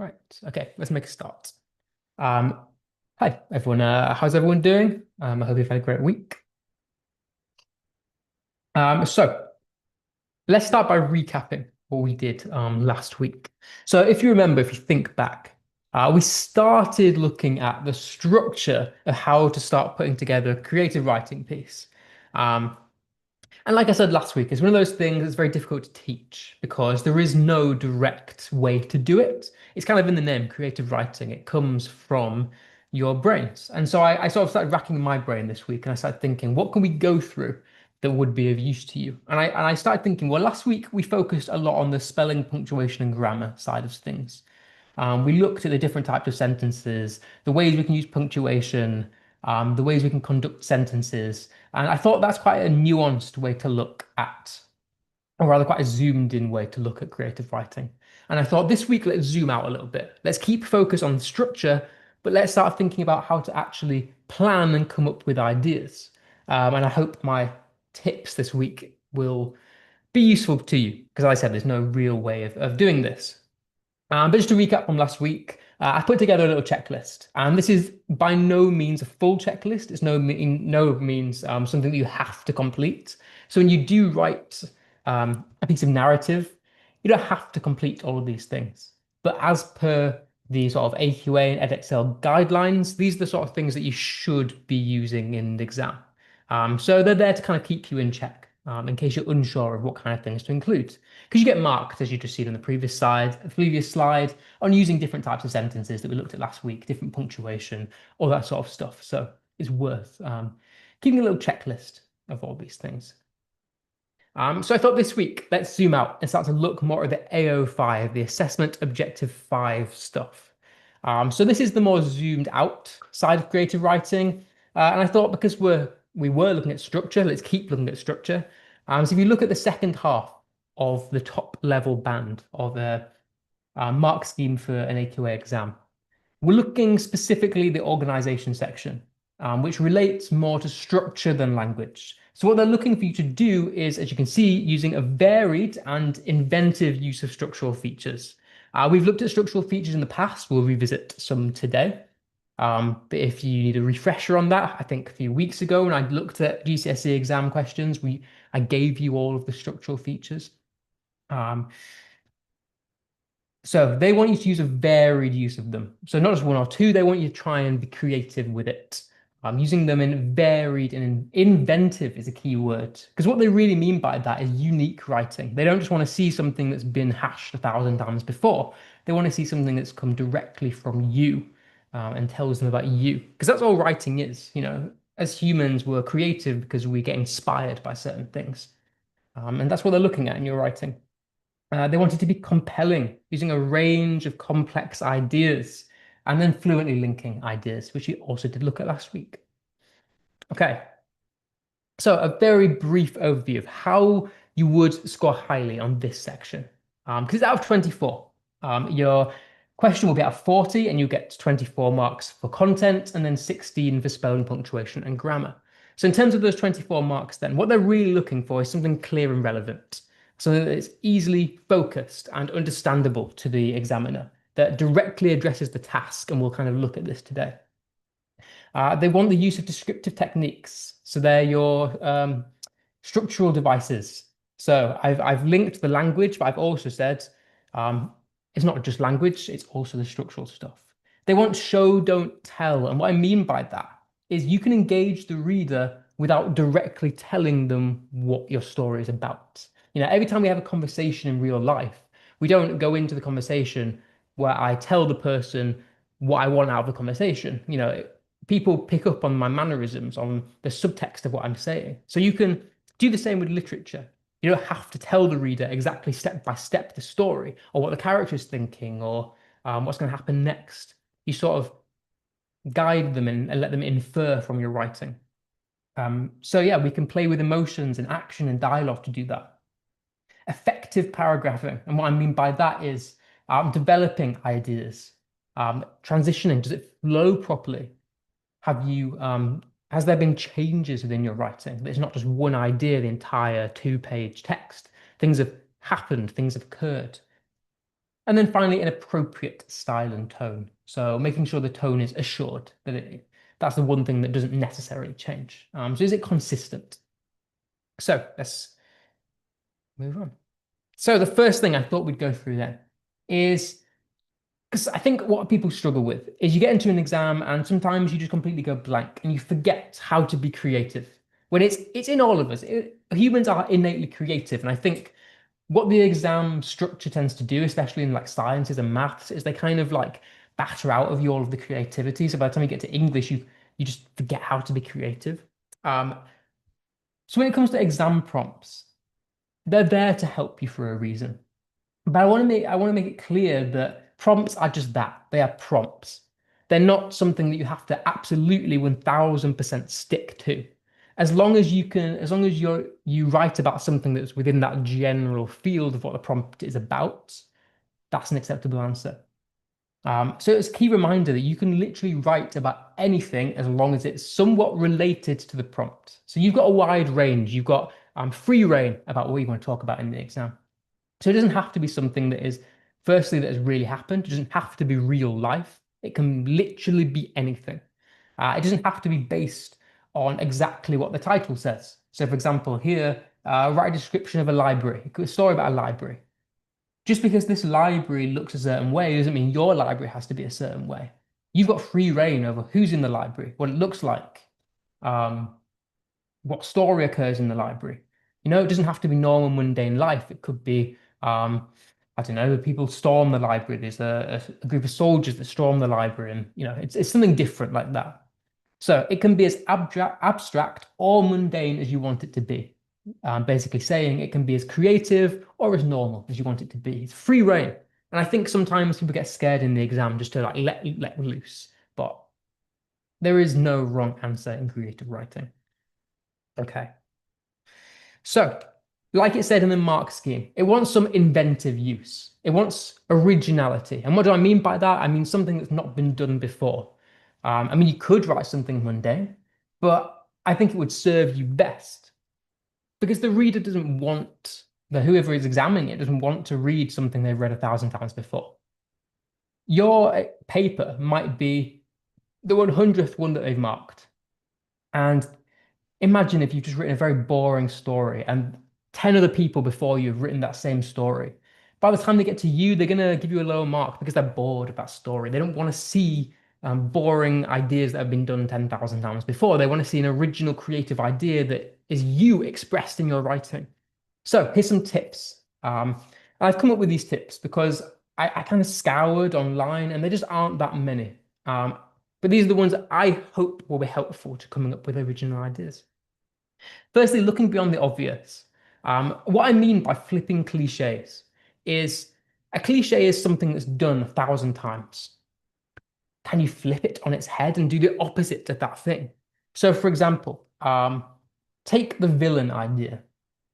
Right. Okay, let's make a start. Um, Hi, everyone. How's everyone doing? I hope you've had a great week. So let's start by recapping what we did last week. So if you remember, if you think back, we started looking at the structure of how to start putting together a creative writing piece. Um, And like I said last week, it's one of those things that's very difficult to teach because there is no direct way to do it. It's kind of in the name, creative writing. It comes from your brains. And so I sort of started racking my brain this week and I started thinking, what can we go through that would be of use to you? And I started thinking, well, last week we focused a lot on the spelling, punctuation, and grammar side of things. We looked at the different types of sentences, the ways we can use punctuation, the ways we can conduct sentences. And I thought that's quite a nuanced way to look at, or rather, quite a zoomed in way to look at creative writing. And I thought this week, let's zoom out a little bit. Let's keep focus on structure, but let's start thinking about how to actually plan and come up with ideas. And I hope my tips this week will be useful to you, because as I said, there's no real way of doing this. But just to recap from last week, I put together a little checklist, and this is by no means a full checklist. It's no means something that you have to complete. So when you do write a piece of narrative, you don't have to complete all of these things. But as per the sort of AQA and Edexcel guidelines, these are the sort of things that you should be using in the exam. So they're there to kind of keep you in check, in case you're unsure of what kind of things to include. Because you get marked, as you just seen on the previous slide, on using different types of sentences that we looked at last week, different punctuation, all that sort of stuff. So it's worth keeping a little checklist of all these things. So I thought this week, let's zoom out and start to look more at the AO5, the Assessment Objective 5 stuff. So this is the more zoomed out side of creative writing. And I thought because we were looking at structure, let's keep looking at structure. So if you look at the second half of the top level band of a mark scheme for an AQA exam, we're looking specifically at the organization section, which relates more to structure than language. So what they're looking for you to do is, as you can see, using a varied and inventive use of structural features. We've looked at structural features in the past. We'll revisit some today. But if you need a refresher on that, I think a few weeks ago when I looked at GCSE exam questions, I gave you all of the structural features. Um, so they want you to use a varied use of them. So not just one or two, they want you to try and be creative with it. Using them in varied and inventive is a key word. Because what they really mean by that is unique writing. They don't just want to see something that's been hashed 1,000 times before. They want to see something that's come directly from you, and tells them about you. Because that's all writing is. As humans, we're creative because we get inspired by certain things. And that's what they're looking at in your writing. They wanted to be compelling, using a range of complex ideas and then fluently linking ideas, which we also did look at last week. Okay, so a very brief overview of how you would score highly on this section. Because it's out of 24. Your question will be out of 40, and you get 24 marks for content and then 16 for spelling, punctuation, and grammar. So in terms of those 24 marks, then, what they're really looking for is something clear and relevant, so that it's easily focused and understandable to the examiner, that directly addresses the task, and we'll kind of look at this today. They want the use of descriptive techniques. So they're your structural devices. So I've linked the language, but I've also said it's not just language, it's also the structural stuff. They want show, don't tell. And what I mean by that is you can engage the reader without directly telling them what your story is about. Every time we have a conversation in real life, we don't go into the conversation where I tell the person what I want out of the conversation. People pick up on my mannerisms, on the subtext of what I'm saying. So you can do the same with literature. You don't have to tell the reader exactly step by step the story or what the character is thinking or what's going to happen next. You sort of guide them and let them infer from your writing. So yeah, we can play with emotions and action and dialogue to do that. Effective paragraphing. And what I mean by that is developing ideas, transitioning. Does it flow properly? Has there been changes within your writing? It's not just one idea, the entire two-page text. Things have happened, things have occurred. And then finally, an appropriate style and tone. So making sure the tone is assured that that's the one thing that doesn't necessarily change. So is it consistent? So let's move on. So the first thing I thought we'd go through then is because I think what people struggle with is you get into an exam and sometimes you just completely go blank and you forget how to be creative. When it's in all of us. Humans are innately creative, and I think what the exam structure tends to do, especially in like sciences and maths, is they kind of like batter out of you all of the creativity. So by the time you get to English, you just forget how to be creative. Um, so when it comes to exam prompts, they're there to help you for a reason. But I want to make it clear that prompts are just that. They are prompts. They're not something that you have to absolutely 1000% stick to. As long as you write about something that's within that general field of what the prompt is about, that's an acceptable answer. So it's a key reminder that you can literally write about anything as long as it's somewhat related to the prompt. So you've got a wide range. You've got free reign about what you want to talk about in the exam. So it doesn't have to be something that is, firstly, that has really happened. It doesn't have to be real life. It can literally be anything. It doesn't have to be based on exactly what the title says. So, for example, here, write a description of a library, a story about a library. Just because this library looks a certain way doesn't mean your library has to be a certain way. You've got free reign over who's in the library, what it looks like, um, what story occurs in the library. It doesn't have to be normal, mundane life. It could be, I don't know, people storm the library. There's a group of soldiers that storm the library, and it's something different like that. So it can be as abstract or mundane as you want it to be. Basically saying it can be as creative or as normal as you want it to be. It's free reign. And I think sometimes people get scared in the exam just to like let loose. But there is no wrong answer in creative writing. Okay. So, like it said in the mark scheme, it wants some inventive use. It wants originality. And what do I mean by that? I mean something that's not been done before. I mean, you could write something mundane, but I think it would serve you best because the reader doesn't want, whoever is examining it doesn't want to read something they've read 1,000 times before. Your paper might be the 100th one that they've marked. And imagine if you've just written a very boring story and 10 other people before you have written that same story. By the time they get to you, they're going to give you a lower mark because they're bored of that story. They don't want to see boring ideas that have been done 10,000 times before. They want to see an original creative idea that is you expressed in your writing. So here's some tips. I've come up with these tips because I kind of scoured online and there just aren't that many. But these are the ones that I hope will be helpful to coming up with original ideas. Firstly, looking beyond the obvious. What I mean by flipping cliches is a cliche is something that's done 1,000 times. Can you flip it on its head and do the opposite of that thing? So, for example, take the villain idea.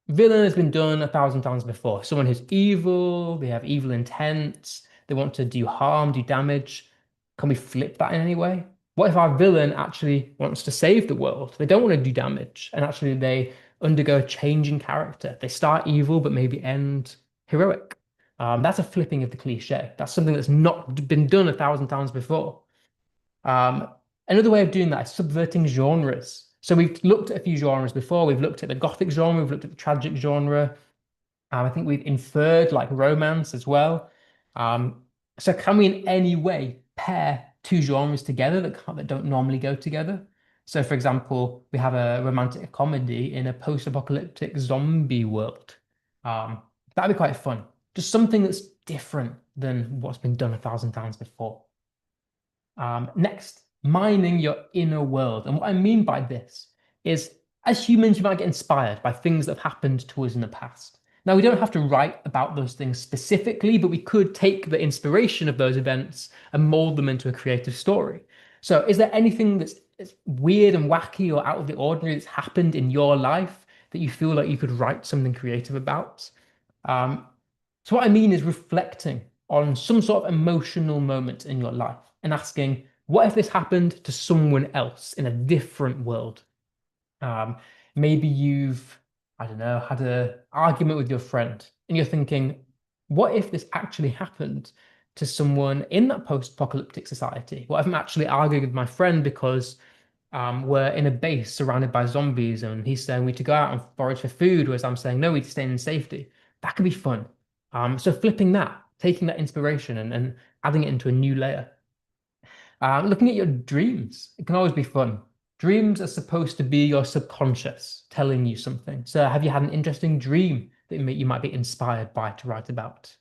Villain has been done 1,000 times before. Someone who's evil, they have evil intents, they want to do harm, do damage. Can we flip that in any way? What if our villain actually wants to save the world? They don't want to do damage, and actually they undergo a change in character. They start evil, but maybe end heroic. That's a flipping of the cliche. That's something that's not been done 1,000 times before. Um, Another way of doing that is subverting genres. So we've looked at a few genres before. We've looked at the gothic genre, we've looked at the tragic genre. I think we've inferred like romance as well. So can we in any way pair two genres together that don't normally go together? So for example, we have a romantic comedy in a post-apocalyptic zombie world. That'd be quite fun. Just something that's different than what's been done 1,000 times before. Next, mining your inner world. And what I mean by this is, as humans, you might get inspired by things that have happened to us in the past. Now, we don't have to write about those things specifically, but we could take the inspiration of those events and mold them into a creative story. So, is there anything that's weird and wacky or out of the ordinary that's happened in your life that you feel like you could write something creative about? Um, so, what I mean is reflecting on some sort of emotional moment in your life and asking, what if this happened to someone else in a different world? Um, Maybe you've, I don't know, had an argument with your friend and you're thinking, what if this actually happened to someone in that post-apocalyptic society? What if I'm actually arguing with my friend because we're in a base surrounded by zombies and he's saying we need to go out and forage for food, whereas I'm saying no, we need to stay in safety. That could be fun. So flipping that, taking that inspiration and adding it into a new layer. Looking at your dreams, it can always be fun. Dreams are supposed to be your subconscious telling you something. So have you had an interesting dream that you might be inspired by to write about?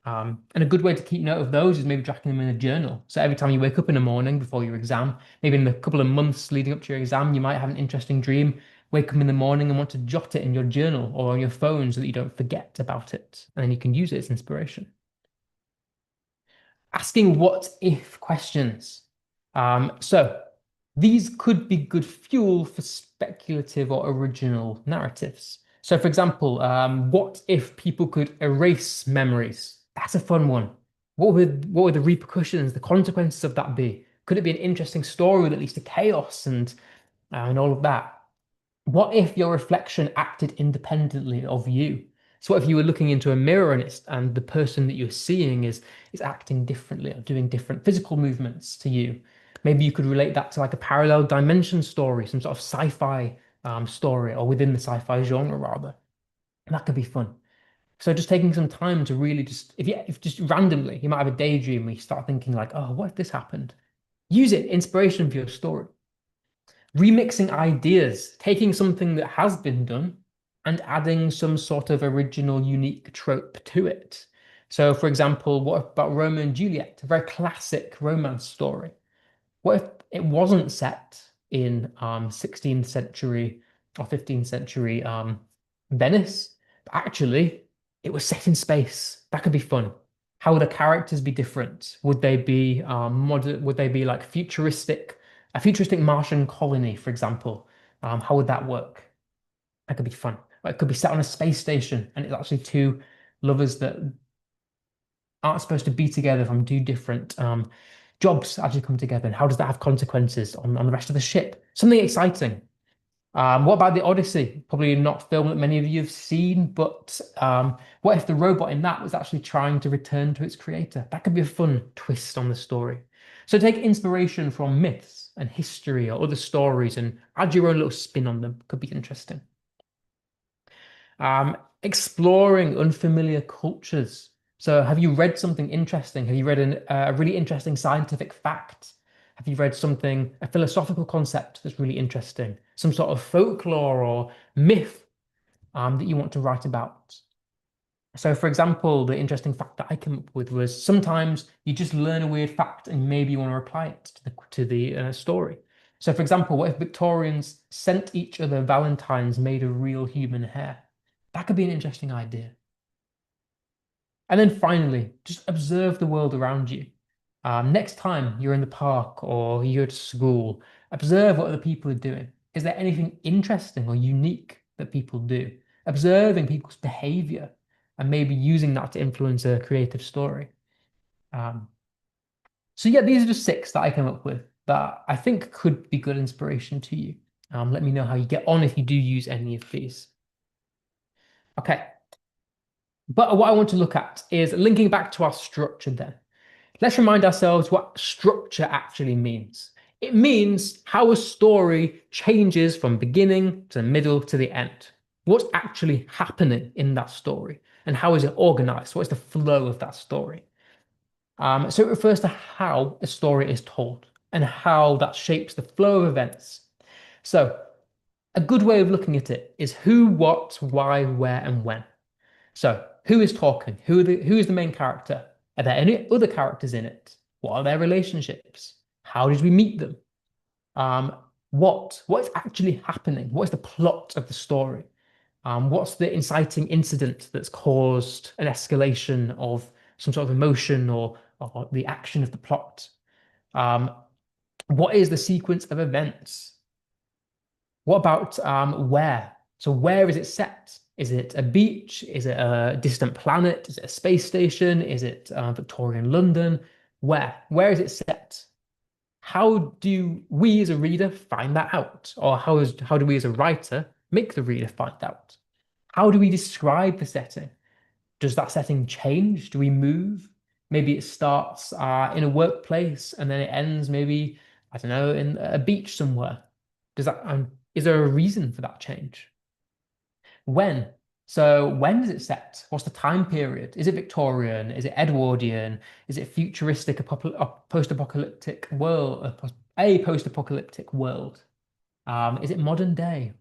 And a good way to keep note of those is maybe tracking them in a journal. So every time you wake up in the morning before your exam, maybe in the couple of months leading up to your exam, you might have an interesting dream, wake up in the morning and want to jot it in your journal or on your phone so that you don't forget about it. And then you can use it as inspiration. Asking what if questions. So these could be good fuel for speculative or original narratives. So, for example, what if people could erase memories? That's a fun one. What would the repercussions, the consequences of that be? Could it be an interesting story that leads to chaos and all of that? What if your reflection acted independently of you? So what if you were looking into a mirror and the person that you're seeing is acting differently or doing different physical movements to you? Maybe you could relate that to like a parallel dimension story, some sort of sci-fi story, or within the sci-fi genre rather. And that could be fun. So just taking some time to really just if just randomly you might have a daydream where you start thinking like, oh, what if this happened? Use it, inspiration for your story. Remixing ideas, taking something that has been done and adding some sort of original, unique trope to it. So, for example, what about Romeo and Juliet, a very classic romance story? What if it wasn't set in 16th century or 15th century Venice, but actually it was set in space? That could be fun. How would the characters be different? Would they be modern? Would they be like futuristic, a futuristic Martian colony, for example? How would that work? That could be fun. Or it could be set on a space station, and it's actually two lovers that aren't supposed to be together from two different jobs actually come together. And how does that have consequences on the rest of the ship? Something exciting. What about the Odyssey? Probably not a film that many of you have seen, but what if the robot in that was actually trying to return to its creator? That could be a fun twist on the story. So take inspiration from myths and history or other stories and add your own little spin on them. Could be interesting. Exploring unfamiliar cultures. So, have you read something interesting? Have you read a really interesting scientific fact? Have you read something, a philosophical concept that's really interesting? Some sort of folklore or myth that you want to write about? So, for example, the interesting fact that I came up with was sometimes you just learn a weird fact and maybe you want to apply it to the story. So, for example, what if Victorians sent each other Valentines made of real human hair? That could be an interesting idea. And then finally, just observe the world around you. Next time you're in the park or you're at school, observe what other people are doing. Is there anything interesting or unique that people do? Observing people's behavior and maybe using that to influence a creative story. Um, so yeah, these are just six that I came up with that I think could be good inspiration to you. Let me know how you get on if you do use any of these. Okay, but what I want to look at is linking back to our structure then. Let's remind ourselves what structure actually means. It means how a story changes from beginning to the middle to the end. What's actually happening in that story and how is it organized? What is the flow of that story? So it refers to how a story is told and how that shapes the flow of events. So a good way of looking at it is who, what, why, where, and when. So, who is talking? Who is the main character? Are there any other characters in it? What are their relationships? How did we meet them? Um, what is actually happening? What is the plot of the story? What's the inciting incident that's caused an escalation of some sort of emotion or the action of the plot? Um, what is the sequence of events? What about where? So where is it set? Is it a beach? Is it a distant planet? Is it a space station? Is it Victorian London? Where? Where is it set? How do we as a reader find that out? Or how do we as a writer make the reader find out? How do we describe the setting? Does that setting change? Do we move? Maybe it starts in a workplace and then it ends maybe, I don't know, in a beach somewhere. Is there a reason for that change? When? So when does it set? What's the time period? Is it Victorian? Is it Edwardian? Is it futuristic, post-apocalyptic world, a post-apocalyptic world? Is it modern day?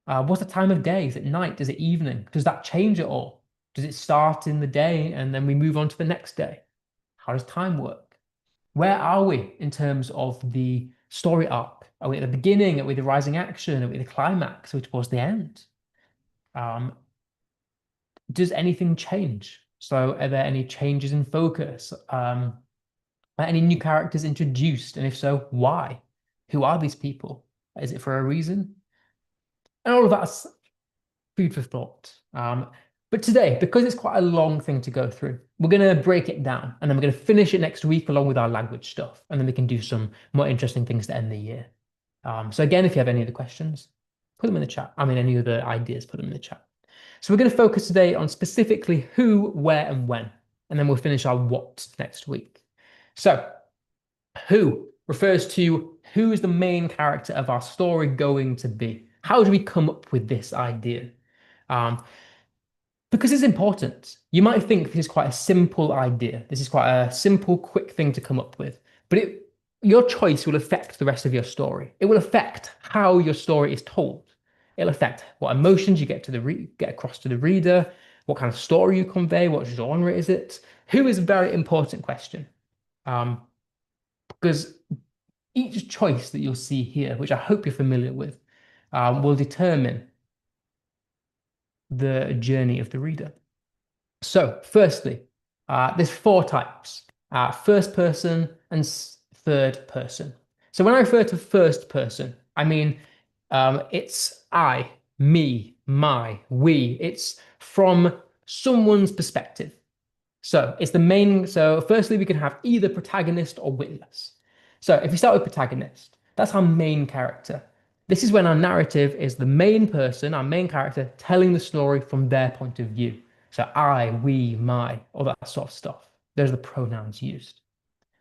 What's the time of day? Is it night? Is it evening? Does that change at all? Does it start in the day and then we move on to the next day? How does time work? Where are we in terms of the story arc? Are we at the beginning? Are we the rising action? Are we the climax? Are we towards the end? Um, does anything change? So are there any changes in focus? Are any new characters introduced? And if so, why? Who are these people? Is it for a reason? And all of that's food for thought. But today, because it's quite a long thing to go through, we're going to break it down and then we're going to finish it next week along with our language stuff. And then we can do some more interesting things to end the year. So again, if you have any other questions, put them in the chat. I mean, any other ideas, put them in the chat. So we're going to focus today on specifically who, where, and when. And then we'll finish our what next week. So who refers to who is the main character of our story going to be? How do we come up with this idea? Because it's important. You might think this is quite a simple idea. This is quite a simple, quick thing to come up with. But your choice will affect the rest of your story. It will affect how your story is told. It'll affect what emotions you get across to the reader, what kind of story you convey, what genre is it. Who is a very important question. Because each choice that you'll see here, which I hope you're familiar with, will determine the journey of the reader. So, firstly, there's four types: first person and third person. So, when I refer to first person, I mean it's I, me, my, we. It's from someone's perspective. So, it's the main. So, firstly, we can have either protagonist or witness. So, if we start with protagonist, that's our main character. This is when our narrative is the main person, our main character, telling the story from their point of view. So I, we, my, all that sort of stuff. Those are the pronouns used.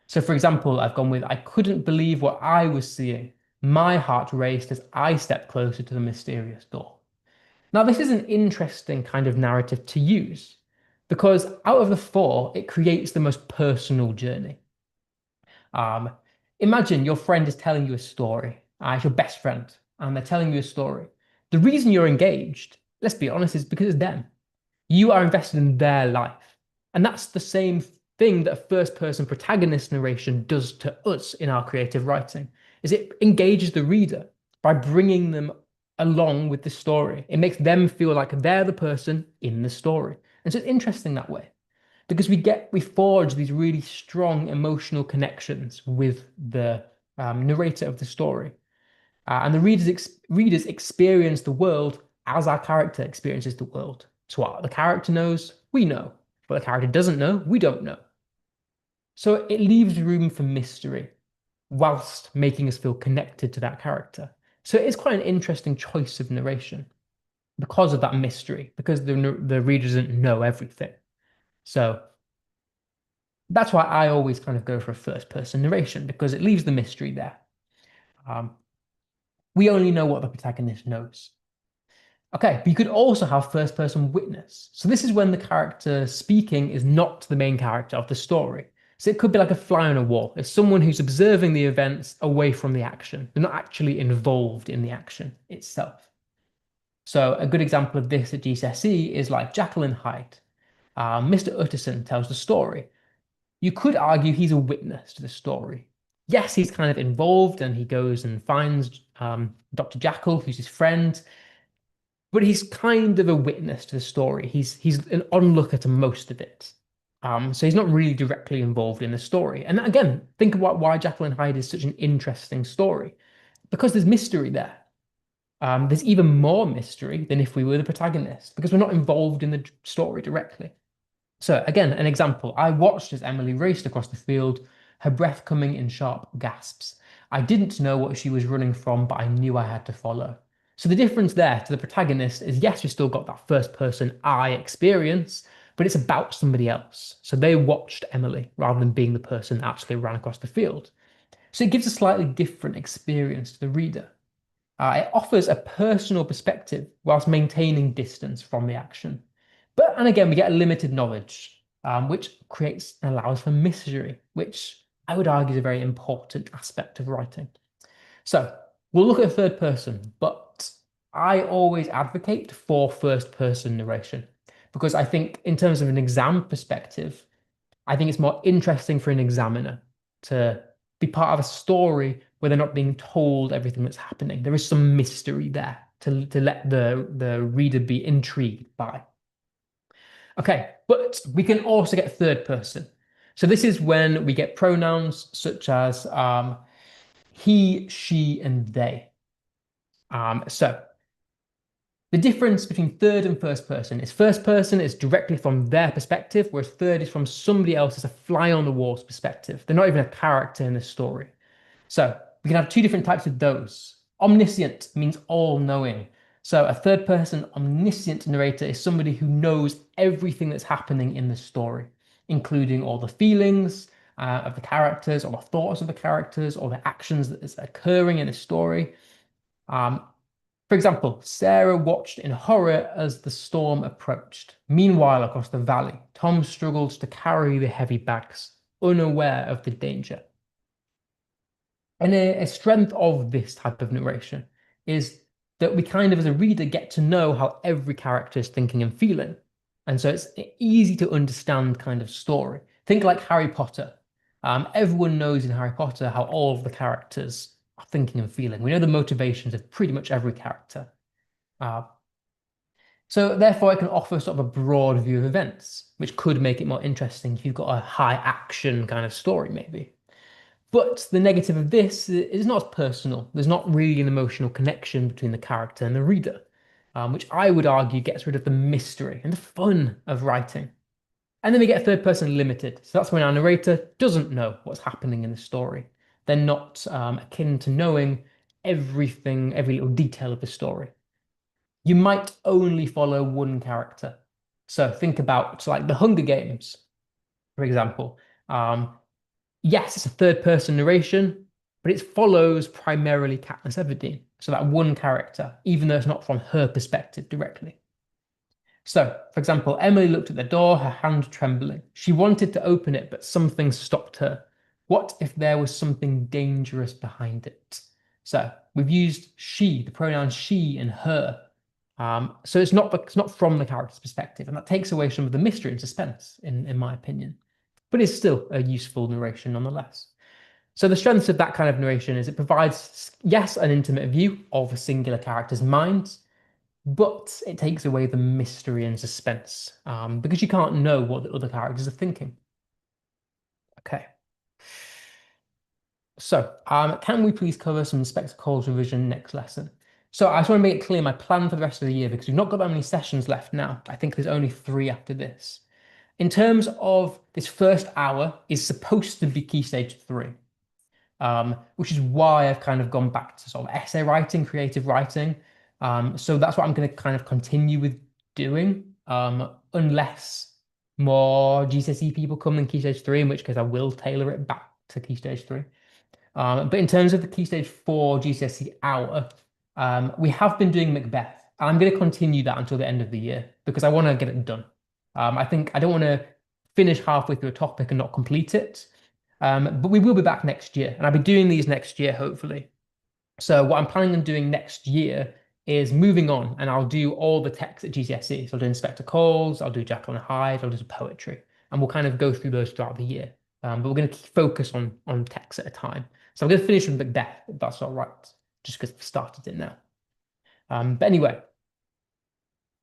So for example, I've gone with, I couldn't believe what I was seeing. My heart raced as I stepped closer to the mysterious door. Now, this is an interesting kind of narrative to use because out of the four, it creates the most personal journey. Um, Imagine your friend is telling you a story. It's your best friend, and they're telling you a story. The reason you're engaged, let's be honest, is because it's them. You are invested in their life. And that's the same thing that a first-person protagonist narration does to us in our creative writing, is it engages the reader by bringing them along with the story. It makes them feel like they're the person in the story. And so it's interesting that way because we forge these really strong emotional connections with the narrator of the story. And the readers experience the world as our character experiences the world. So what the character knows, we know. What the character doesn't know, we don't know. So it leaves room for mystery whilst making us feel connected to that character. So it's quite an interesting choice of narration because of that mystery, because the reader doesn't know everything. So that's why I always kind of go for a first person narration because it leaves the mystery there. We only know what the protagonist knows. Okay, but you could also have first person witness. So this is when the character speaking is not the main character of the story. So it could be like a fly on a wall. It's someone who's observing the events away from the action. They're not actually involved in the action itself. So a good example of this at GCSE is like Jekyll and Hyde. Mr. Utterson tells the story. You could argue he's a witness to the story. Yes, he's kind of involved and he goes and finds Dr. Jekyll, who's his friend, but he's kind of a witness to the story. He's an onlooker to most of it. So he's not really directly involved in the story. And again, think about why Jekyll and Hyde is such an interesting story. Because there's mystery there. There's even more mystery than if we were the protagonist, because we're not involved in the story directly. So again, an example. I watched as Emily raced across the field, her breath coming in sharp gasps. I didn't know what she was running from, but I knew I had to follow. So the difference there to the protagonist is, yes, we still got that first person I experience, but it's about somebody else. So they watched Emily rather than being the person that actually ran across the field. So it gives a slightly different experience to the reader. It offers a personal perspective whilst maintaining distance from the action. And again, we get a limited knowledge, which creates and allows for mystery, which I would argue is a very important aspect of writing. So we'll look at a third person, but I always advocate for first person narration because I think, in terms of an exam perspective, I think it's more interesting for an examiner to be part of a story where they're not being told everything that's happening. There is some mystery there to let the reader be intrigued by. Okay, but we can also get third person. So this is when we get pronouns such as he, she, and they. So the difference between third and first person is first person is directly from their perspective, whereas third is from somebody else's, a fly on the wall's perspective. They're not even a character in the story. So we can have two different types of those. Omniscient means all-knowing. So a third person omniscient narrator is somebody who knows everything that's happening in the story, including all the feelings of the characters, all the thoughts of the characters, all the actions that is occurring in a story. For example, Sarah watched in horror as the storm approached. Meanwhile, across the valley, Tom struggled to carry the heavy bags, unaware of the danger. And a strength of this type of narration is that we kind of, as a reader, get to know how every character is thinking and feeling. And so it's easy to understand kind of story. Think like Harry Potter. Everyone knows in Harry Potter how all of the characters are thinking and feeling. We know the motivations of pretty much every character. Uh, so therefore, it can offer sort of a broad view of events, which could make it more interesting if you've got a high action kind of story, maybe. But the negative of this is not as personal. There's not really an emotional connection between the character and the reader, which I would argue gets rid of the mystery and the fun of writing. And then we get third person limited. So that's when our narrator doesn't know what's happening in the story. They're not akin to knowing everything, every little detail of the story. You might only follow one character. So think about like the Hunger Games, for example. Yes, it's a third person narration, but it follows primarily Katniss Everdeen. So that one character, even though it's not from her perspective directly. So, for example, Emily looked at the door, her hand trembling. She wanted to open it, but something stopped her. What if there was something dangerous behind it? So we've used she, the pronoun she and her. So it's not from the character's perspective, and that takes away some of the mystery and suspense, in my opinion. But it's still a useful narration nonetheless. So the strengths of that kind of narration is it provides, yes, an intimate view of a singular character's mind, but it takes away the mystery and suspense because you can't know what the other characters are thinking. Okay. So, can we please cover some Inspector Cole's revision next lesson? So I just want to make it clear my plan for the rest of the year because we've not got that many sessions left now. I think there's only 3 after this. In terms of this first hour is supposed to be Key Stage 3, which is why I've kind of gone back to sort of essay writing, creative writing. So that's what I'm going to kind of continue with doing, unless more GCSE people come in Key Stage 3, in which case I will tailor it back to Key Stage 3. But in terms of the Key Stage 4 GCSE hour, we have been doing Macbeth, and I'm going to continue that until the end of the year because I want to get it done. I think I don't want to finish halfway through a topic and not complete it. But we will be back next year, and I'll be doing these next year, hopefully. So what I'm planning on doing next year is moving on, and I'll do all the texts at GCSE. So I'll do Inspector Calls, I'll do Jekyll and Hyde, I'll do poetry, and we'll kind of go through those throughout the year. But we're going to focus on texts at a time. So I'm going to finish with Macbeth, if that's all right, just because I've started it now. But anyway,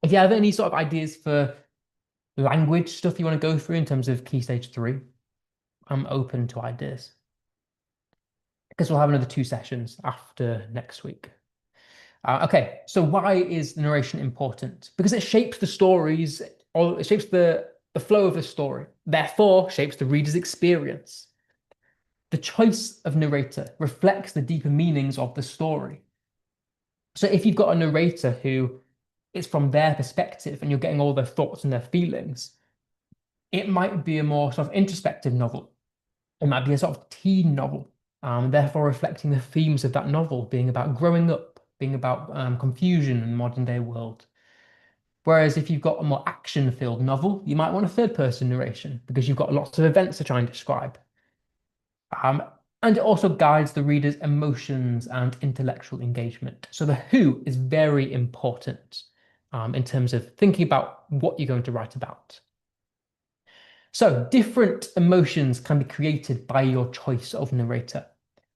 if you have any sort of ideas for language stuff you want to go through in terms of Key Stage 3, I'm open to ideas. Because we'll have another 2 sessions after next week. Okay, so why is narration important? Because it shapes the stories, or it shapes the flow of the story, therefore shapes the reader's experience. The choice of narrator reflects the deeper meanings of the story. So if you've got a narrator who is from their perspective and you're getting all their thoughts and their feelings, it might be a more sort of introspective novel. It might be a sort of teen novel, therefore reflecting the themes of that novel being about growing up, being about confusion in the modern day world. Whereas if you've got a more action-filled novel, you might want a third-person narration because you've got lots of events to try and describe. Um, and it also guides the reader's emotions and intellectual engagement. So the who is very important in terms of thinking about what you're going to write about. So different emotions can be created by your choice of narrator.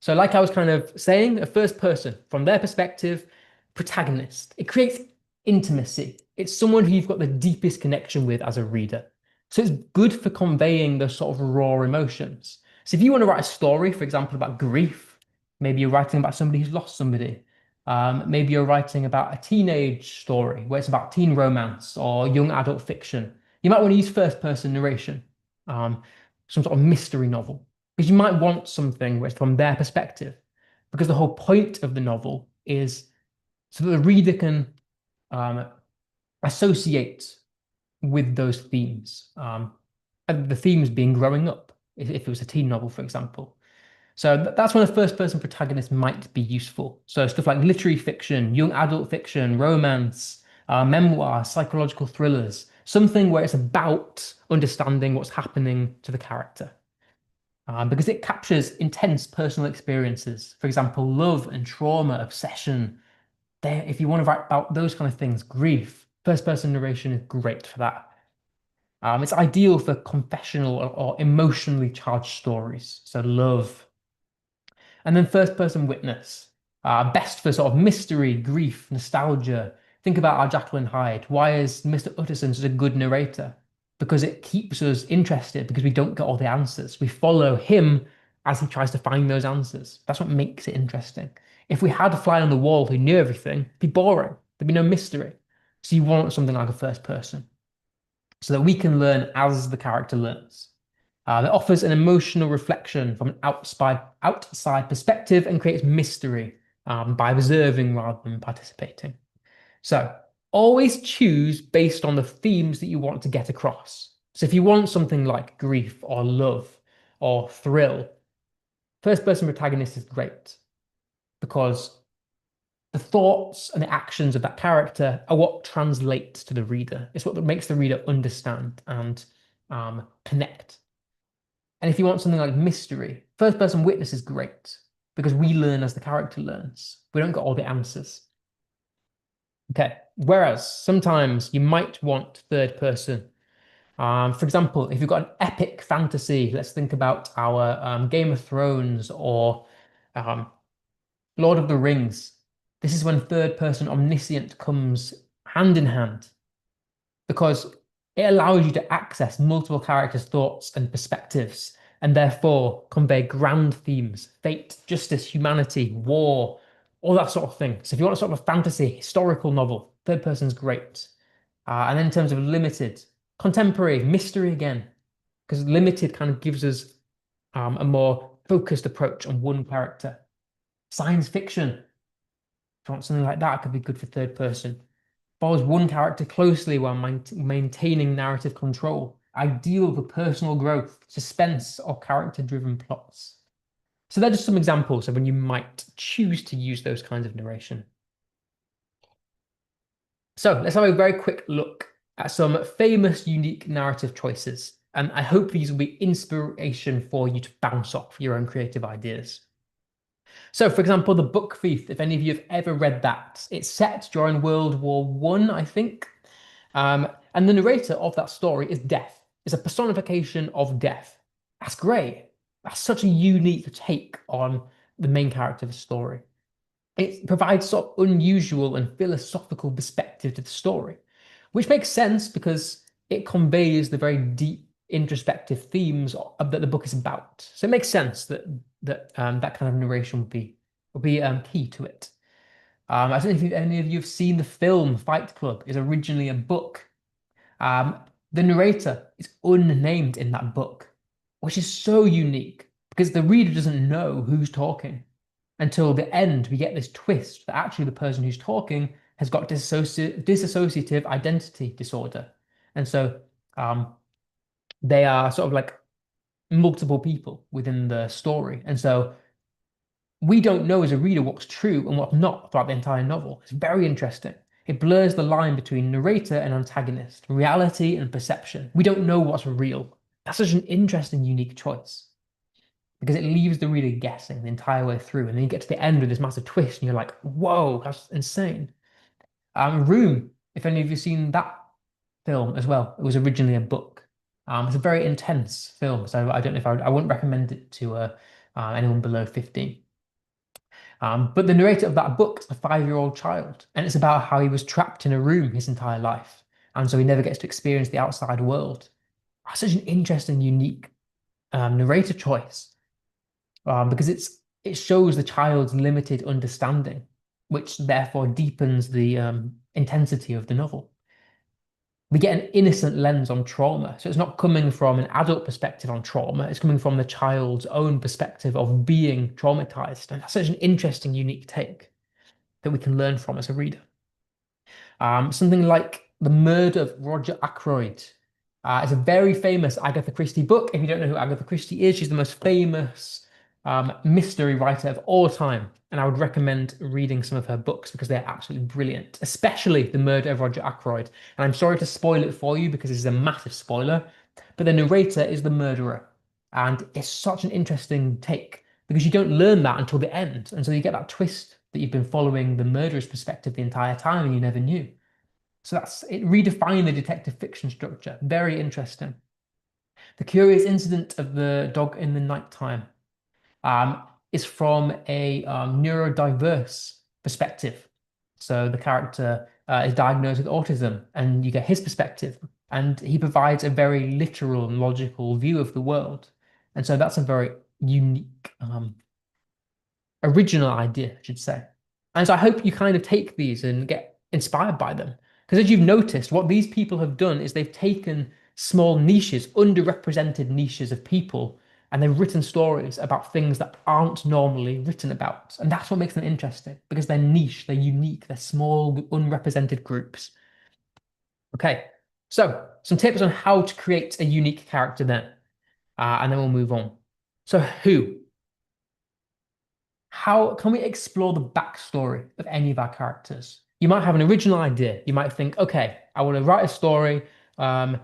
So like I was kind of saying, a first person, from their perspective, protagonist. It creates intimacy. It's someone who you've got the deepest connection with as a reader. So it's good for conveying those sort of raw emotions. So if you want to write a story, for example, about grief, maybe you're writing about somebody who's lost somebody. Maybe you're writing about a teenage story where it's about teen romance or young adult fiction. You might want to use first person narration, um, some sort of mystery novel, because you might want something where it's from their perspective, because the whole point of the novel is so that the reader can um, associate with those themes, and the themes being growing up, if it was a teen novel, for example. So that's when a first person protagonist might be useful. So stuff like literary fiction, young adult fiction, romance, memoir, psychological thrillers, something where it's about understanding what's happening to the character. Because it captures intense personal experiences. For example, love and trauma, obsession. There, if you want to write about those kind of things, grief, first person narration is great for that. It's ideal for confessional or emotionally charged stories. So love, and then first person witness, best for sort of mystery, grief, nostalgia. Think about our Jekyll and Hyde. Why is Mr. Utterson such a good narrator? Because it keeps us interested because we don't get all the answers. We follow him as he tries to find those answers. That's what makes it interesting. If we had a fly on the wall who knew everything, it'd be boring. There'd be no mystery. So you want something like a first person so that we can learn as the character learns. That offers an emotional reflection from an outside perspective and creates mystery by observing rather than participating. So always choose based on the themes that you want to get across. So if you want something like grief or love or thrill, first person protagonist is great because the thoughts and the actions of that character are what translates to the reader. It's what makes the reader understand and connect. And if you want something like mystery, first person witness is great because we learn as the character learns. We don't get all the answers. Okay. Whereas sometimes you might want third person. For example, if you've got an epic fantasy, let's think about our Game of Thrones or um, Lord of the Rings. This is when third person omniscient comes hand in hand because it allows you to access multiple characters' thoughts and perspectives and therefore convey grand themes, fate, justice, humanity, war, all that sort of thing. So if you want a sort of a fantasy, historical novel, third person's great. And then in terms of limited, contemporary, mystery again, because limited kind of gives us a more focused approach on one character. Science fiction, if you want something like that, it could be good for third person. Follows one character closely while maintaining narrative control, ideal for personal growth, suspense, or character-driven plots. So they're just some examples of when you might choose to use those kinds of narration. So let's have a very quick look at some famous, unique narrative choices. And I hope these will be inspiration for you to bounce off your own creative ideas. So, for example, The Book Thief, if any of you have ever read that, it's set during World War One, I think. And the narrator of that story is death. It's a personification of death. That's great. That's such a unique take on the main character of the story. It provides sort of unusual and philosophical perspective to the story, which makes sense because it conveys the very deep introspective themes that the book is about. So it makes sense that that kind of narration would be key to it. I don't know if any of you have seen the film Fight Club. It's originally a book. The narrator is unnamed in that book, which is so unique because the reader doesn't know who's talking until the end. We get this twist that actually the person who's talking has got dissociative identity disorder, and so They are sort of like multiple people within the story. And so we don't know as a reader what's true and what's not throughout the entire novel. It's very interesting. It blurs the line between narrator and antagonist, reality and perception. We don't know what's real. That's such an interesting, unique choice because it leaves the reader guessing the entire way through. And then you get to the end with this massive twist and you're like, whoa, that's insane. Room, if any of you have seen that film as well, it was originally a book. It's a very intense film, so I don't know if I wouldn't recommend it to anyone below 15. But the narrator of that book is a 5-year-old child, and it's about how he was trapped in a room his entire life, and so he never gets to experience the outside world. That's such an interesting, unique narrator choice, because it shows the child's limited understanding, which therefore deepens the intensity of the novel. We get an innocent lens on trauma. So it's not coming from an adult perspective on trauma, it's coming from the child's own perspective of being traumatized. And that's such an interesting, unique take that we can learn from as a reader. Something like The Murder of Roger Ackroyd is a very famous Agatha Christie book. If you don't know who Agatha Christie is, she's the most famous mystery writer of all time. And I would recommend reading some of her books because they're absolutely brilliant, especially The Murder of Roger Ackroyd. And I'm sorry to spoil it for you because this is a massive spoiler, but the narrator is the murderer. And it's such an interesting take because you don't learn that until the end. And so you get that twist that you've been following the murderer's perspective the entire time and you never knew. So it redefined the detective fiction structure. Very interesting. The Curious Incident of the Dog in the Nighttime um, is from a neurodiverse perspective. So the character is diagnosed with autism, and you get his perspective, and he provides a very literal and logical view of the world. And so that's a very unique, original idea, I should say. And so I hope you kind of take these and get inspired by them. Because as you've noticed, what these people have done is they've taken small niches, underrepresented niches of people, and they've written stories about things that aren't normally written about. And that's what makes them interesting because they're niche, they're unique, they're small, unrepresented groups. Okay, so some tips on how to create a unique character then, and then we'll move on. So, who? How can we explore the backstory of any of our characters? You might have an original idea. You might think, okay, I want to write a story um,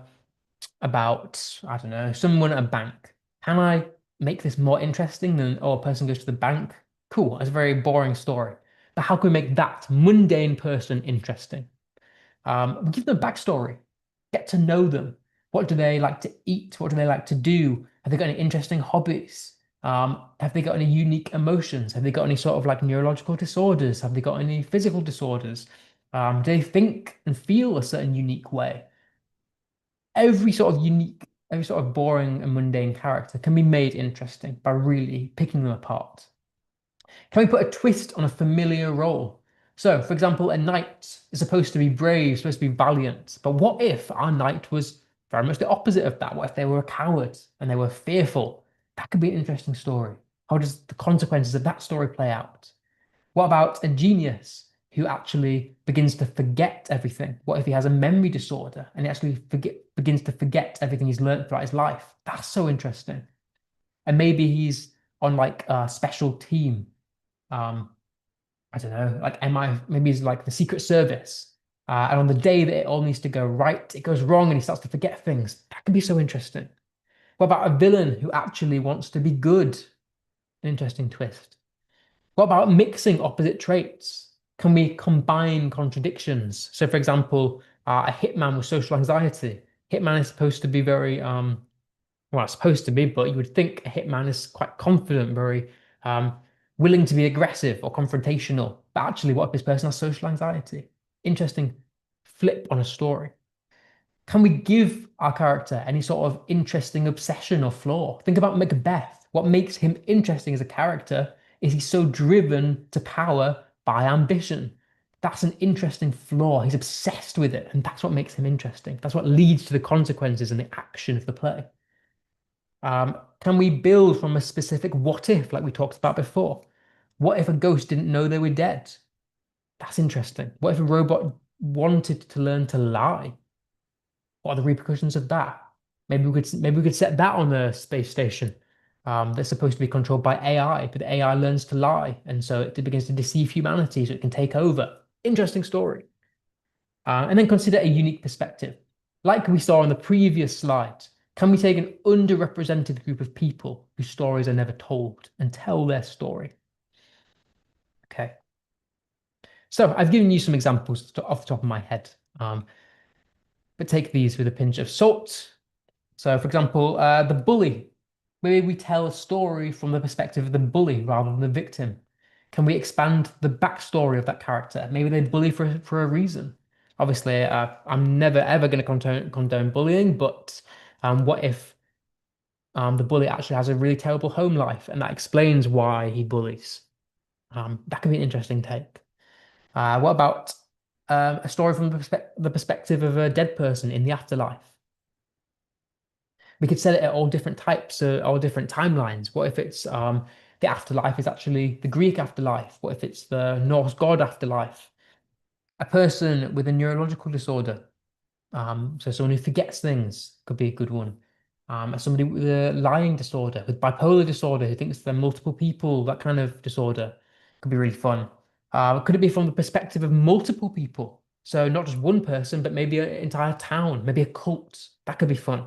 about, I don't know, someone at a bank. Can I make this more interesting than, oh, a person goes to the bank? Cool, that's a very boring story. But how can we make that mundane person interesting? We give them a backstory, get to know them. What do they like to eat? What do they like to do? Have they got any interesting hobbies? Have they got any unique emotions? Have they got any sort of like neurological disorders? Have they got any physical disorders? Do they think and feel a certain unique way? Every sort of unique, every sort of boring and mundane character can be made interesting by really picking them apart. Can we put a twist on a familiar role? So, for example, a knight is supposed to be brave, supposed to be valiant. But what if our knight was very much the opposite of that? What if they were a coward and they were fearful? That could be an interesting story. How does the consequences of that story play out? What about a genius who actually begins to forget everything? What if he has a memory disorder and he actually begins to forget everything he's learned throughout his life? That's so interesting. And maybe he's on like a special team. Um, I don't know, like MI, maybe he's like the Secret Service. And on the day that it all needs to go right, it goes wrong and he starts to forget things. That can be so interesting. What about a villain who actually wants to be good? An interesting twist. What about mixing opposite traits? Can we combine contradictions? So, for example, a hitman with social anxiety. Hitman is supposed to be very, well, it's supposed to be, but you would think a hitman is quite confident, very um, willing to be aggressive or confrontational. But actually, what if this person has social anxiety? Interesting flip on a story. Can we give our character any sort of interesting obsession or flaw? Think about Macbeth. What makes him interesting as a character is he's so driven to power by ambition. That's an interesting flaw. He's obsessed with it, and that's what makes him interesting. That's what leads to the consequences and the action of the play. Can we build from a specific what if, like we talked about before? What if a ghost didn't know they were dead? That's interesting. What if a robot wanted to learn to lie? What are the repercussions of that? Maybe we could set that on a space station that's supposed to be controlled by AI, but the AI learns to lie, and so it begins to deceive humanity, so it can take over. Interesting story. And then consider a unique perspective. Like we saw on the previous slide, can we take an underrepresented group of people whose stories are never told and tell their story? Okay. So I've given you some examples off the top of my head, but take these with a pinch of salt. So, for example, the bully. Maybe we tell a story from the perspective of the bully rather than the victim. Can we expand the backstory of that character? Maybe they bully for a reason. Obviously, I'm never ever going to condone bullying, but what if the bully actually has a really terrible home life, and that explains why he bullies? That could be an interesting take. What about a story from the perspective of a dead person in the afterlife? We could set it at all different types, all different timelines. What if it's the afterlife is actually the Greek afterlife? What if it's the Norse god afterlife? A person with a neurological disorder, so someone who forgets things could be a good one. Somebody with a lying disorder, with bipolar disorder, who thinks they're multiple people, that kind of disorder could be really fun. Could it be from the perspective of multiple people? So not just one person, but maybe an entire town, maybe a cult. That could be fun.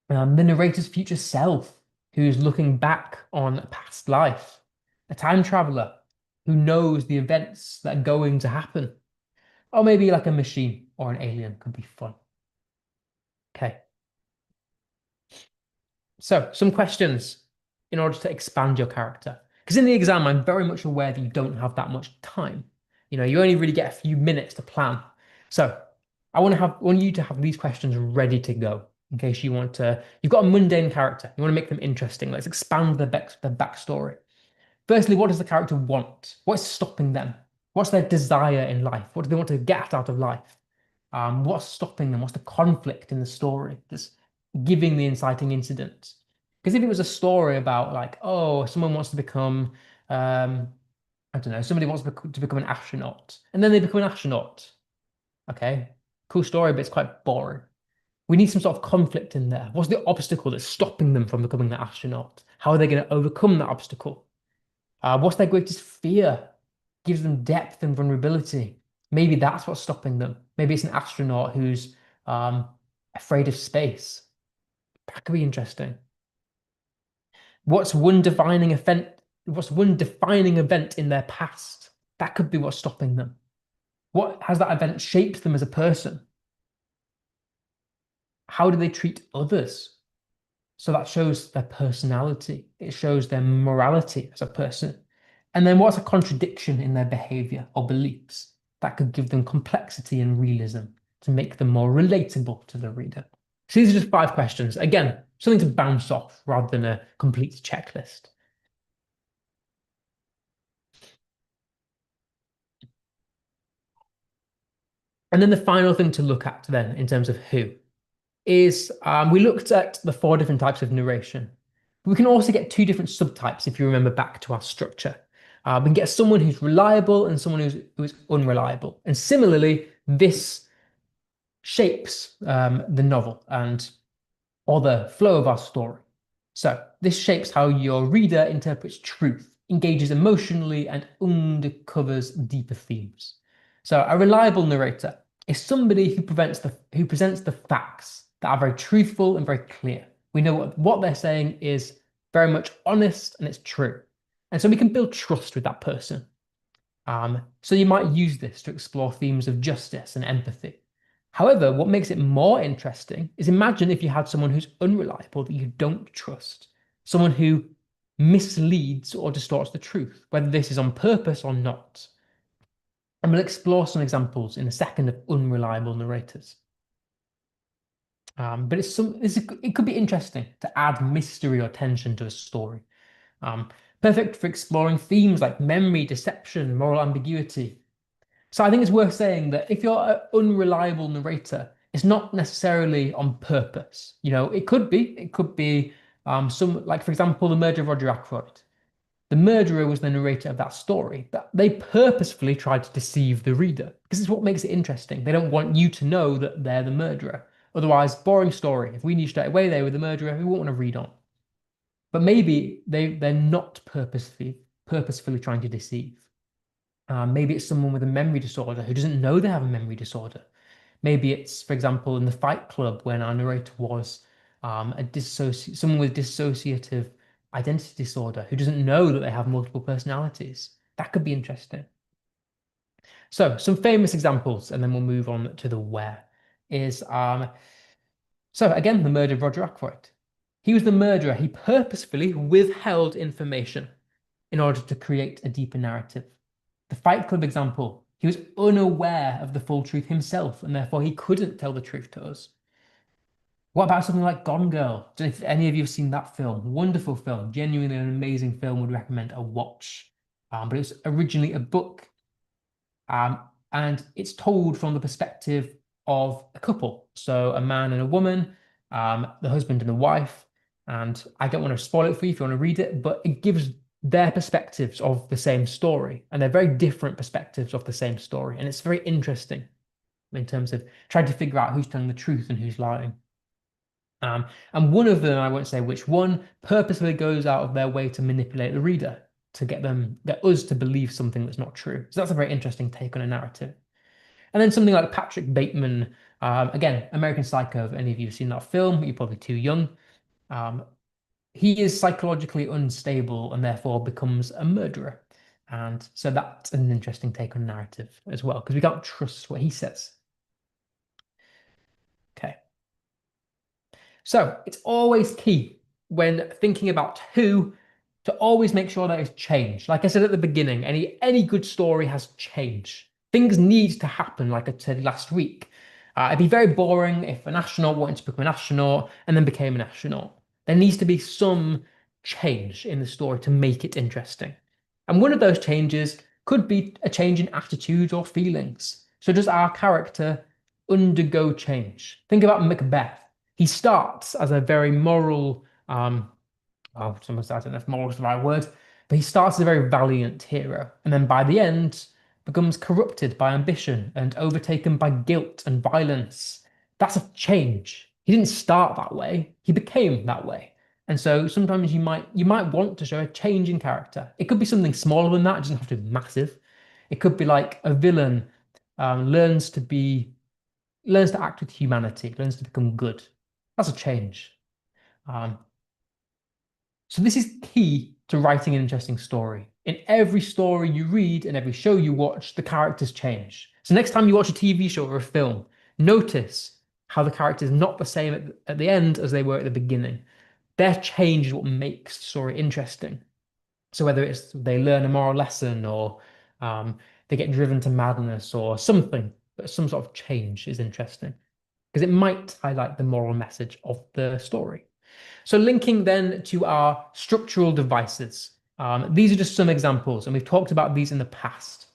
The narrator's future self, who's looking back on a past life, a time traveler who knows the events that are going to happen, or maybe like a machine or an alien could be fun. Okay, so some questions in order to expand your character. Because in the exam, I'm very much aware that you don't have that much time. You only really get a few minutes to plan. So I want you to have these questions ready to go in case you've got a mundane character. You want to make them interesting. Let's expand the backstory. Firstly, what does the character want? What's stopping them? What's their desire in life? What do they want to get out of life? What's stopping them? What's the conflict in the story that's giving the inciting incident? Because if it was a story about like, oh, someone wants to become, I don't know, somebody wants to become an astronaut, and then they become an astronaut. Okay, cool story, but it's quite boring. We need some sort of conflict in there. What's the obstacle that's stopping them from becoming the astronaut? How are they going to overcome that obstacle? What's their greatest fear? Gives them depth and vulnerability. Maybe that's what's stopping them. Maybe it's an astronaut who's afraid of space. That could be interesting. What's one defining event? What's one defining event in their past? That could be what's stopping them. What has that event shaped them as a person? How do they treat others? So that shows their personality. It shows their morality as a person. And then what's a contradiction in their behavior or beliefs? That could give them complexity and realism to make them more relatable to the reader. So these are just 5 questions. Again, something to bounce off rather than a complete checklist. And then the final thing to look at then in terms of who is we looked at the 4 different types of narration. We can also get 2 different subtypes if you remember back to our structure. We can get someone who's reliable and someone who's unreliable. And similarly, this shapes the novel or the flow of our story. So this shapes how your reader interprets truth, engages emotionally, and uncovers deeper themes. So a reliable narrator is somebody who presents the facts that are very truthful and very clear. We know what they're saying is very much honest and it's true. And so we can build trust with that person. So you might use this to explore themes of justice and empathy. However, what makes it more interesting is imagine if you had someone who's unreliable that you don't trust, someone who misleads or distorts the truth, whether this is on purpose or not. And we'll explore some examples in a second of unreliable narrators. But it could be interesting to add mystery or tension to a story. Perfect for exploring themes like memory, deception, moral ambiguity. So I think it's worth saying that if you're an unreliable narrator, it's not necessarily on purpose. It could be. It could be like, for example, the murder of Roger Ackroyd. The murderer was the narrator of that story, but they purposefully tried to deceive the reader because it's what makes it interesting. They don't want you to know that they're the murderer. Otherwise, boring story. If we knew straight away they were the murderer, we wouldn't want to read on. But maybe they're not purposefully trying to deceive. Maybe it's someone with a memory disorder who doesn't know they have a memory disorder. Maybe it's, for example, in the Fight Club when our narrator was someone with dissociative identity disorder who doesn't know that they have multiple personalities. That could be interesting. So some famous examples, and then we'll move on to the where. Is so again the murder of Roger Ackroyd. He was the murderer. He purposefully withheld information in order to create a deeper narrative. The Fight Club example, he was unaware of the full truth himself, and therefore he couldn't tell the truth to us. What about something like Gone Girl? Don't know if any of you have seen that film. Wonderful film, genuinely an amazing film. Would recommend a watch. But it was originally a book, and it's told from the perspective of a couple. So a man and a woman, the husband and the wife. And I don't want to spoil it for you if you want to read it, but it gives their perspectives of the same story, and they're very different perspectives of the same story. And it's very interesting in terms of trying to figure out who's telling the truth and who's lying. And one of them, I won't say which one, purposefully goes out of their way to manipulate the reader to get us to believe something that's not true. So that's a very interesting take on a narrative. And then something like Patrick Bateman, again, American Psycho. If any of you have seen that film, you're probably too young. He is psychologically unstable and therefore becomes a murderer. And so that's an interesting take on narrative as well, because we can't trust what he says. Okay. So it's always key when thinking about who to always make sure there is change. Like I said at the beginning, any good story has change. Things need to happen, like I said last week. It'd be very boring if an astronaut wanted to become an astronaut and then became an astronaut. There needs to be some change in the story to make it interesting. And one of those changes could be a change in attitude or feelings. So does our character undergo change? Think about Macbeth. He starts as a very moral, well, I don't know if moral is the right word, but he starts as a very valiant hero. And then by the end, becomes corrupted by ambition and overtaken by guilt and violence. That's a change. He didn't start that way. He became that way. And so sometimes you might want to show a change in character. It could be something smaller than that. It doesn't have to be massive. It could be like a villain learns to act with humanity, learns to become good. That's a change. Um, so this is key to writing an interesting story. In every story you read and every show you watch, the characters change. So next time you watch a TV show or a film, notice how the character is not the same at the end as they were at the beginning. Their change is what makes the story interesting. So whether it's they learn a moral lesson or they get driven to madness or something, but some sort of change is interesting because it might highlight the moral message of the story. So linking then to our structural devices. These are just some examples, and we've talked about these in the past,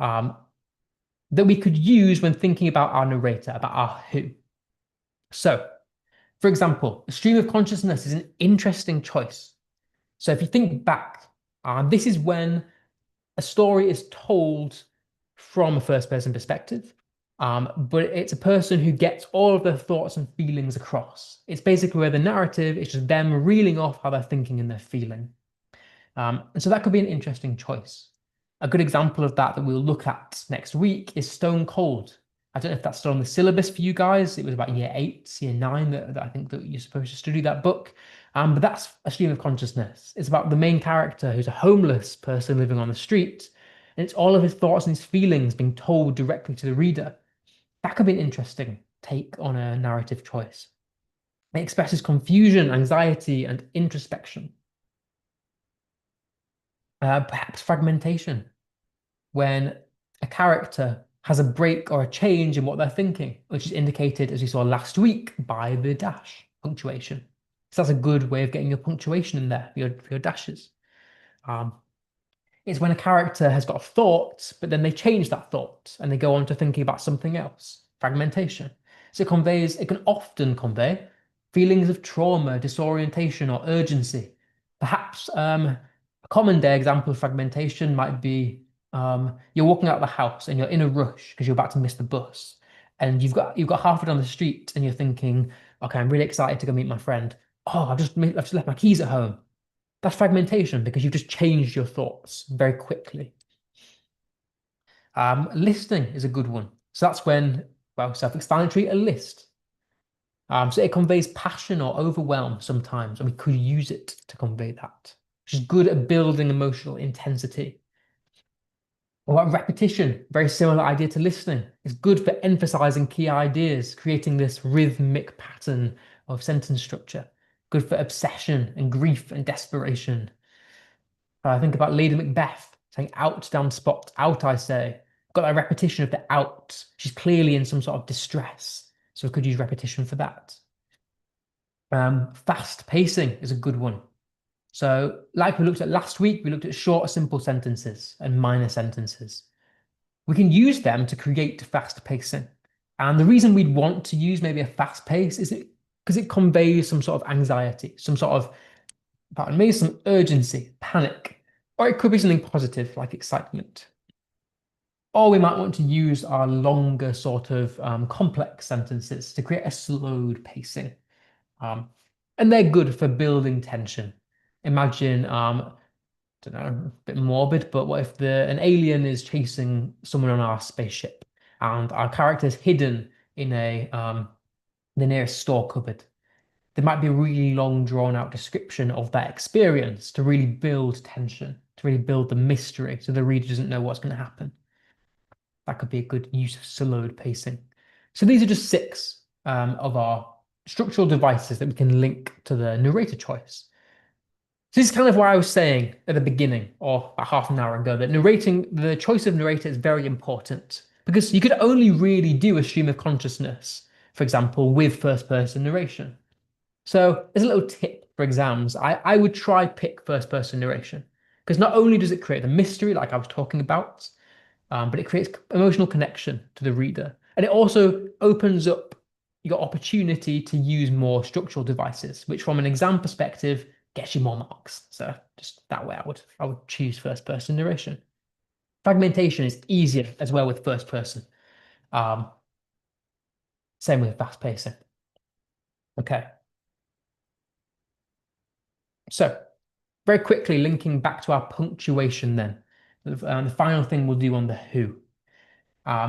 that we could use when thinking about our narrator, about our who. So, for example, a stream of consciousness is an interesting choice. So if you think back, this is when a story is told from a first person perspective, but it's a person who gets all of their thoughts and feelings across. It's basically where the narrative is just them reeling off how they're thinking and they're feeling. And so that could be an interesting choice. A good example of that we'll look at next week is Stone Cold. I don't know if that's still on the syllabus for you guys. It was about year 8, year 9 that I think that you're supposed to study that book. But that's a stream of consciousness. It's about the main character who's a homeless person living on the street. And it's all of his thoughts and his feelings being told directly to the reader. That could be an interesting take on a narrative choice. It expresses confusion, anxiety, and introspection. Perhaps fragmentation, when a character has a break or a change in what they're thinking, which is indicated, as we saw last week, by the dash punctuation. So that's a good way of getting your punctuation in there for your dashes. It's when a character has got a thought, but then they change that thought and they go on to thinking about something else. Fragmentation. So it can often convey feelings of trauma, disorientation, or urgency. Perhaps a common day example of fragmentation might be you're walking out of the house and you're in a rush because you're about to miss the bus. and you've got halfway down the street and you're thinking, okay, I'm really excited to go meet my friend. Oh, I've just left my keys at home. That's fragmentation because you've just changed your thoughts very quickly. Listing is a good one. So that's when, well, self-explanatory, a list. So it conveys passion or overwhelm sometimes, and we could use it to convey that, which is good at building emotional intensity. What about repetition? Very similar idea to listening. It's good for emphasizing key ideas, creating this rhythmic pattern of sentence structure. Good for obsession and grief and desperation. Think about Lady Macbeth saying out, down, spot, out, I say. Got that repetition of the out. She's clearly in some sort of distress. So we could use repetition for that. Fast pacing is a good one. So, like we looked at last week, we looked at short, simple sentences and minor sentences. We can use them to create fast pacing. And the reason we'd want to use maybe a fast pace is because it conveys some sort of anxiety, some sort of, pardon me, some urgency, panic, or it could be something positive like excitement. Or we might want to use our longer sort of complex sentences to create a slowed pacing. And they're good for building tension. Imagine, don't know, a bit morbid, but what if an alien is chasing someone on our spaceship and our character is hidden in the nearest store cupboard? There might be a really long, drawn out description of that experience to really build tension, to really build the mystery so the reader doesn't know what's going to happen. That could be a good use of slowed pacing. So these are just six of our structural devices that we can link to the narrator choice. So this is kind of what I was saying at the beginning, or about half an hour ago, that the choice of narrator is very important because you could only really do a stream of consciousness, for example, with first person narration. So as a little tip for exams, I would try pick first person narration because not only does it create the mystery, like I was talking about, but it creates emotional connection to the reader. And it also opens up your opportunity to use more structural devices, which from an exam perspective gets you more marks. So just that way I would choose first person narration. Fragmentation is easier as well with first person. Um, Same with fast pacing. Okay. So very quickly linking back to our punctuation then. The final thing we'll do on the who.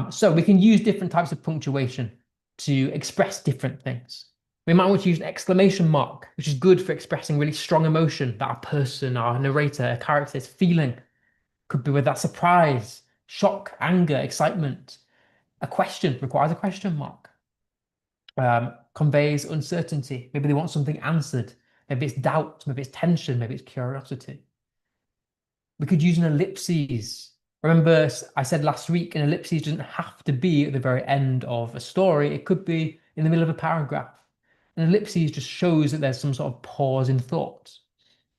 So we can use different types of punctuation to express different things. We might want to use an exclamation mark, which is good for expressing really strong emotion that a person, our narrator, a character is feeling. Could be with that surprise, shock, anger, excitement. A question requires a question mark. Conveys uncertainty. Maybe they want something answered. Maybe it's doubt, maybe it's tension, maybe it's curiosity. We could use an ellipses. Remember, I said last week, an ellipses doesn't have to be at the very end of a story. It could be in the middle of a paragraph. An ellipses just shows that there's some sort of pause in thought.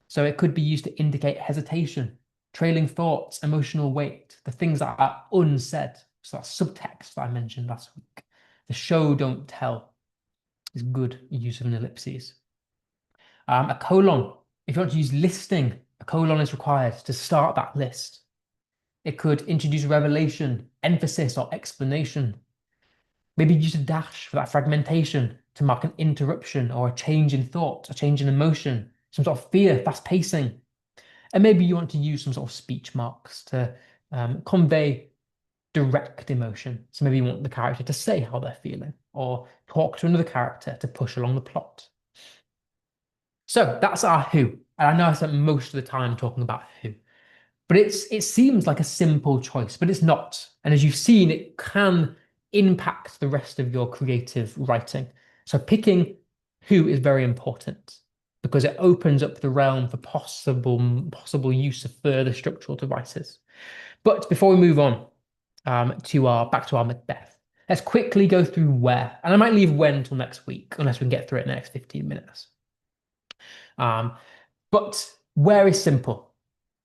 So it could be used to indicate hesitation, trailing thoughts, emotional weight, the things that are unsaid. So that subtext that I mentioned last week. The show don't tell is good use of an ellipses. A colon. If you want to use listing, a colon is required to start that list. It could introduce revelation, emphasis, or explanation. Maybe use a dash for that fragmentation to mark an interruption or a change in thought, a change in emotion, some sort of fear, fast pacing. And maybe you want to use some sort of speech marks to convey direct emotion. So maybe you want the character to say how they're feeling or talk to another character to push along the plot. So that's our who. And I know I spent most of the time talking about who, but it seems like a simple choice, but it's not. And as you've seen, it can impact the rest of your creative writing. So picking who is very important because it opens up the realm for possible use of further structural devices. But before we move on back to our Macbeth, let's quickly go through where. And I might leave when until next week, unless we can get through it in the next 15 minutes. But where is simple.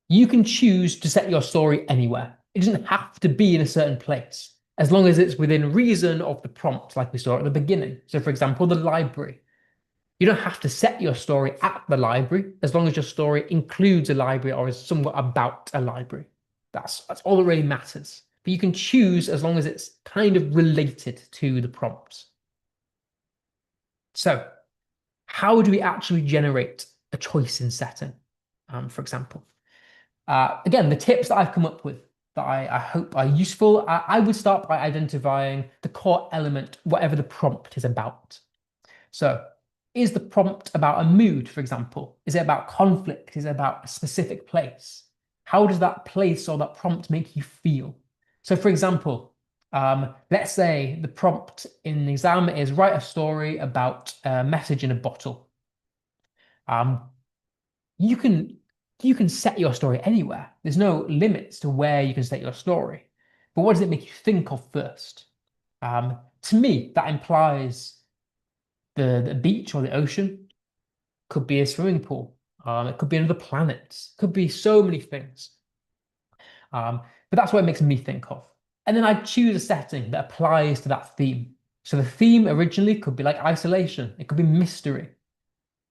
You can choose to set your story anywhere. It doesn't have to be in a certain place, as long as it's within reason of the prompt, like we saw at the beginning. So, for example, the library. You don't have to set your story at the library, as long as your story includes a library or is somewhat about a library. That's all that really matters. but you can choose as long as it's kind of related to the prompt. So how do we actually generate a choice in setting, for example? Again, the tips that I've come up with that I hope are useful, I would start by identifying the core element, whatever the prompt is about. So, is the prompt about a mood, for example? Is it about conflict? Is it about a specific place? How does that place or that prompt make you feel? So, for example, let's say the prompt in the exam is write a story about a message in a bottle. Um, you can you can set your story anywhere. There's no limits to where you can set your story. But what does it make you think of first? To me, that implies the beach or the ocean, could be a swimming pool. It could be another planet. It could be so many things. But that's what it makes me think of. And then I choose a setting that applies to that theme. So the theme originally could be like isolation. It could be mystery.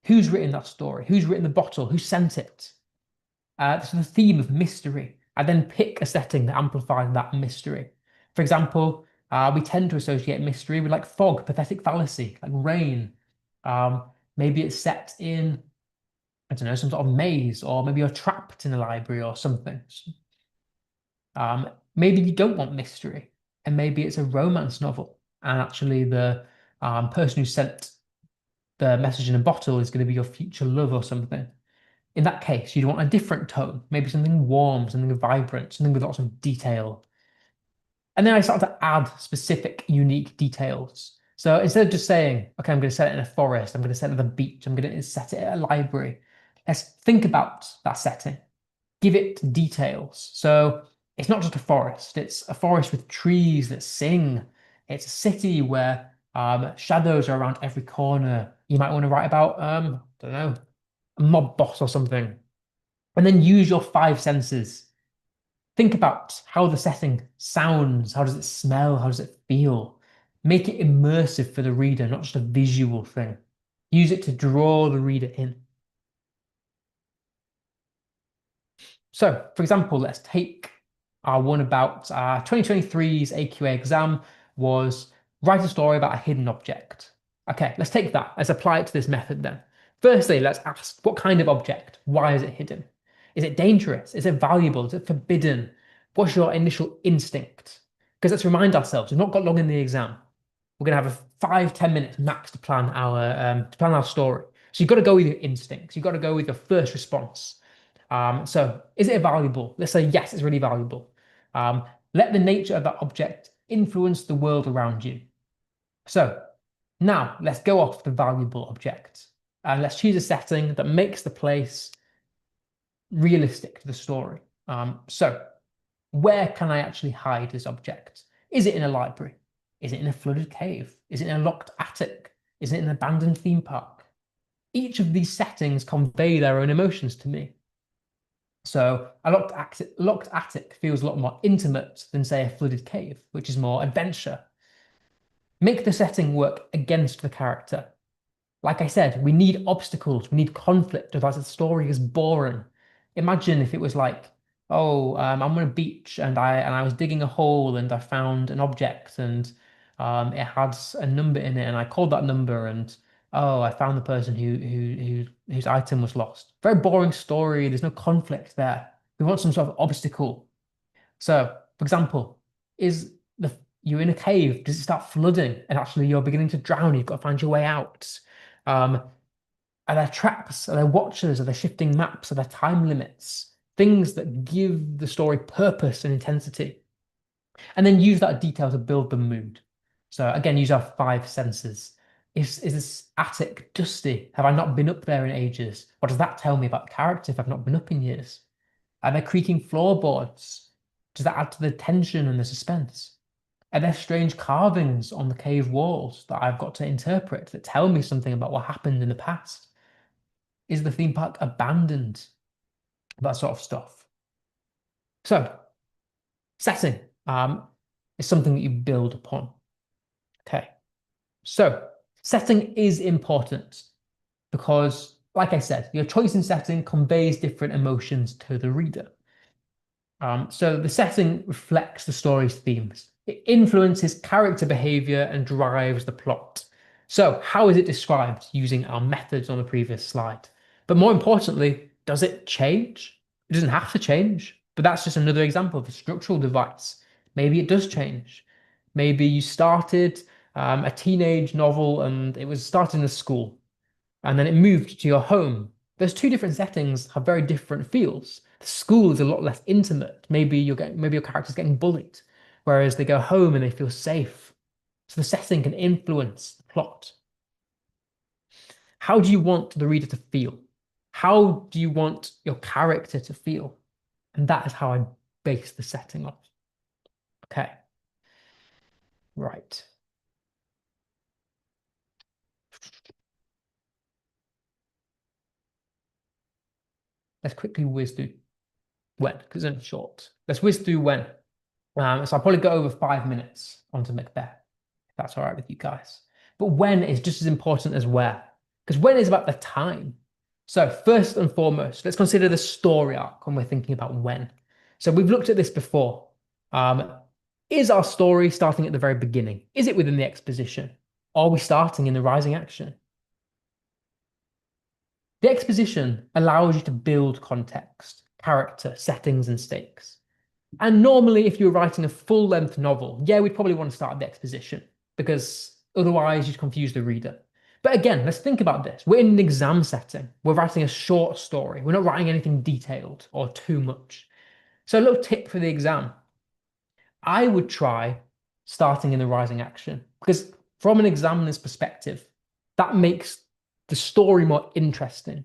Who's written that story? Who's written the bottle? Who sent it? So the theme of mystery. I then pick a setting that amplifies that mystery. For example, we tend to associate mystery with like fog, pathetic fallacy, like rain. Maybe it's set in, I don't know, some sort of maze, or maybe you're trapped in a library or something. Maybe you don't want mystery, and maybe it's a romance novel, and actually the person who sent the message in a bottle is going to be your future love or something. In that case, you'd want a different tone, maybe something warm, something vibrant, something with lots of detail. And then I started to add specific, unique details. So instead of just saying, okay, I'm going to set it in a forest, I'm going to set it at the beach, I'm going to set it at a library, let's think about that setting, give it details. So it's not just a forest, it's a forest with trees that sing. It's a city where shadows are around every corner. You might want to write about, I don't know, a mob boss or something. And then use your five senses. Think about how the setting sounds. How does it smell? How does it feel? Make it immersive for the reader, not just a visual thing. Use it to draw the reader in. So, for example, let's take our one about 2023's AQA exam was write a story about a hidden object. Okay, let's take that. Let's apply it to this method then. Firstly, let's ask what kind of object? Why is it hidden? Is it dangerous? Is it valuable? Is it forbidden? What's your initial instinct? Because let's remind ourselves, we've not got long in the exam. We're going to have a 5-10 minutes max to plan our story. So you've got to go with your instincts. You've got to go with your first response. So is it valuable? Let's say yes, it's really valuable. Let the nature of that object influence the world around you. So now let's go off the valuable object and let's choose a setting that makes the place realistic to the story. So where can I actually hide this object? Is it in a library? Is it in a flooded cave? Is it in a locked attic? Is it in an abandoned theme park? Each of these settings convey their own emotions to me. So a locked attic feels a lot more intimate than, say, a flooded cave, which is more adventure. Make the setting work against the character. Like I said, we need obstacles, we need conflict, otherwise the story is boring. Imagine if it was like, oh, I'm on a beach and I was digging a hole and I found an object and it had a number in it and I called that number and oh, I found the person whose item was lost. Very boring story. There's no conflict there. We want some sort of obstacle. So, for example, is the you're in a cave? Does it start flooding and actually you're beginning to drown? You've got to find your way out. Are there traps? Are there watchers? Are there shifting maps? Are there time limits? Things that give the story purpose and intensity. And then use that detail to build the mood. So again, use our five senses. Is this attic dusty? Have I not been up there in ages? What does that tell me about the character if I've not been up in years? Are there creaking floorboards? Does that add to the tension and the suspense? Are there strange carvings on the cave walls that I've got to interpret that tell me something about what happened in the past? Is the theme park abandoned? That sort of stuff. So, setting is something that you build upon. Okay. So, setting is important because, like I said, your choice in setting conveys different emotions to the reader. So the setting reflects the story's themes. It influences character behavior and drives the plot. So how is it described using our methods on the previous slide? But more importantly, does it change? It doesn't have to change, but that's just another example of a structural device. Maybe it does change. Maybe you started a teenage novel and it was started in a school and then it moved to your home. Those two different settings have very different feels. The school is a lot less intimate. Maybe your character's getting bullied, whereas they go home and they feel safe. So the setting can influence the plot. How do you want the reader to feel? How do you want your character to feel? And that is how I base the setting off. Okay, right. Let's quickly whiz through when, because it's short. Let's whiz through when. So I'll probably go over 5 minutes onto Macbeth, if that's all right with you guys. But when is just as important as where, because when is about the time. So first and foremost, let's consider the story arc when we're thinking about when. So we've looked at this before. Um, is our story starting at the very beginning? Is it within the exposition? Are we starting in the rising action? The exposition allows you to build context, character, settings, and stakes. And normally, if you were writing a full-length novel, yeah, we'd probably want to start at the exposition because otherwise you'd confuse the reader. But again, let's think about this. We're in an exam setting. We're writing a short story. We're not writing anything detailed or too much. So a little tip for the exam. I would try starting in the rising action because from an examiner's perspective, that makes the story more interesting.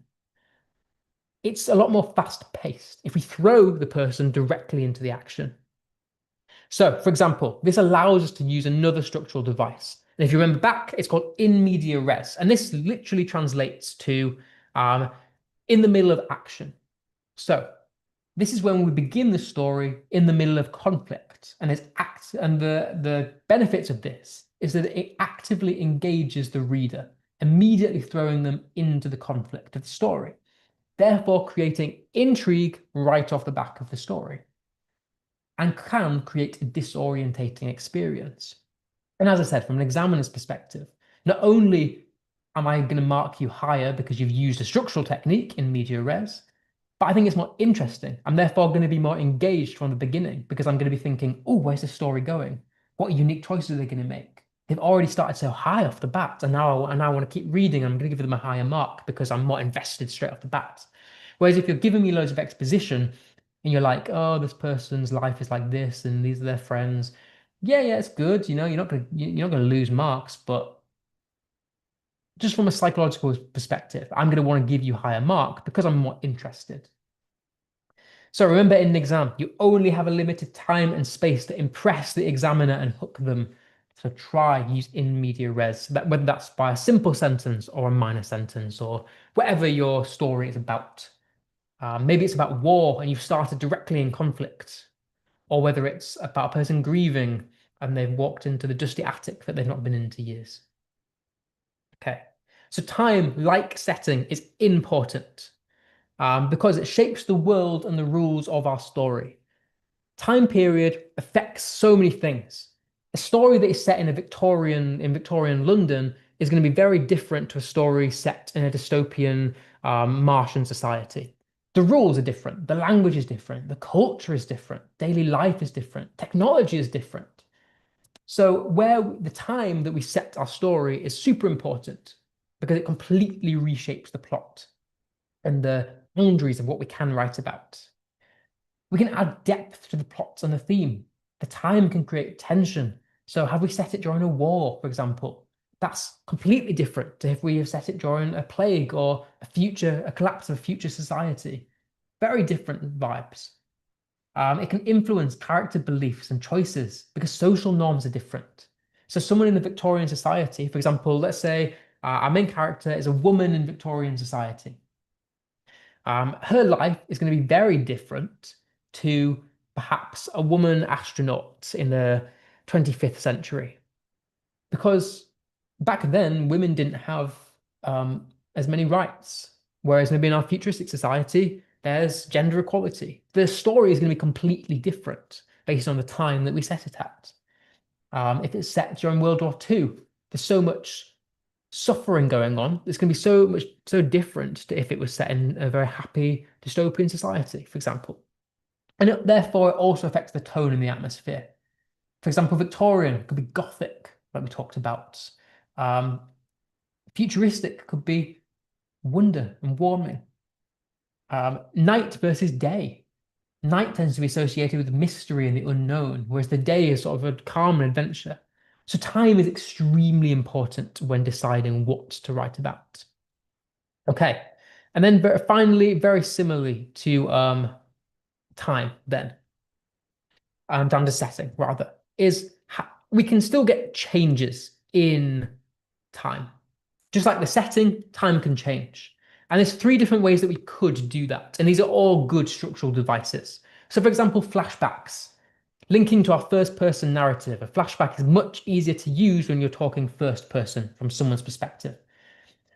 It's a lot more fast paced if we throw the person directly into the action. So, for example, this allows us to use another structural device. And if you remember back, it's called in media res. And this literally translates to in the middle of action. So, this is when we begin the story in the middle of conflict. And the benefits of this is that it actively engages the reader, immediately throwing them into the conflict of the story, therefore creating intrigue right off the back of the story, and can create a disorientating experience. And as I said, from an examiner's perspective, not only am I going to mark you higher because you've used a structural technique in media res, but I think it's more interesting. I'm therefore going to be more engaged from the beginning because I'm going to be thinking, oh, where's the story going? What unique choices are they going to make? They've already started so high off the bat, and now I want to keep reading. I'm going to give them a higher mark because I'm more invested straight off the bat. Whereas if you're giving me loads of exposition, and you're like, oh, this person's life is like this, and these are their friends. Yeah, it's good. You're not gonna lose marks, but just from a psychological perspective, I'm gonna want to give you higher mark because I'm more interested. So remember, in an exam, you only have a limited time and space to impress the examiner and hook them. So try use in media res, whether that's by a simple sentence or a minor sentence or whatever your story is about. Maybe it's about war and you've started directly in conflict, or whether it's about a person grieving and they've walked into the dusty attic that they've not been into years. Okay, so time, like setting, is important because it shapes the world and the rules of our story. Time period affects so many things. A story that is set in Victorian London is going to be very different to a story set in a dystopian Martian society. The rules are different, the language is different, the culture is different, daily life is different, technology is different. So where the time that we set our story is super important because it completely reshapes the plot and the boundaries of what we can write about. We can add depth to the plots and the theme. The time can create tension. So have we set it during a war, for example? That's completely different to if we have set it during a plague or a collapse of a future society. Very different vibes. It can influence character beliefs and choices because social norms are different. So someone in the Victorian society, for example, let's say our main character is a woman in Victorian society. Her life is going to be very different to perhaps a woman astronaut in the 25th century. Because back then, women didn't have as many rights. Whereas maybe in our futuristic society, there's gender equality. The story is going to be completely different based on the time that we set it at. If it's set during World War II, there's so much suffering going on. It's going to be so different to if it was set in a very happy dystopian society, for example. And therefore, it also affects the tone and the atmosphere. For example, Victorian could be gothic, like we talked about. Um, Futuristic could be wonder and warming. Night versus day. Night tends to be associated with mystery and the unknown, whereas the day is sort of a calm and adventure. So time is extremely important when deciding what to write about. Okay, and then finally, very similarly to time, then down to setting rather, is we can still get changes in time. Just like the setting, time can change. And there's three different ways that we could do that. And these are all good structural devices. So for example, flashbacks. Linking to our first person narrative, a flashback is much easier to use when you're talking first person from someone's perspective.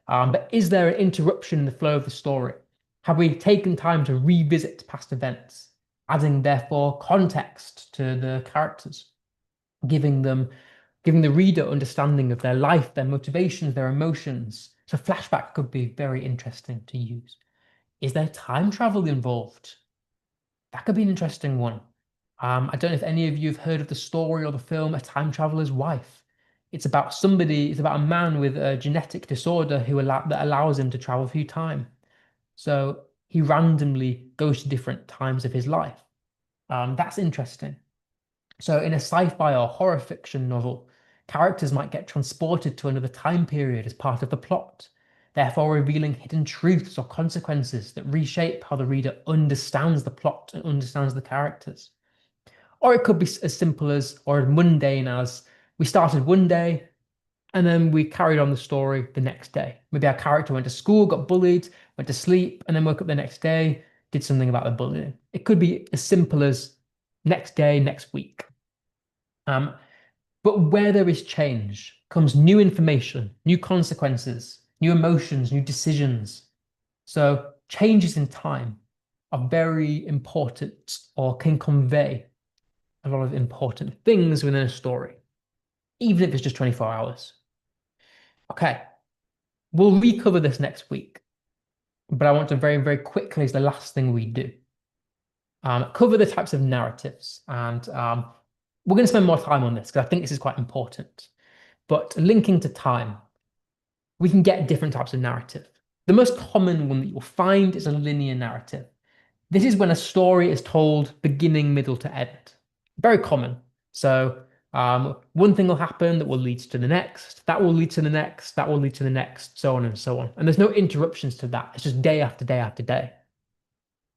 But is there an interruption in the flow of the story? Have we taken time to revisit past events, adding therefore context to the characters, giving the reader understanding of their life, their motivations, their emotions? So flashback could be very interesting to use. Is there time travel involved? That could be an interesting one. I don't know if any of you have heard of the story or the film A Time Traveler's Wife. It's about a man with a genetic disorder that allows him to travel through time. So he randomly goes to different times of his life. That's interesting. So in a sci-fi or horror fiction novel, characters might get transported to another time period as part of the plot, therefore revealing hidden truths or consequences that reshape how the reader understands the plot and understands the characters. Or it could be as simple as, or as mundane as, we started one day and then we carried on the story the next day. Maybe our character went to school, got bullied, went to sleep, and then woke up the next day, did something about the bullying. It could be as simple as next day, next week. But where there is change comes new information, new consequences, new emotions, new decisions. So changes in time are very important or can convey a lot of important things within a story, even if it's just 24 hours. Okay, we'll recover this next week, but I want to very, very quickly, as the last thing we do, cover the types of narratives. And we're going to spend more time on this because I think this is quite important. But linking to time, we can get different types of narrative. The most common one that you'll find is a linear narrative. This is when a story is told beginning, middle to end. Very common. So one thing will happen that will lead to the next, that will lead to the next, that will lead to the next, so on and so on. And there's no interruptions to that. It's just day after day after day.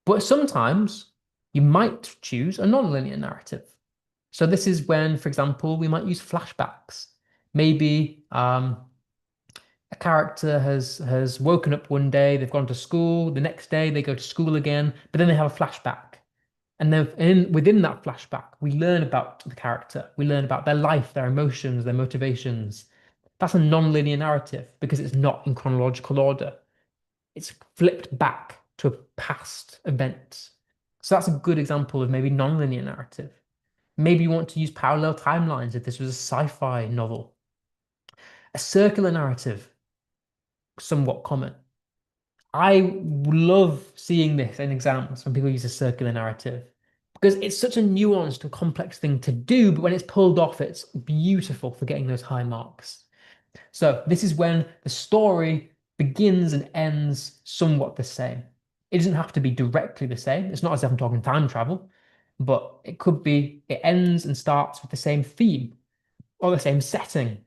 But sometimes you might choose a non-linear narrative. So this is when, for example, we might use flashbacks. Maybe a character has woken up one day, they've gone to school, the next day they go to school again, but then they have a flashback. And then within that flashback, we learn about the character. We learn about their life, their emotions, their motivations. That's a non-linear narrative because it's not in chronological order. It's flipped back to a past event. So that's a good example of maybe non-linear narrative. Maybe you want to use parallel timelines if this was a sci-fi novel. A circular narrative, somewhat common. I love seeing this in exams when people use a circular narrative because it's such a nuanced and complex thing to do, but when it's pulled off, it's beautiful for getting those high marks. So this is when the story begins and ends somewhat the same. It doesn't have to be directly the same. It's not as if I'm talking time travel, but it could be it ends and starts with the same theme or the same setting.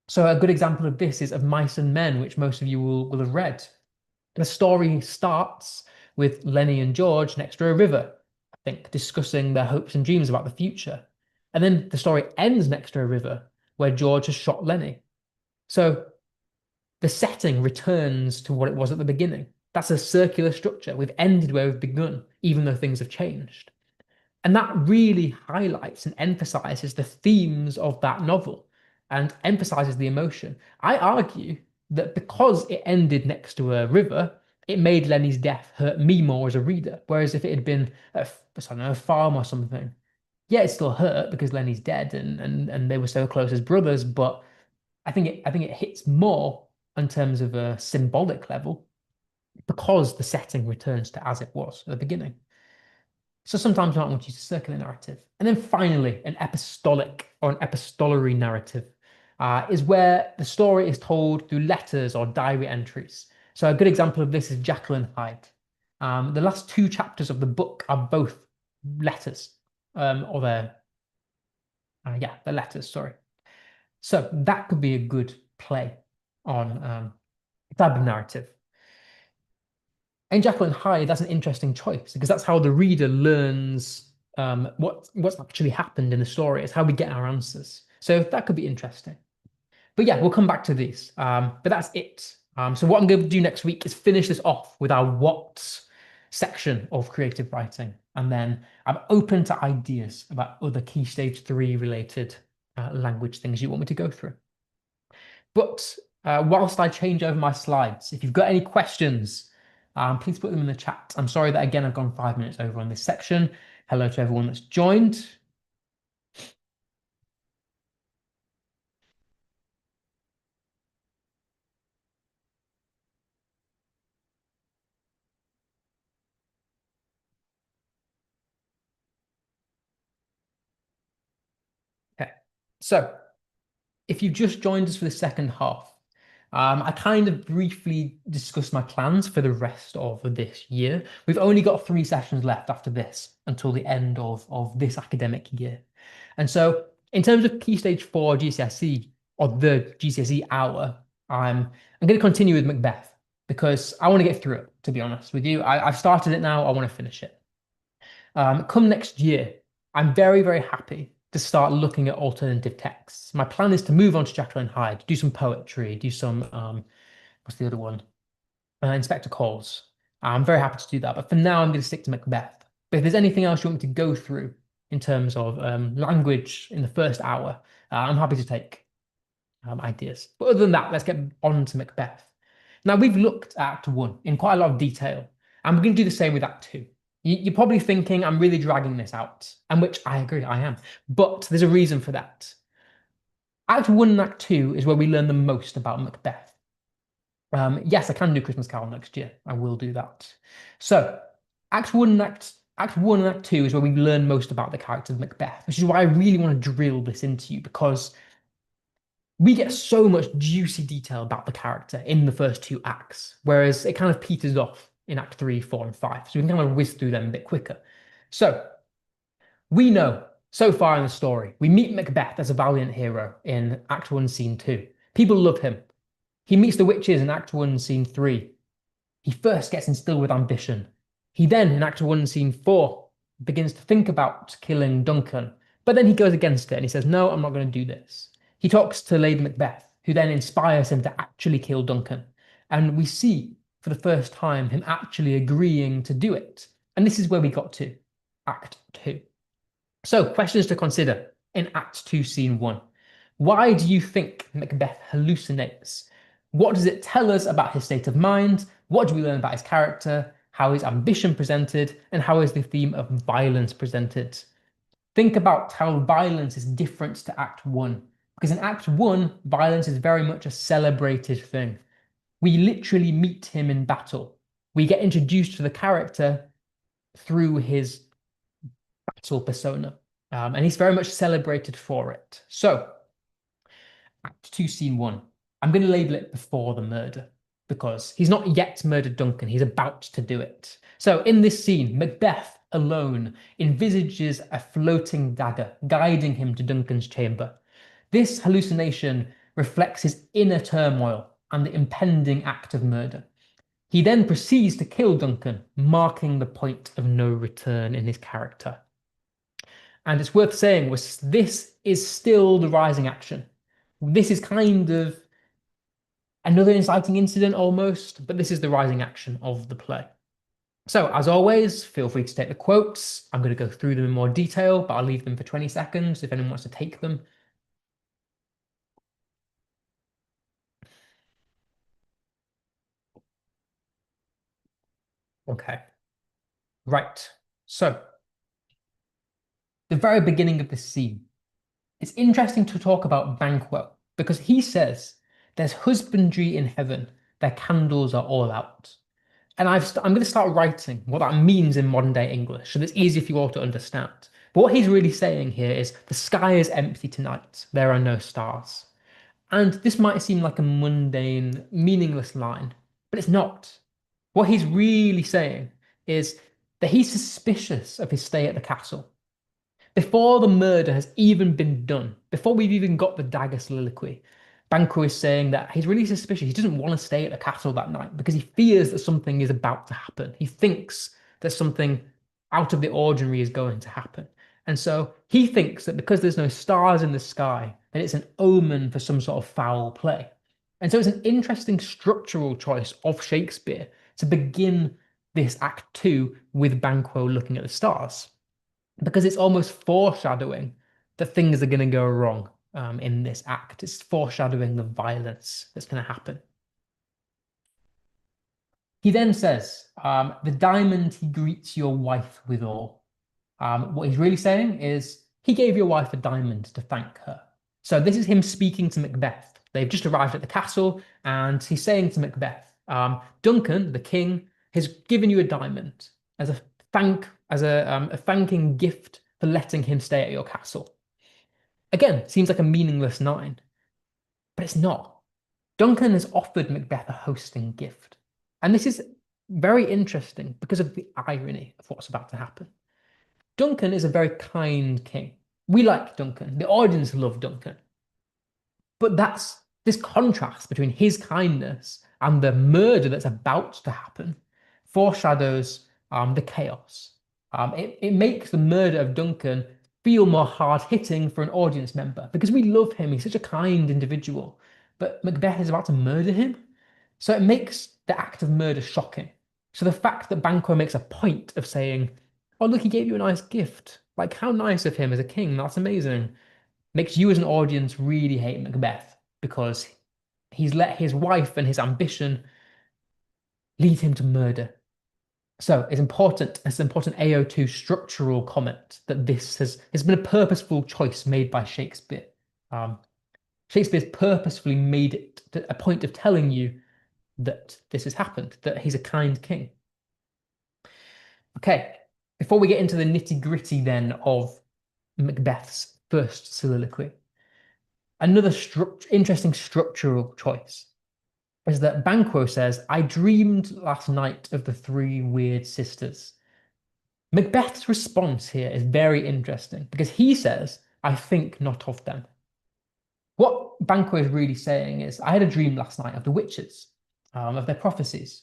So a good example of this is Of Mice and Men, which most of you will have read. The story starts with Lenny and George next to a river, I think, discussing their hopes and dreams about the future. And then the story ends next to a river where George has shot Lenny. So the setting returns to what it was at the beginning. That's a circular structure. We've ended where we've begun, even though things have changed. And that really highlights and emphasizes the themes of that novel and emphasizes the emotion. I argue that because it ended next to a river, it made Lenny's death hurt me more as a reader. Whereas if it had been I don't know, a farm or something, yeah, it still hurt because Lenny's dead and they were so close as brothers, but I think it hits more in terms of a symbolic level because the setting returns to as it was at the beginning. So sometimes I don't want you to circular narrative. And then finally, an epistolic or an epistolary narrative is where the story is told through letters or diary entries. So a good example of this is Jekyll and Hyde. The last two chapters of the book are both letters, or they're letters, sorry. So that could be a good play on type of narrative. And Jekyll and Hyde, that's an interesting choice because that's how the reader learns what's actually happened in the story. It's how we get our answers. So that could be interesting. But yeah, we'll come back to these. But that's it. So what I'm going to do next week is finish this off with our what section of creative writing. And then I'm open to ideas about other Key Stage 3 related language things you want me to go through. But whilst I change over my slides, if you've got any questions, please put them in the chat. I'm sorry that again I've gone 5 minutes over on this section. Hello to everyone that's joined. Okay, so if you've just joined us for the second half, I kind of briefly discussed my plans for the rest of this year. We've only got 3 sessions left after this until the end of this academic year. And so in terms of Key Stage 4 GCSE or the GCSE hour, I'm going to continue with Macbeth because I want to get through it, to be honest with you. I've started it now, I want to finish it. Come next year, I'm very, very happy to start looking at alternative texts. My plan is to move on to Jekyll and Hyde, do some poetry, do some what's the other one? Inspector Calls. I'm very happy to do that, but for now I'm going to stick to Macbeth. But if there's anything else you want me to go through in terms of language in the first hour, I'm happy to take ideas. But other than that, let's get on to Macbeth. Now we've looked at Act 1 in quite a lot of detail, and we're going to do the same with Act 2. You're probably thinking I'm really dragging this out, and which I agree, I am. But there's a reason for that. Act 1 and Act 2 is where we learn the most about Macbeth. Yes, I can do Christmas Carol next year. I will do that. So, Act 1 and Act 2 is where we learn most about the character of Macbeth, which is why I really want to drill this into you because we get so much juicy detail about the character in the first 2 acts, whereas it kind of peters off in Act 3, 4, and 5. So we can kind of whiz through them a bit quicker. So we know so far in the story, we meet Macbeth as a valiant hero in Act 1, Scene 2. People love him. He meets the witches in Act 1, Scene 3. He first gets instilled with ambition. He then, in Act 1, Scene 4, begins to think about killing Duncan, but then he goes against it and he says, no, I'm not going to do this. He talks to Lady Macbeth, who then inspires him to actually kill Duncan. And we see, for the first time, him actually agreeing to do it. And this is where we got to, Act 2. So, questions to consider in Act 2, Scene 1. Why do you think Macbeth hallucinates? What does it tell us about his state of mind? What do we learn about his character? How is ambition presented? And how is the theme of violence presented? Think about how violence is different to Act 1. Because in Act 1, violence is very much a celebrated thing. We literally meet him in battle. We get introduced to the character through his battle persona. And he's very much celebrated for it. So, Act 2, Scene 1. I'm going to label it before the murder because he's not yet murdered Duncan. He's about to do it. So, in this scene, Macbeth alone envisages a floating dagger guiding him to Duncan's chamber. This hallucination reflects his inner turmoil and the impending act of murder. He then proceeds to kill Duncan, marking the point of no return in his character. And it's worth saying, this is still the rising action. This is kind of another inciting incident almost, but this is the rising action of the play. So, as always, feel free to take the quotes. I'm going to go through them in more detail, but I'll leave them for 20 seconds if anyone wants to take them. Okay, right. So, the very beginning of the scene. It's interesting to talk about Banquo because he says there's husbandry in heaven, their candles are all out. And I'm going to start writing what that means in modern day English so that it's easier for you all to understand. But what he's really saying here is the sky is empty tonight, there are no stars. And this might seem like a mundane, meaningless line, but it's not. What he's really saying is that he's suspicious of his stay at the castle. Before the murder has even been done, before we've even got the dagger soliloquy, Banquo is saying that he's really suspicious. He doesn't want to stay at the castle that night because he fears that something is about to happen. He thinks that something out of the ordinary is going to happen. And so he thinks that because there's no stars in the sky, that it's an omen for some sort of foul play. And so it's an interesting structural choice of Shakespeare to begin this act two with Banquo looking at the stars because it's almost foreshadowing that things are going to go wrong in this act. It's foreshadowing the violence that's going to happen. He then says, the diamond he greets your wife withal. What he's really saying is he gave your wife a diamond to thank her. So this is him speaking to Macbeth. They've just arrived at the castle, and he's saying to Macbeth, Duncan, the king, has given you a diamond as a a thanking gift for letting him stay at your castle. Again, seems like a meaningless line, but it's not. Duncan has offered Macbeth a hosting gift. And this is very interesting because of the irony of what's about to happen. Duncan is a very kind king. We like Duncan. The audience love Duncan. But that's this contrast between his kindness and the murder that's about to happen foreshadows the chaos. It makes the murder of Duncan feel more hard-hitting for an audience member because we love him. He's such a kind individual. But Macbeth is about to murder him. So it makes the act of murder shocking. So the fact that Banquo makes a point of saying, oh, look, he gave you a nice gift. Like, how nice of him as a king. That's amazing. Makes you as an audience really hate Macbeth because he's let his wife and his ambition lead him to murder. So it's an important AO2 structural comment that this has been a purposeful choice made by Shakespeare. Um, Shakespeare's purposefully made it a point of telling you that this has happened, that he's a kind king. Okay, before we get into the nitty-gritty then of Macbeth's first soliloquy, another interesting structural choice is that Banquo says, I dreamed last night of the three weird sisters. Macbeth's response here is very interesting because he says, I think not of them. What Banquo is really saying is, I had a dream last night of the witches, of their prophecies.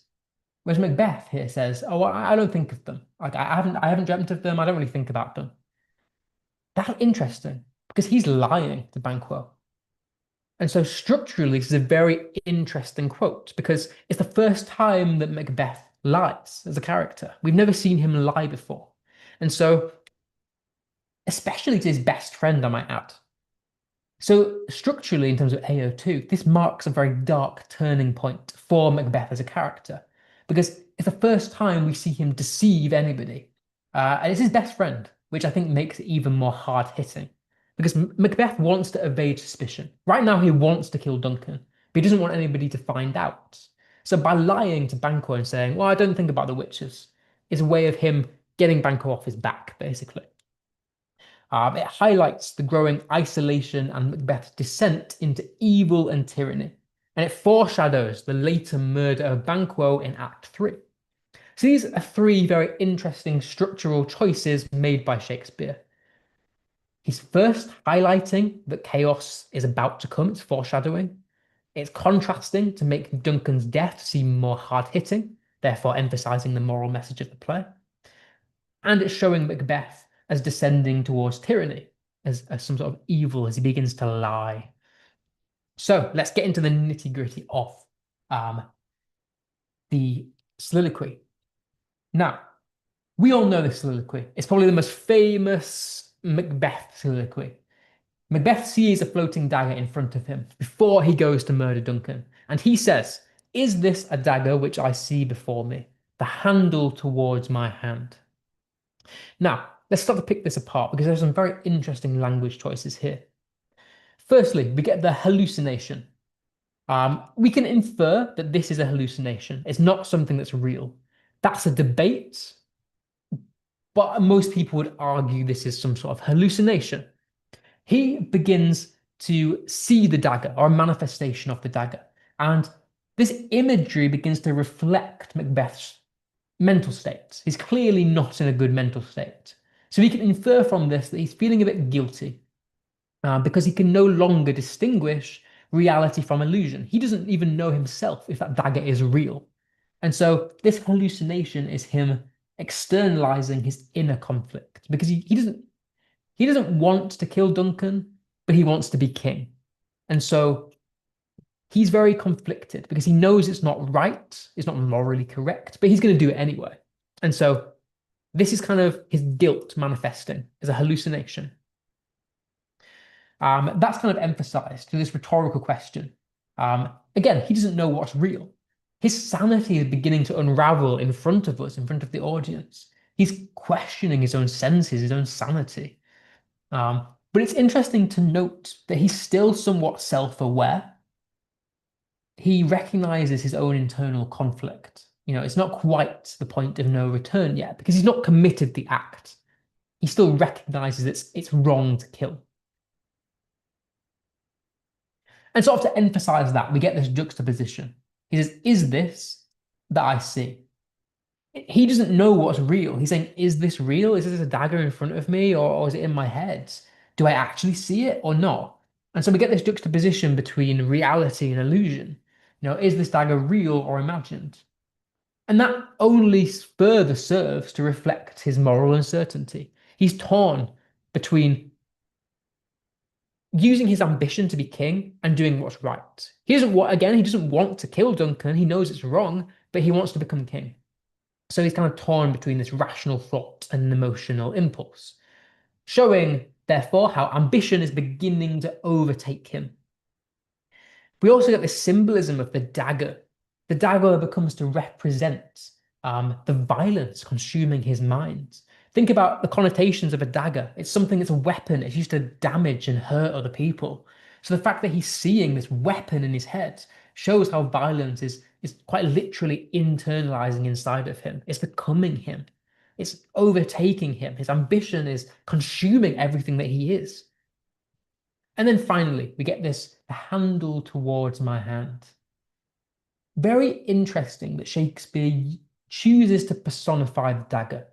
Whereas Macbeth here says, oh, I don't think of them. Like I haven't dreamt of them. I don't really think about them. That's interesting because he's lying to Banquo. And so structurally, this is a very interesting quote because it's the first time that Macbeth lies as a character. We've never seen him lie before. And so, especially to his best friend, I might add. So structurally, in terms of AO2, this marks a very dark turning point for Macbeth as a character because it's the first time we see him deceive anybody. And it's his best friend, which I think makes it even more hard-hitting because Macbeth wants to evade suspicion. Right now, he wants to kill Duncan, but he doesn't want anybody to find out. So by lying to Banquo and saying, well, I don't think about the witches, is a way of him getting Banquo off his back, basically. It highlights the growing isolation and Macbeth's descent into evil and tyranny, and it foreshadows the later murder of Banquo in Act 3. So these are three very interesting structural choices made by Shakespeare. He's first highlighting that chaos is about to come, it's foreshadowing. It's contrasting to make Duncan's death seem more hard-hitting, therefore emphasizing the moral message of the play. And it's showing Macbeth as descending towards tyranny, as some sort of evil as he begins to lie. So let's get into the nitty-gritty of the soliloquy. Now, we all know this soliloquy. It's probably the most famous Macbeth soliloquy. Macbeth sees a floating dagger in front of him before he goes to murder Duncan. And he says, is this a dagger which I see before me? the handle towards my hand. Now, let's start to pick this apart because there's some very interesting language choices here. Firstly, we get the hallucination. We can infer that this is a hallucination. It's not something that's real. That's a debate, but most people would argue this is some sort of hallucination. He begins to see the dagger or a manifestation of the dagger, and this imagery begins to reflect Macbeth's mental state. He's clearly not in a good mental state. So we can infer from this that he's feeling a bit guilty because he can no longer distinguish reality from illusion. He doesn't even know himself if that dagger is real. And so this hallucination is him externalizing his inner conflict because he doesn't want to kill Duncan, but he wants to be king. And so he's very conflicted because he knows it's not right, it's not morally correct, but he's going to do it anyway. And so this is kind of his guilt manifesting as a hallucination. That's kind of emphasized through this rhetorical question. Again, he doesn't know what's real. His sanity is beginning to unravel in front of us, in front of the audience. He's questioning his own senses, his own sanity. But it's interesting to note that he's still somewhat self-aware. He recognizes his own internal conflict. It's not quite the point of no return yet because he's not committed the act. He still recognizes it's wrong to kill. And sort of to emphasize that, we get this juxtaposition. He says, is this that I see? He doesn't know what's real. He's saying, is this real? Is this a dagger in front of me or is it in my head? Do I actually see it or not? And so we get this juxtaposition between reality and illusion. Is this dagger real or imagined? And that only further serves to reflect his moral uncertainty. He's torn between using his ambition to be king and doing what's right. He doesn't want to kill Duncan. He knows it's wrong, but he wants to become king. So he's kind of torn between this rational thought and an emotional impulse, showing, therefore, how ambition is beginning to overtake him. We also get this symbolism of the dagger. The dagger becomes to represent the violence consuming his mind. Think about the connotations of a dagger. It's something, it's a weapon. It's used to damage and hurt other people. So the fact that he's seeing this weapon in his head shows how violence is quite literally internalizing inside of him. It's becoming him. It's overtaking him. His ambition is consuming everything that he is. And then finally, we get the handle towards my hand. Very interesting that Shakespeare chooses to personify the dagger.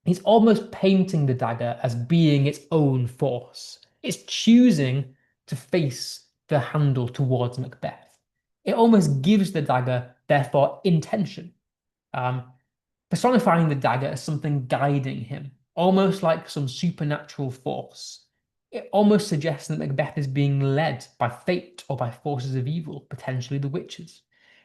He's almost painting the dagger as being its own force. It's choosing to face the handle towards Macbeth. It almost gives the dagger, therefore, intention. Personifying the dagger as something guiding him, almost like some supernatural force. It almost suggests that Macbeth is being led by fate or by forces of evil, potentially the witches.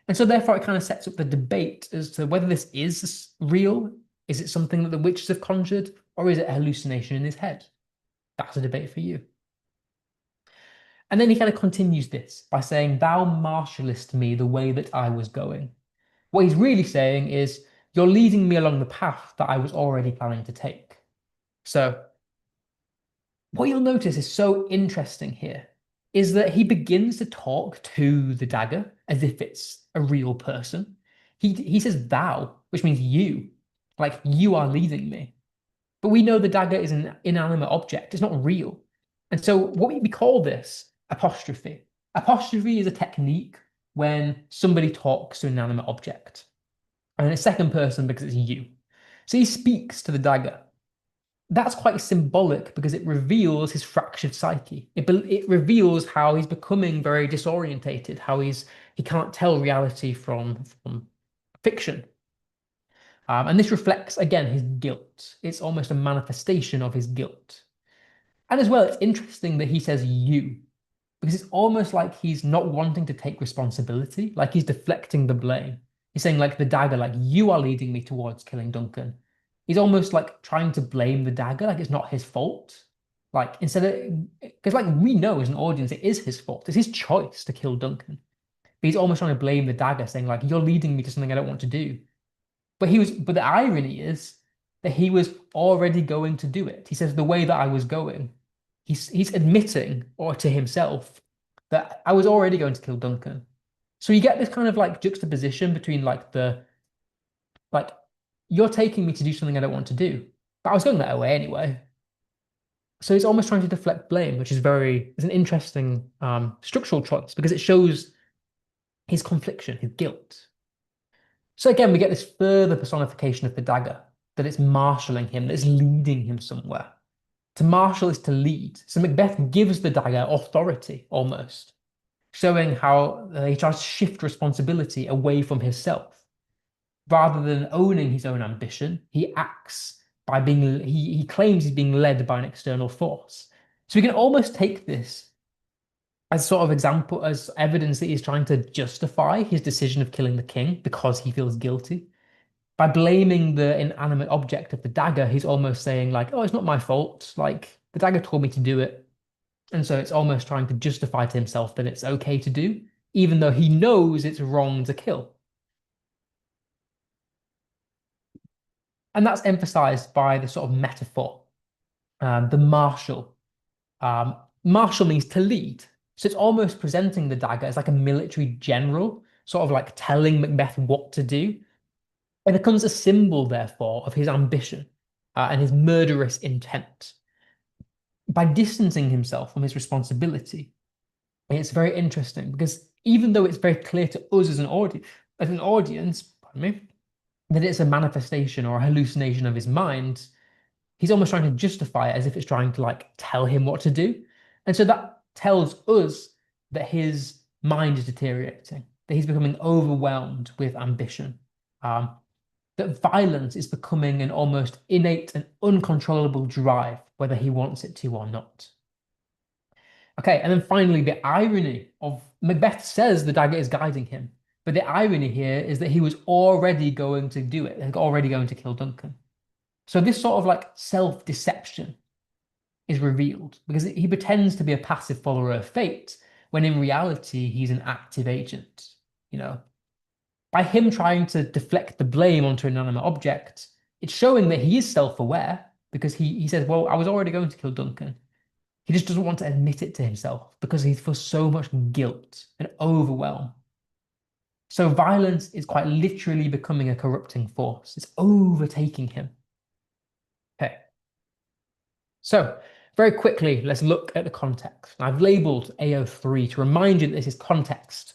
And so therefore it kind of sets up the debate as to whether this is real. Is it something that the witches have conjured, or is it a hallucination in his head? That's a debate for you. And then he kind of continues this by saying, thou marshallest me the way that I was going. What he's really saying is, you're leading me along the path that I was already planning to take. So what you'll notice is so interesting here is that he begins to talk to the dagger as if it's a real person. He says thou, which means you, like you are leading me. But we know the dagger is an inanimate object. It's not real. And so what we call this apostrophe. Apostrophe is a technique when somebody talks to an inanimate object. And it's second person because it's you. So he speaks to the dagger. That's quite symbolic because it reveals his fractured psyche. It reveals how he's becoming very disorientated, how he can't tell reality from fiction. And this reflects, again, his guilt. It's almost a manifestation of his guilt. And as well, it's interesting that he says you, because it's almost like he's not wanting to take responsibility, like he's deflecting the blame. He's saying, like the dagger, like you are leading me towards killing Duncan. He's almost like trying to blame the dagger, like it's not his fault. Like instead of, because like we know as an audience, it is his fault. It's his choice to kill Duncan. But he's almost trying to blame the dagger, saying like, you're leading me to something I don't want to do. But the irony is that he was already going to do it. He says the way that I was going, he's admitting or to himself that I was already going to kill Duncan. So you get this kind of like juxtaposition between like you're taking me to do something I don't want to do, but I was going that way anyway. So he's almost trying to deflect blame, which is it's an interesting structural choice because it shows his confliction, his guilt. So again, we get this further personification of the dagger, that it's marshalling him, that it's leading him somewhere. To marshal is to lead. So Macbeth gives the dagger authority almost, showing how he tries to shift responsibility away from himself. Rather than owning his own ambition, he acts by he claims he's being led by an external force. So we can almost take this as sort of example, as evidence that he's trying to justify his decision of killing the king because he feels guilty. By blaming the inanimate object of the dagger, he's almost saying like, "Oh, it's not my fault. Like the dagger told me to do it." And so it's almost trying to justify to himself that it's okay to do, even though he knows it's wrong to kill. And that's emphasized by the sort of metaphor, the marshal. Marshal means to lead. So it's almost presenting the dagger as like a military general, sort of like telling Macbeth what to do. It becomes a symbol, therefore, of his ambition and his murderous intent. By distancing himself from his responsibility, it's very interesting because even though it's very clear to us as an audience, pardon me, that it's a manifestation or a hallucination of his mind, he's almost trying to justify it as if it's trying to like tell him what to do. And so that tells us that his mind is deteriorating, that he's becoming overwhelmed with ambition, that violence is becoming an almost innate and uncontrollable drive, whether he wants it to or not. Okay, and then finally, the irony of Macbeth says the dagger is guiding him, but the irony here is that he was already going to do it, like already going to kill Duncan. So this sort of like self-deception is revealed because he pretends to be a passive follower of fate when in reality he's an active agent. You know, by him trying to deflect the blame onto an inanimate object, it's showing that he is self-aware because he says, "Well, I was already going to kill Duncan." He just doesn't want to admit it to himself because he feels so much guilt and overwhelm. So violence is quite literally becoming a corrupting force. It's overtaking him. Okay. So very quickly, let's look at the context. And I've labeled AO3 to remind you that this is context,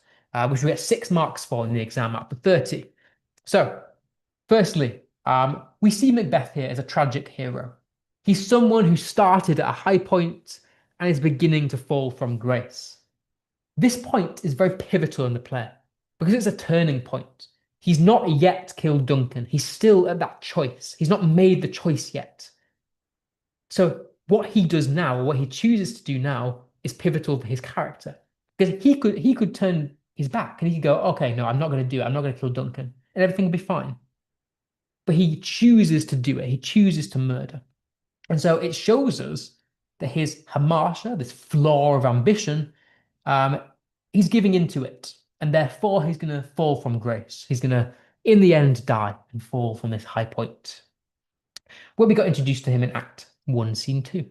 which we get 6 marks for in the exam out of 30. So firstly, we see Macbeth here as a tragic hero. He's someone who started at a high point and is beginning to fall from grace. This point is very pivotal in the play because it's a turning point. He's not yet killed Duncan. He's still at that choice. He's not made the choice yet. So what he does now, or what he chooses to do now, is pivotal for his character. Because he could turn his back and he could go, "Okay, no, I'm not going to do it. I'm not going to kill Duncan," and everything will be fine. But he chooses to do it. He chooses to murder. And so it shows us that his hamartia, this flaw of ambition, he's giving into it. And therefore, he's going to fall from grace. He's going to, in the end, die and fall from this high point. Well, we got introduced to him in Act 1, Scene 2.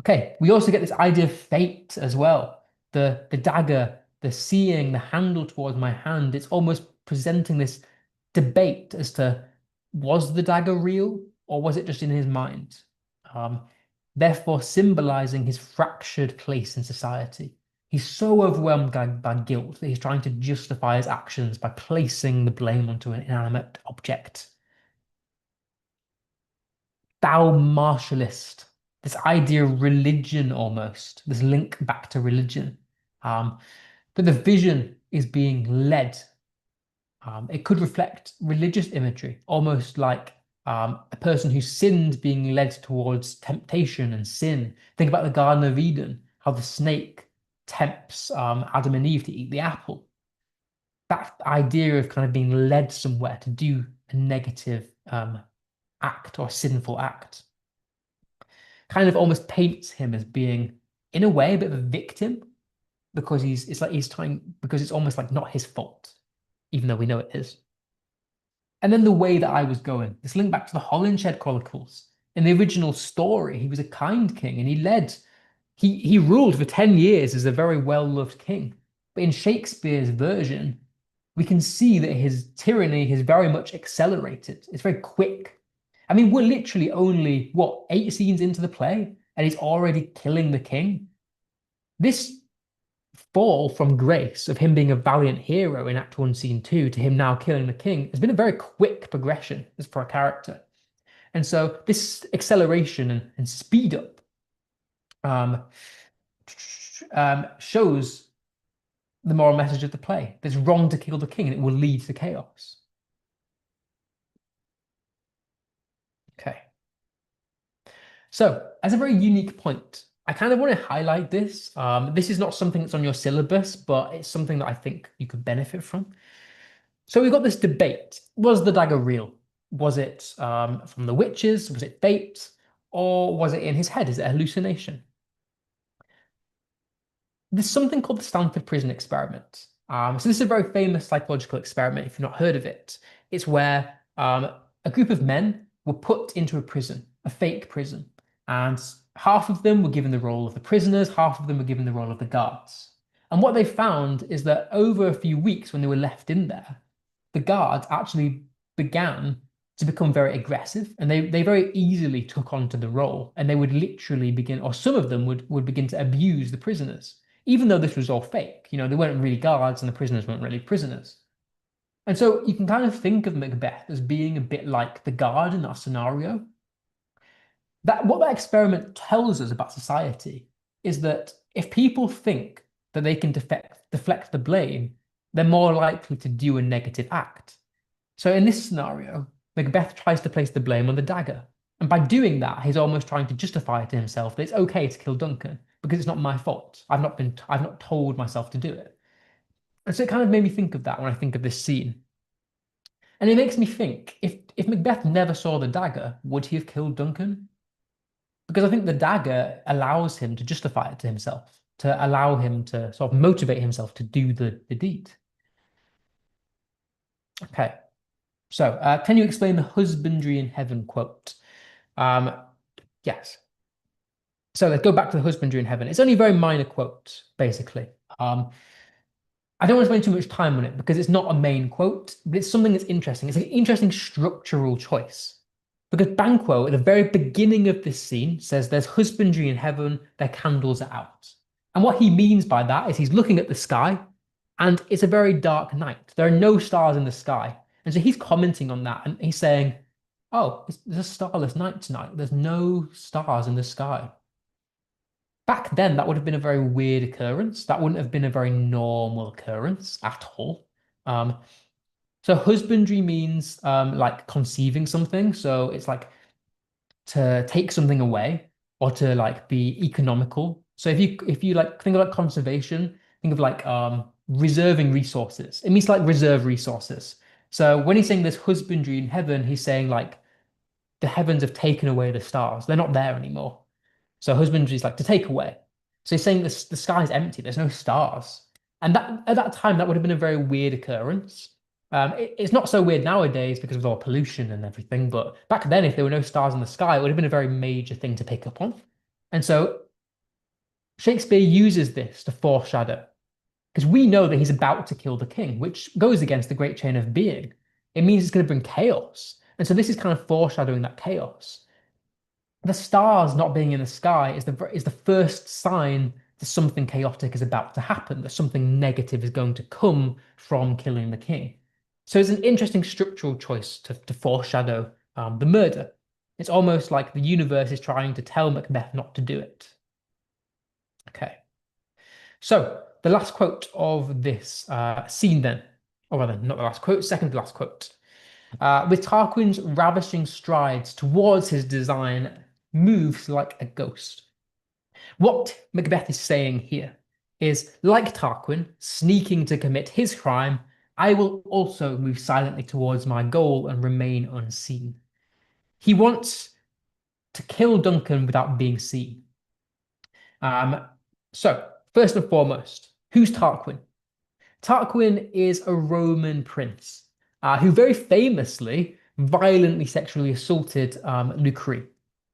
Okay, we also get this idea of fate as well. The dagger, the seeing, the handle towards my hand, it's almost presenting this debate as to was the dagger real or was it just in his mind? Therefore, symbolizing his fractured place in society. He's so overwhelmed by guilt that he's trying to justify his actions by placing the blame onto an inanimate object. Thou martialist, this idea of religion almost, this link back to religion. But the vision is being led. It could reflect religious imagery, almost like a person who sinned being led towards temptation and sin. Think about the Garden of Eden, how the snake tempts Adam and Eve to eat the apple. That idea of kind of being led somewhere to do a negative act or a sinful act kind of almost paints him as being, in a way, a bit of a victim because it's almost like not his fault, even though we know it is. And then the way that I was going, this link back to the Holinshed Chronicles. In the original story, he was a kind king and he ruled for 10 years as a very well-loved king. But in Shakespeare's version, we can see that his tyranny has very much accelerated. It's very quick. I mean, we're literally only, what, 8 scenes into the play, and he's already killing the king. This fall from grace of him being a valiant hero in Act 1, Scene 2 to him now killing the king has been a very quick progression as for a character. And so this acceleration and speed up um, shows the moral message of the play. It's wrong to kill the king and it will lead to chaos. Okay. So, as a very unique point, I kind of want to highlight this. This is not something that's on your syllabus, but it's something that I think you could benefit from. So we've got this debate. Was the dagger real? Was it from the witches? Was it fate? Or was it in his head? Is it a hallucination? There's something called the Stanford Prison Experiment. So this is a very famous psychological experiment, if you've not heard of it. It's where a group of men were put into a prison, a fake prison, and half of them were given the role of the prisoners, half of them were given the role of the guards. And what they found is that over a few weeks, when they were left in there, the guards actually began to become very aggressive and they very easily took on to the role and they would literally begin, or some of them would begin to abuse the prisoners even though this was all fake. You know, they weren't really guards and the prisoners weren't really prisoners. And so you can kind of think of Macbeth as being a bit like the guard in that scenario. That what that experiment tells us about society is that if people think that they can deflect the blame, they're more likely to do a negative act. So in this scenario, Macbeth tries to place the blame on the dagger. And by doing that, he's almost trying to justify to himself that it's okay to kill Duncan because it's not my fault. I've not told myself to do it. And so it kind of made me think of that when I think of this scene. And it makes me think, if Macbeth never saw the dagger, would he have killed Duncan? Because I think the dagger allows him to justify it to himself, to allow him to sort of motivate himself to do the deed. Okay. So, can you explain the husbandry in heaven quote? Um, yes. So let's go back to the husbandry in heaven. It's only a very minor quote, basically. I don't want to spend too much time on it because it's not a main quote, but it's something that's interesting. It's an interesting structural choice. Because Banquo, at the very beginning of this scene, says there's husbandry in heaven, their candles are out. And what he means by that is he's looking at the sky, and it's a very dark night. There are no stars in the sky. And so he's commenting on that, and he's saying, oh, there's a starless night tonight. There's no stars in the sky. Back then, that would have been a very weird occurrence. That wouldn't have been a very normal occurrence at all. So husbandry means like conceiving something. So it's like to take something away or to like be economical. So if you like think of like conservation, think of like reserving resources. It means like reserve resources. So when he's saying this husbandry in heaven, he's saying like the heavens have taken away the stars. They're not there anymore. So husbandry is like to take away. So he's saying this the sky is empty. There's no stars. And that at that time that would have been a very weird occurrence. It's not so weird nowadays because of all pollution and everything, but back then, if there were no stars in the sky, it would have been a very major thing to pick up on. And so Shakespeare uses this to foreshadow, because we know that he's about to kill the king, which goes against the great chain of being. It means it's going to bring chaos. And so this is kind of foreshadowing that chaos. The stars not being in the sky is the first sign that something chaotic is about to happen, that something negative is going to come from killing the king. So it's an interesting structural choice to foreshadow the murder. It's almost like the universe is trying to tell Macbeth not to do it. Okay. So the last quote of this scene then, or rather, not the last quote, second to last quote. With Tarquin's ravishing strides towards his design, moves like a ghost. What Macbeth is saying here is, like Tarquin, sneaking to commit his crime, I will also move silently towards my goal and remain unseen. He wants to kill Duncan without being seen. So, first and foremost, who's Tarquin? Tarquin is a Roman prince. who very famously violently sexually assaulted Lucre,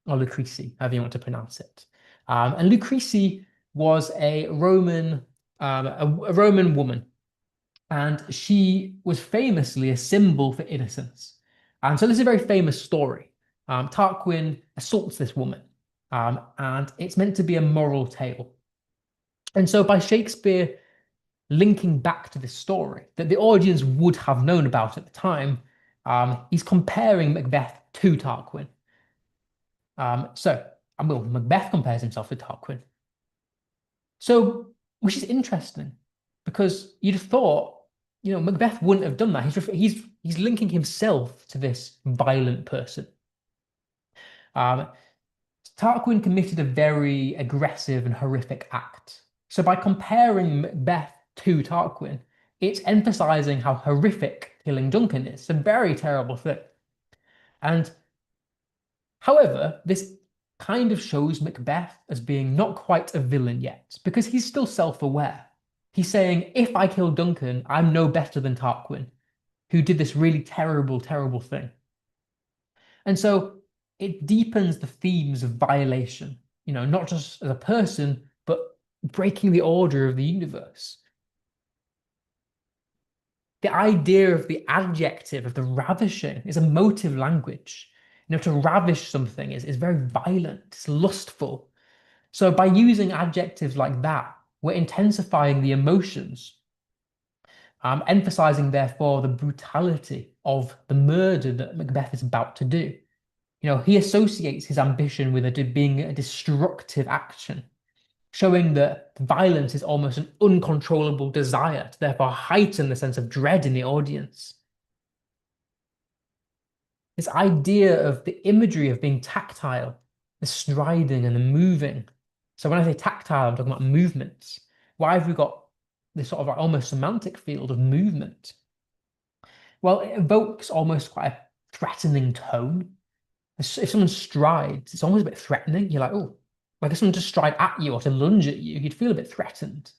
or Lucrece, however you want to pronounce it. And Lucrece was a Roman woman, and she was famously a symbol for innocence. And so this is a very famous story. Tarquin assaults this woman, and it's meant to be a moral tale. And so by Shakespeare linking back to this story that the audience would have known about at the time, he's comparing Macbeth to Tarquin. Well, Macbeth compares himself to Tarquin. So, which is interesting because you'd have thought, Macbeth wouldn't have done that. He's linking himself to this violent person. Um, Tarquin committed a very aggressive and horrific act. So by comparing Macbeth to Tarquin, it's emphasizing how horrific killing Duncan is. It's a very terrible thing. And however, this kind of shows Macbeth as being not quite a villain yet, because he's still self-aware. He's saying, if I kill Duncan, I'm no better than Tarquin, who did this really terrible, terrible thing. And so it deepens the themes of violation, not just as a person, but breaking the order of the universe. The idea of the adjective, of the ravishing, is a motive language. To ravish something is very violent, it's lustful. So by using adjectives like that, we're intensifying the emotions, emphasizing, therefore, the brutality of the murder that Macbeth is about to do. He associates his ambition with it being a destructive action, showing that violence is almost an uncontrollable desire to therefore heighten the sense of dread in the audience. This idea of the imagery of being tactile, the striding and the moving. So when I say tactile, I'm talking about movements. Why have we got this sort of almost semantic field of movement? Well, it evokes almost quite a threatening tone. If someone strides, it's almost a bit threatening. You're like, oh, like if someone just stride at you or to lunge at you, you'd feel a bit threatened.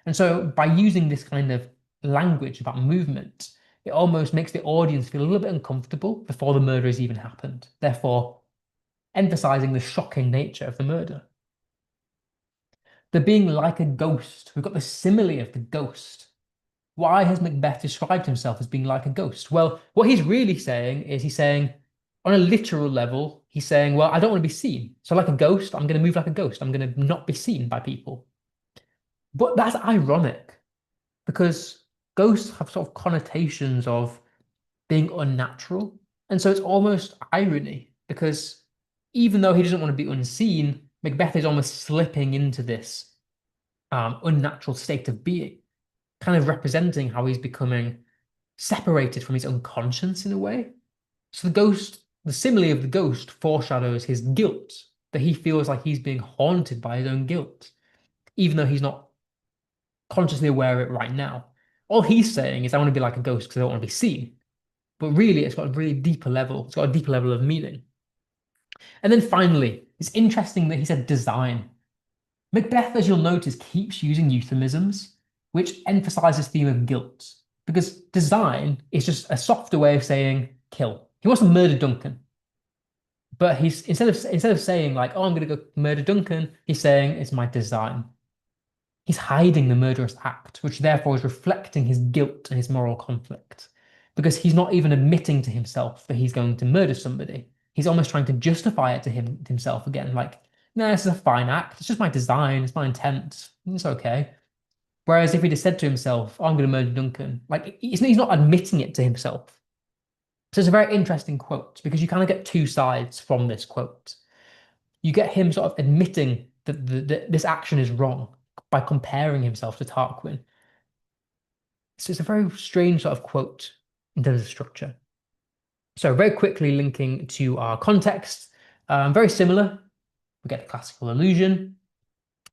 And so by using this kind of language about movement, it almost makes the audience feel a little bit uncomfortable before the murder has even happened, therefore emphasizing the shocking nature of the murder. The being like a ghost. We've got the simile of the ghost. Why has Macbeth described himself as being like a ghost? Well, what he's really saying is he's saying, on a literal level, he's saying, well, I don't want to be seen. So like a ghost, I'm going to move like a ghost. I'm going to not be seen by people. But that's ironic because ghosts have sort of connotations of being unnatural. And so it's almost irony because even though he doesn't want to be unseen, Macbeth is almost slipping into this unnatural state of being, kind of representing how he's becoming separated from his own conscience in a way. So the simile of the ghost foreshadows his guilt, that he feels like he's being haunted by his own guilt, even though he's not consciously aware of it right now. All he's saying is, I want to be like a ghost because I don't want to be seen. But really, it's got a really deeper level. It's got a deeper level of meaning. And then finally, it's interesting that he said design. Macbeth, as you'll notice, keeps using euphemisms, which emphasizes the theme of guilt. Because design is just a softer way of saying kill. He wants to murder Duncan. But he's instead of saying like, oh, I'm gonna go murder Duncan, he's saying it's my design. He's hiding the murderous act, which therefore is reflecting his guilt and his moral conflict. Because he's not even admitting to himself that he's going to murder somebody. He's almost trying to justify it to himself again, like, no, this is a fine act. It's just my design, it's my intent. It's okay. Whereas if he'd have said to himself, oh, I'm going to murder Duncan, like he's not admitting it to himself. So it's a very interesting quote because you kind of get two sides from this quote. You get him sort of admitting that this action is wrong by comparing himself to Tarquin. So it's a very strange sort of quote in terms of structure. So very quickly linking to our context, very similar. We get the classical allusion,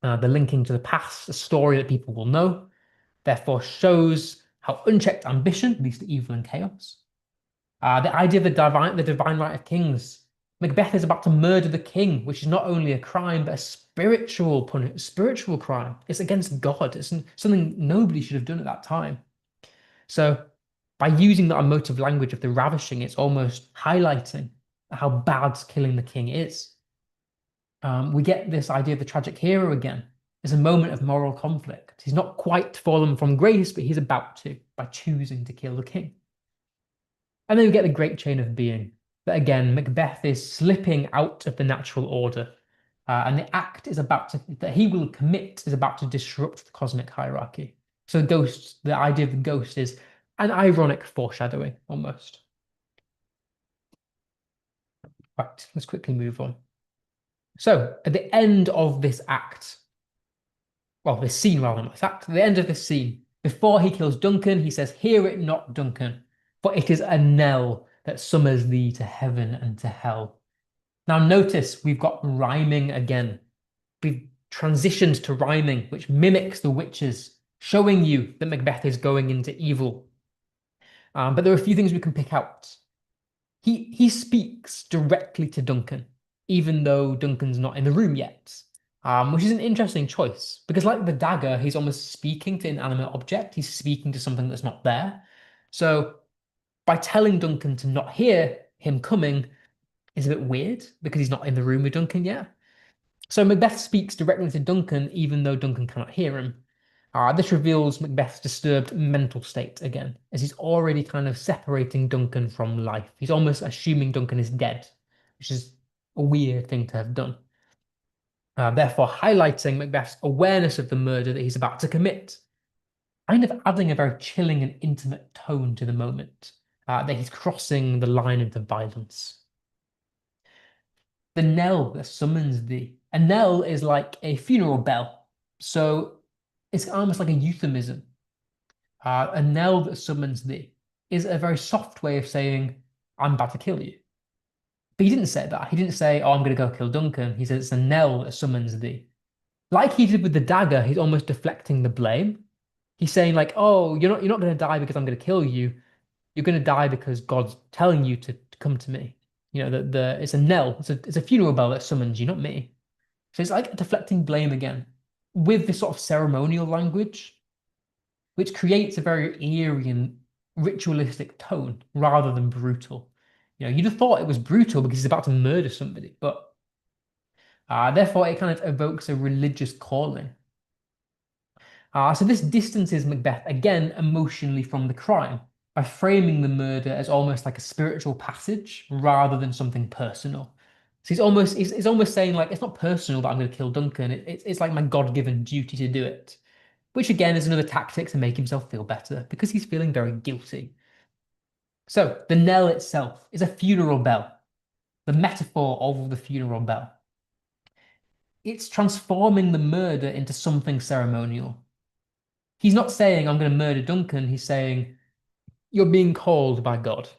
the linking to the past, a story that people will know, therefore shows how unchecked ambition leads to evil and chaos. The idea of the divine right of kings. Macbeth is about to murder the king, which is not only a crime, but a spiritual crime. It's against God. It's something nobody should have done at that time. So By using that emotive language of the ravishing, it's almost highlighting how bad killing the king is. We get this idea of the tragic hero again. It's a moment of moral conflict. He's not quite fallen from grace, but he's about to by choosing to kill the king. And then we get the great chain of being. That again, Macbeth is slipping out of the natural order. And the act is about to, that he will commit is about to disrupt the cosmic hierarchy. So ghosts, the idea of the ghost is an ironic foreshadowing almost. Right, let's quickly move on. So at the end of this act, well, this scene rather than this act, at the end of this scene, before he kills Duncan, he says, "Hear it not, Duncan, for it is a knell that summons thee to heaven and to hell." Now notice we've got rhyming again. We've transitioned to rhyming, which mimics the witches, showing you that Macbeth is going into evil. But there are a few things we can pick out. He speaks directly to Duncan, even though Duncan's not in the room yet, which is an interesting choice because, like the dagger, he's almost speaking to an inanimate object. He's speaking to something that's not there. So by telling Duncan to not hear him coming is a bit weird because he's not in the room with Duncan yet. So Macbeth speaks directly to Duncan, even though Duncan cannot hear him. This reveals Macbeth's disturbed mental state again, as he's already kind of separating Duncan from life. He's almost assuming Duncan is dead, which is a weird thing to have done. Therefore, highlighting Macbeth's awareness of the murder that he's about to commit, kind of adding a very chilling and intimate tone to the moment, that he's crossing the line into violence. The knell that summons thee. A knell is like a funeral bell. So it's almost like a euphemism. A knell that summons thee is a very soft way of saying, "I'm about to kill you." But he didn't say that. He didn't say, "Oh, I'm going to go kill Duncan." He said it's a knell that summons thee. Like he did with the dagger, he's almost deflecting the blame. He's saying like, "Oh, you're not going to die because I'm going to kill you. You're going to die because God's telling you to come to me." You know, it's a knell. It's a funeral bell that summons you, not me. So it's like deflecting blame again with this sort of ceremonial language, which creates a very eerie and ritualistic tone rather than brutal. You know, you'd have thought it was brutal because he's about to murder somebody, but therefore it kind of evokes a religious calling. So this distances Macbeth again emotionally from the crime by framing the murder as almost like a spiritual passage rather than something personal. So he's almost saying like it's not personal that I'm going to kill Duncan. It's like my God-given duty to do it, which again is another tactic to make himself feel better because he's feeling very guilty. So the knell itself is a funeral bell, the metaphor of the funeral bell. It's transforming the murder into something ceremonial. He's not saying I'm going to murder Duncan. He's saying you're being called by God.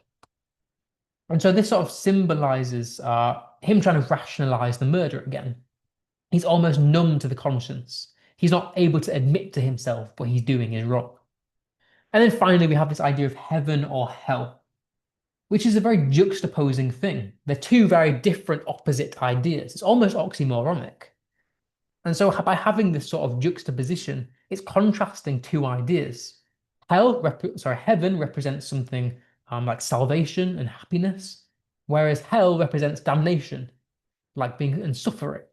And so this sort of symbolizes him trying to rationalize the murder again. He's almost numb to the conscience. He's not able to admit to himself what he's doing is wrong. And then finally, we have this idea of heaven or hell, which is a very juxtaposing thing. They're two very different opposite ideas. It's almost oxymoronic. And so by having this sort of juxtaposition, it's contrasting two ideas. Heaven represents something like salvation and happiness, whereas hell represents damnation, like being and suffering.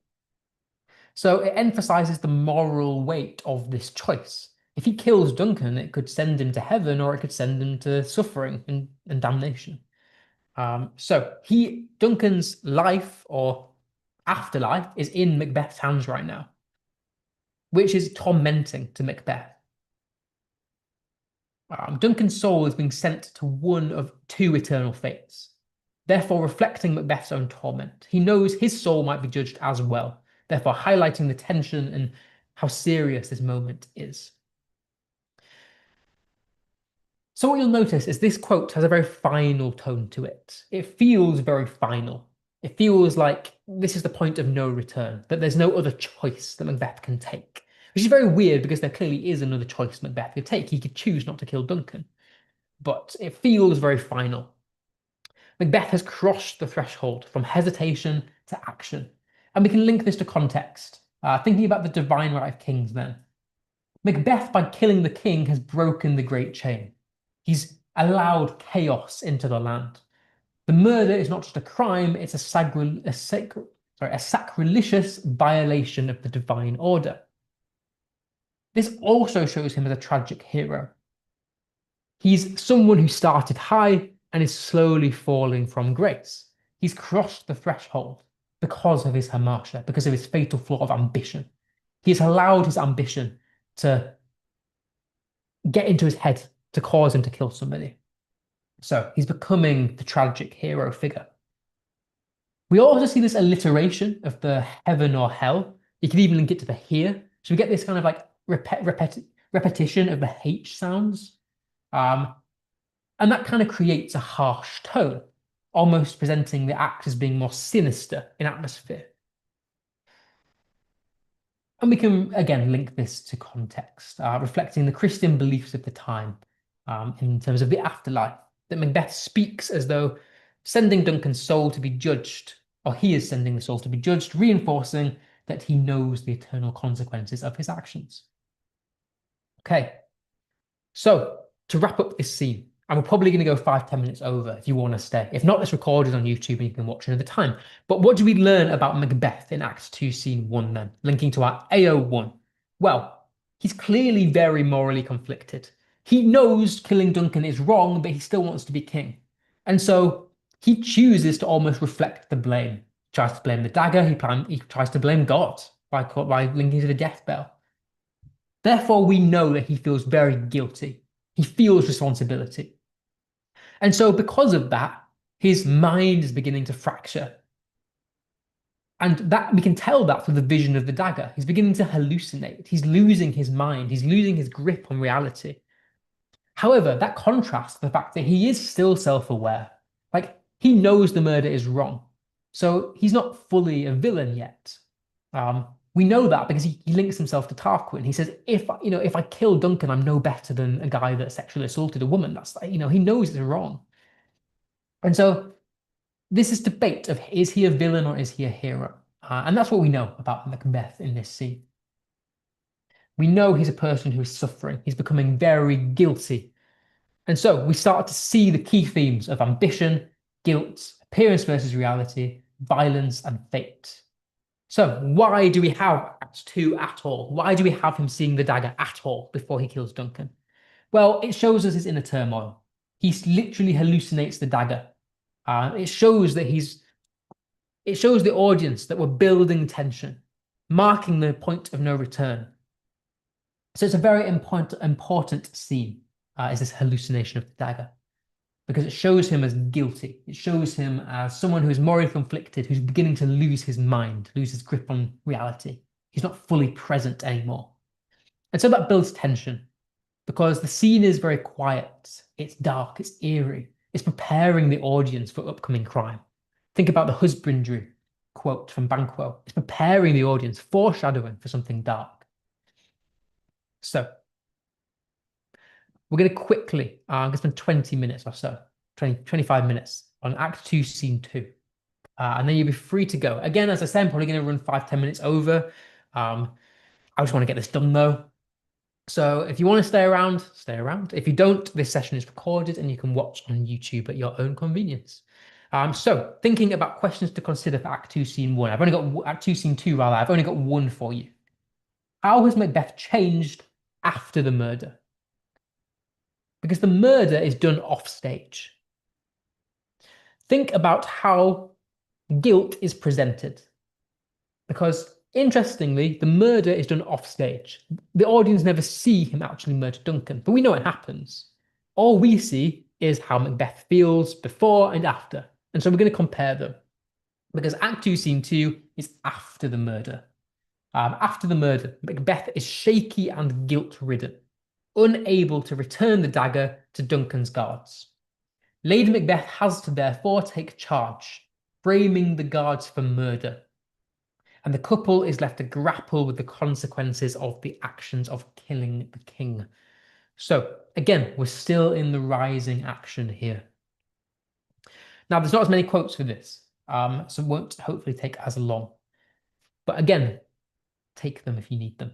So it emphasizes the moral weight of this choice. If he kills Duncan, it could send him to heaven or it could send him to suffering and damnation. So Duncan's life or afterlife is in Macbeth's hands right now, which is tormenting to Macbeth. Duncan's soul is being sent to one of two eternal fates, therefore reflecting Macbeth's own torment. He knows his soul might be judged as well, therefore highlighting the tension and how serious this moment is. So what you'll notice is this quote has a very final tone to it. It feels very final. It feels like this is the point of no return, that there's no other choice that Macbeth can take. Which is very weird because there clearly is another choice Macbeth could take. He could choose not to kill Duncan. But it feels very final. Macbeth has crossed the threshold from hesitation to action. And we can link this to context, thinking about the divine right of kings then. Macbeth, by killing the king, has broken the great chain. He's allowed chaos into the land. The murder is not just a crime, it's a sacrilegious violation of the divine order. This also shows him as a tragic hero. He's someone who started high and is slowly falling from grace. He's crossed the threshold because of his hamartia, because of his fatal flaw of ambition. He has allowed his ambition to get into his head to cause him to kill somebody. So he's becoming the tragic hero figure. We also see this alliteration of the heaven or hell. You can even link it to the here. So we get this kind of like repetition of the H sounds. And that kind of creates a harsh tone, almost presenting the act as being more sinister in atmosphere. And we can, again, link this to context, reflecting the Christian beliefs of the time in terms of the afterlife, that Macbeth speaks as though sending Duncan's soul to be judged, or he is sending the soul to be judged, reinforcing that he knows the eternal consequences of his actions. Okay, so to wrap up this scene, and we're probably going to go 5-10 minutes over if you want to stay. If not, it's recorded on YouTube and you can watch another time. But what do we learn about Macbeth in Act 2, Scene 1 then, linking to our AO1? Well, he's clearly very morally conflicted. He knows killing Duncan is wrong, but he still wants to be king. And so he chooses to almost reflect the blame. He tries to blame the dagger, he tries to blame God by linking to the death bell. Therefore, we know that he feels very guilty. He feels responsibility. And so because of that, his mind is beginning to fracture. And that we can tell that through the vision of the dagger. He's beginning to hallucinate. He's losing his mind. He's losing his grip on reality. However, that contrasts the fact that he is still self-aware. Like, he knows the murder is wrong. So he's not fully a villain yet. We know that because he links himself to Tarquin. He says, if I kill Duncan, I'm no better than a guy that sexually assaulted a woman. That's, he knows it's wrong. And so this is debate of, is he a villain or is he a hero? And that's what we know about Macbeth in this scene. We know he's a person who is suffering. He's becoming very guilty. And so we start to see the key themes of ambition, guilt, appearance versus reality, violence, and fate. So why do we have Act 2 at all? Why do we have him seeing the dagger at all before he kills Duncan? Well, it shows us his inner turmoil. He literally hallucinates the dagger. It shows the audience that we're building tension, marking the point of no return. So it's a very important scene, is this hallucination of the dagger, because it shows him as guilty. It shows him as someone who is morally conflicted, who's beginning to lose his mind, lose his grip on reality. He's not fully present anymore. And so that builds tension, because the scene is very quiet. It's dark, it's eerie. It's preparing the audience for upcoming crime. Think about the husbandry quote from Banquo. It's preparing the audience, foreshadowing for something dark. So we're going to quickly, I'm going to spend 20 minutes or so, 25 minutes on Act 2, Scene 2. And then you'll be free to go. Again, as I said, I'm probably going to run 5-10 minutes over. I just want to get this done though. So if you want to stay around, stay around. If you don't, this session is recorded and you can watch on YouTube at your own convenience. So thinking about questions to consider for Act 2, Scene 1. I've only got Act 2, Scene 2 rather. I've only got one for you. How has Macbeth changed after the murder? Because the murder is done off stage. Think about how guilt is presented. Because interestingly, the murder is done off stage. The audience never see him actually murder Duncan, but we know it happens. All we see is how Macbeth feels before and after. And so we're going to compare them. Because Act 2, Scene 2 is after the murder. After the murder, Macbeth is shaky and guilt-ridden, unable to return the dagger to Duncan's guards. Lady Macbeth has to therefore take charge, framing the guards for murder. And the couple is left to grapple with the consequences of the actions of killing the king. So, again, we're still in the rising action here. Now, there's not as many quotes for this, so it won't hopefully take as long. But again, take them if you need them.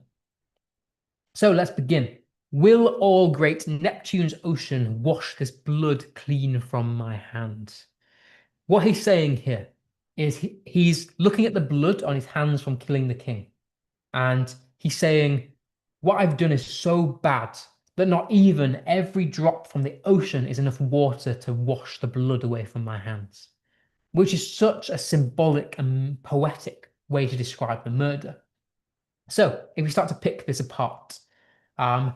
So let's begin. Will all great Neptune's ocean wash this blood clean from my hands? What he's saying here is he's looking at the blood on his hands from killing the king. And he's saying, what I've done is so bad that not even every drop from the ocean is enough water to wash the blood away from my hands, which is such a symbolic and poetic way to describe the murder. So if we start to pick this apart, um,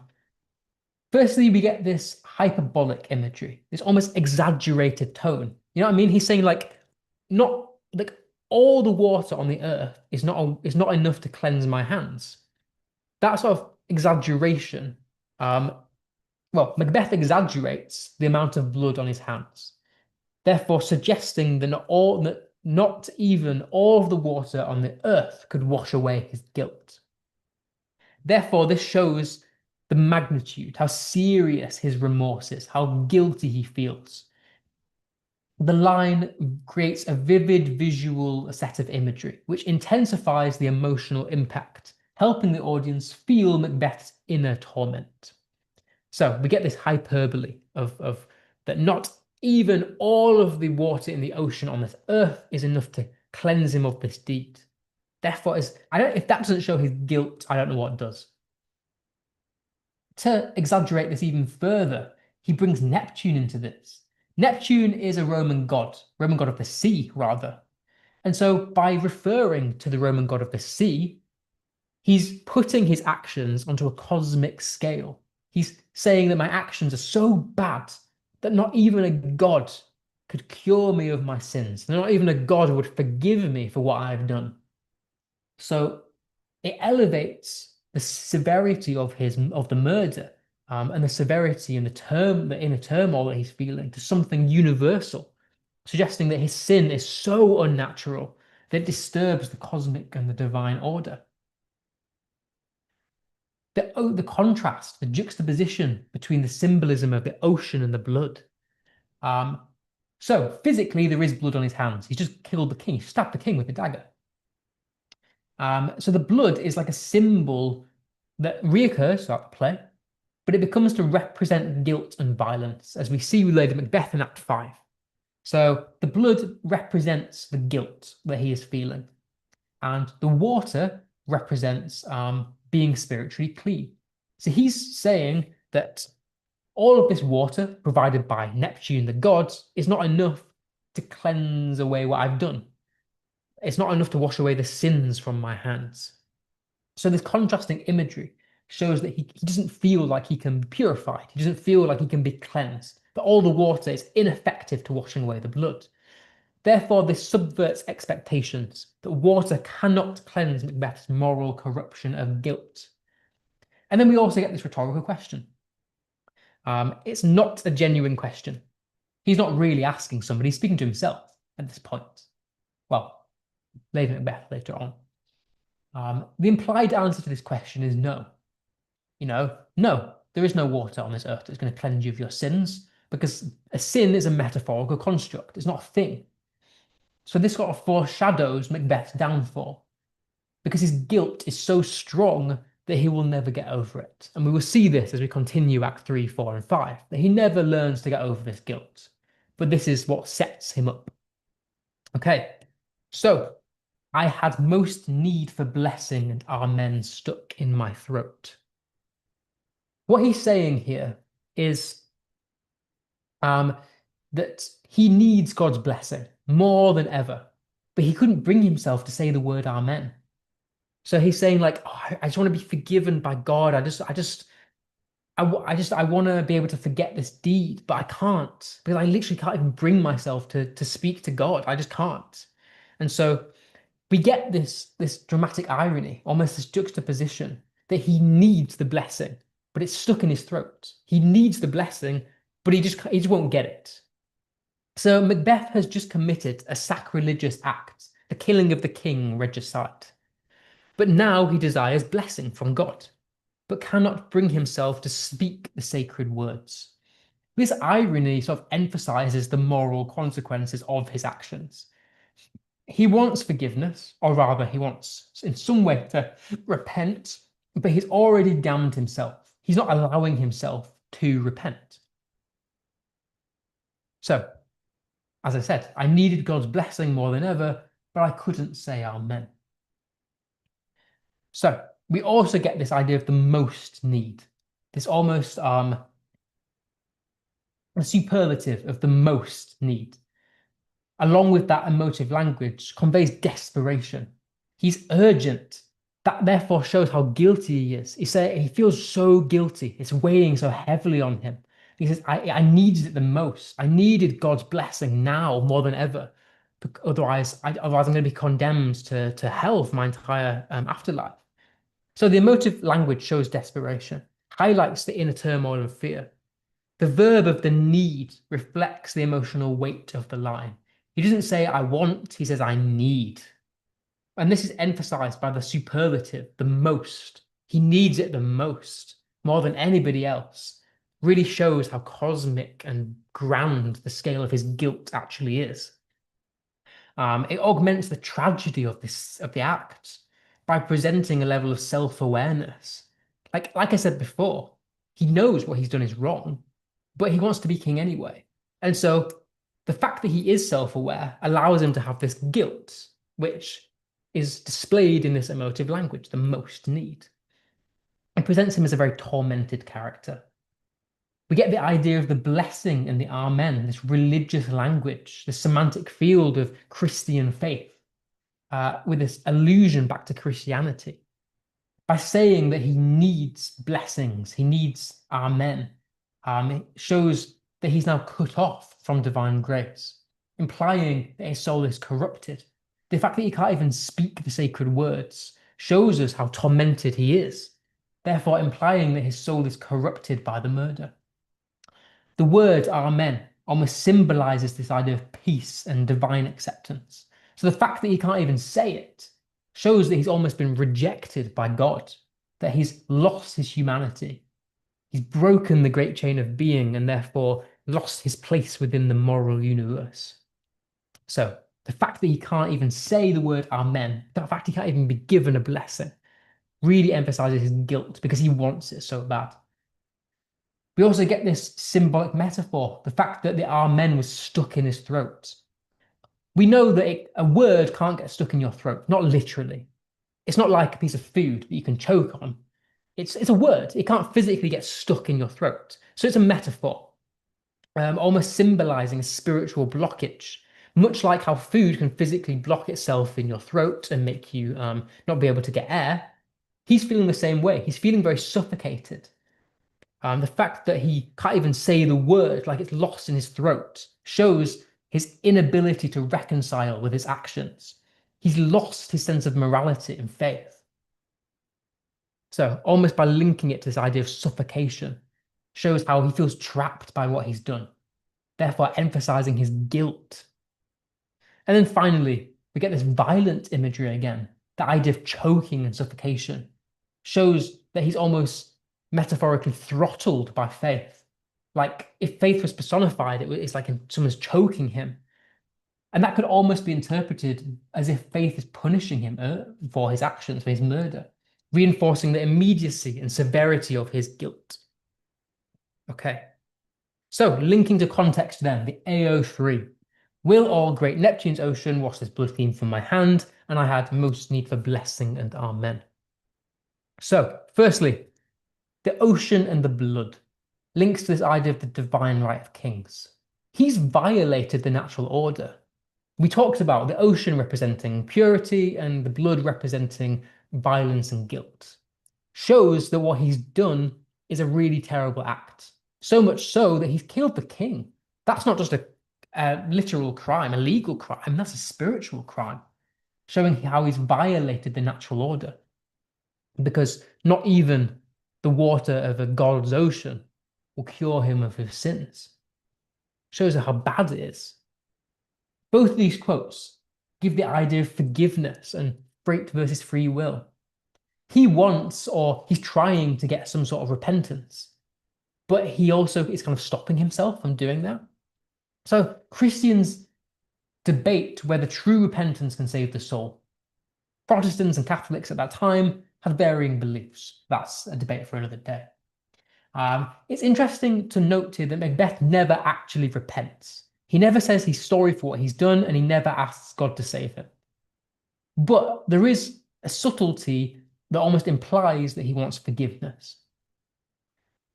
firstly, we get this hyperbolic imagery, this almost exaggerated tone. You know what I mean? He's saying like, not like all the water on the earth is not enough to cleanse my hands. That sort of exaggeration, well, Macbeth exaggerates the amount of blood on his hands, therefore suggesting that not even all of the water on the earth could wash away his guilt. Therefore, this shows the magnitude, how serious his remorse is, how guilty he feels. The line creates a vivid visual set of imagery, which intensifies the emotional impact, helping the audience feel Macbeth's inner torment. So we get this hyperbole of that not even all of the water in the ocean on this earth is enough to cleanse him of this deed. Therefore, if that doesn't show his guilt, I don't know what does. To exaggerate this even further, he brings Neptune into this. Neptune is a Roman god of the sea, rather. And so by referring to the Roman god of the sea, he's putting his actions onto a cosmic scale. He's saying that my actions are so bad that not even a god could cure me of my sins. Not even a god would forgive me for what I've done. So it elevates the severity of the murder, and the severity and the inner turmoil that he's feeling to something universal, suggesting that his sin is so unnatural that it disturbs the cosmic and the divine order. The contrast, the juxtaposition between the symbolism of the ocean and the blood. So physically, there is blood on his hands. He's just killed the king. He stabbed the king with a dagger. So the blood is like a symbol that reoccurs throughout the play, but it becomes to represent guilt and violence, as we see with Lady Macbeth in Act 5. So the blood represents the guilt that he is feeling, and the water represents being spiritually clean. So he's saying that all of this water provided by Neptune, the gods, is not enough to cleanse away what I've done. It's not enough to wash away the sins from my hands. So this contrasting imagery shows that he doesn't feel like he can be purified. He doesn't feel like he can be cleansed. That all the water is ineffective to washing away the blood. Therefore, this subverts expectations that water cannot cleanse Macbeth's moral corruption of guilt. And then we also get this rhetorical question. It's not a genuine question. He's not really asking somebody, he's speaking to himself at this point. Well, Lady Macbeth later on. The implied answer to this question is no. No, there is no water on this earth that's going to cleanse you of your sins, because a sin is a metaphorical construct. It's not a thing. So this sort of foreshadows Macbeth's downfall, because his guilt is so strong that he will never get over it. And we will see this as we continue Act 3, 4, and 5, that he never learns to get over this guilt. But this is what sets him up. Okay, so I had most need for blessing, and amen stuck in my throat. What he's saying here is that he needs God's blessing more than ever, but he couldn't bring himself to say the word amen. So he's saying like, oh, I just want to be forgiven by God. I want to be able to forget this deed, but I can't, because I literally can't even bring myself to speak to God. I just can't. And so we get this dramatic irony, almost this juxtaposition, that he needs the blessing, but it's stuck in his throat. He needs the blessing, but he just won't get it. So Macbeth has just committed a sacrilegious act, the killing of the king regicide. But now he desires blessing from God, but cannot bring himself to speak the sacred words. This irony sort of emphasizes the moral consequences of his actions. He wants forgiveness, or rather, he wants in some way to repent, but he's already damned himself. He's not allowing himself to repent. So, as I said, I needed God's blessing more than ever, but I couldn't say amen. So, we also get this idea of the most need, this almost a superlative of the most need. Along with that emotive language conveys desperation. He's urgent. That therefore shows how guilty he is. He feels so guilty. It's weighing so heavily on him. He says, I needed it the most. I needed God's blessing now more than ever. Otherwise I'm going to be condemned to hell for my entire afterlife. So the emotive language shows desperation, highlights the inner turmoil and fear. The verb of the need reflects the emotional weight of the line. He doesn't say, I want, he says, I need. And this is emphasized by the superlative, the most. He needs it the most, more than anybody else. Really shows how cosmic and grand the scale of his guilt actually is. It augments the tragedy of the act by presenting a level of self-awareness. Like I said before, he knows what he's done is wrong, but he wants to be king anyway. And so the fact that he is self-aware allows him to have this guilt, which is displayed in this emotive language, the most need. It presents him as a very tormented character. We get the idea of the blessing and the amen, this religious language, the semantic field of Christian faith, with this allusion back to Christianity. By saying that he needs blessings, he needs amen, it shows that he's now cut off from divine grace, implying that his soul is corrupted. The fact that he can't even speak the sacred words shows us how tormented he is, therefore implying that his soul is corrupted by the murder. The word amen almost symbolizes this idea of peace and divine acceptance. So the fact that he can't even say it shows that he's almost been rejected by God, that he's lost his humanity. He's broken the great chain of being and therefore lost his place within the moral universe. So the fact that he can't even say the word amen, the fact he can't even be given a blessing, really emphasizes his guilt because he wants it so bad. We also get this symbolic metaphor, the fact that the amen was stuck in his throat. We know that a word can't get stuck in your throat, not literally. It's not like a piece of food that you can choke on. It's a word. It can't physically get stuck in your throat. So it's a metaphor, almost symbolizing a spiritual blockage, much like how food can physically block itself in your throat and make you not be able to get air. He's feeling the same way. He's feeling very suffocated. The fact that he can't even say the word, like it's lost in his throat, shows his inability to reconcile with his actions. He's lost his sense of morality and faith. So almost by linking it to this idea of suffocation, shows how he feels trapped by what he's done, therefore emphasizing his guilt. And then finally, we get this violent imagery again. The idea of choking and suffocation shows that he's almost metaphorically throttled by faith. Like if faith was personified, it's like someone's choking him. And that could almost be interpreted as if faith is punishing him for his actions, for his murder, reinforcing the immediacy and severity of his guilt. Okay. So linking to context then, the AO3. Will all great Neptune's ocean wash this blood theme from my hand, and I had most need for blessing and amen. So, firstly, the ocean and the blood links to this idea of the divine right of kings. He's violated the natural order. We talked about the ocean representing purity and the blood representing violence and guilt. Shows that what he's done is a really terrible act. So much so that he's killed the king. That's not just a literal crime, a legal crime, that's a spiritual crime, showing how he's violated the natural order. Because not even the water of a god's ocean will cure him of his sins. Shows how bad it is. Both of these quotes give the idea of forgiveness and fate versus free will. He wants, or he's trying to get some sort of repentance, but he also is kind of stopping himself from doing that. So Christians debate whether true repentance can save the soul. Protestants and Catholics at that time had varying beliefs. That's a debate for another day. It's interesting to note here that Macbeth never actually repents. He never says he's sorry for what he's done, and he never asks God to save him. But there is a subtlety that almost implies that he wants forgiveness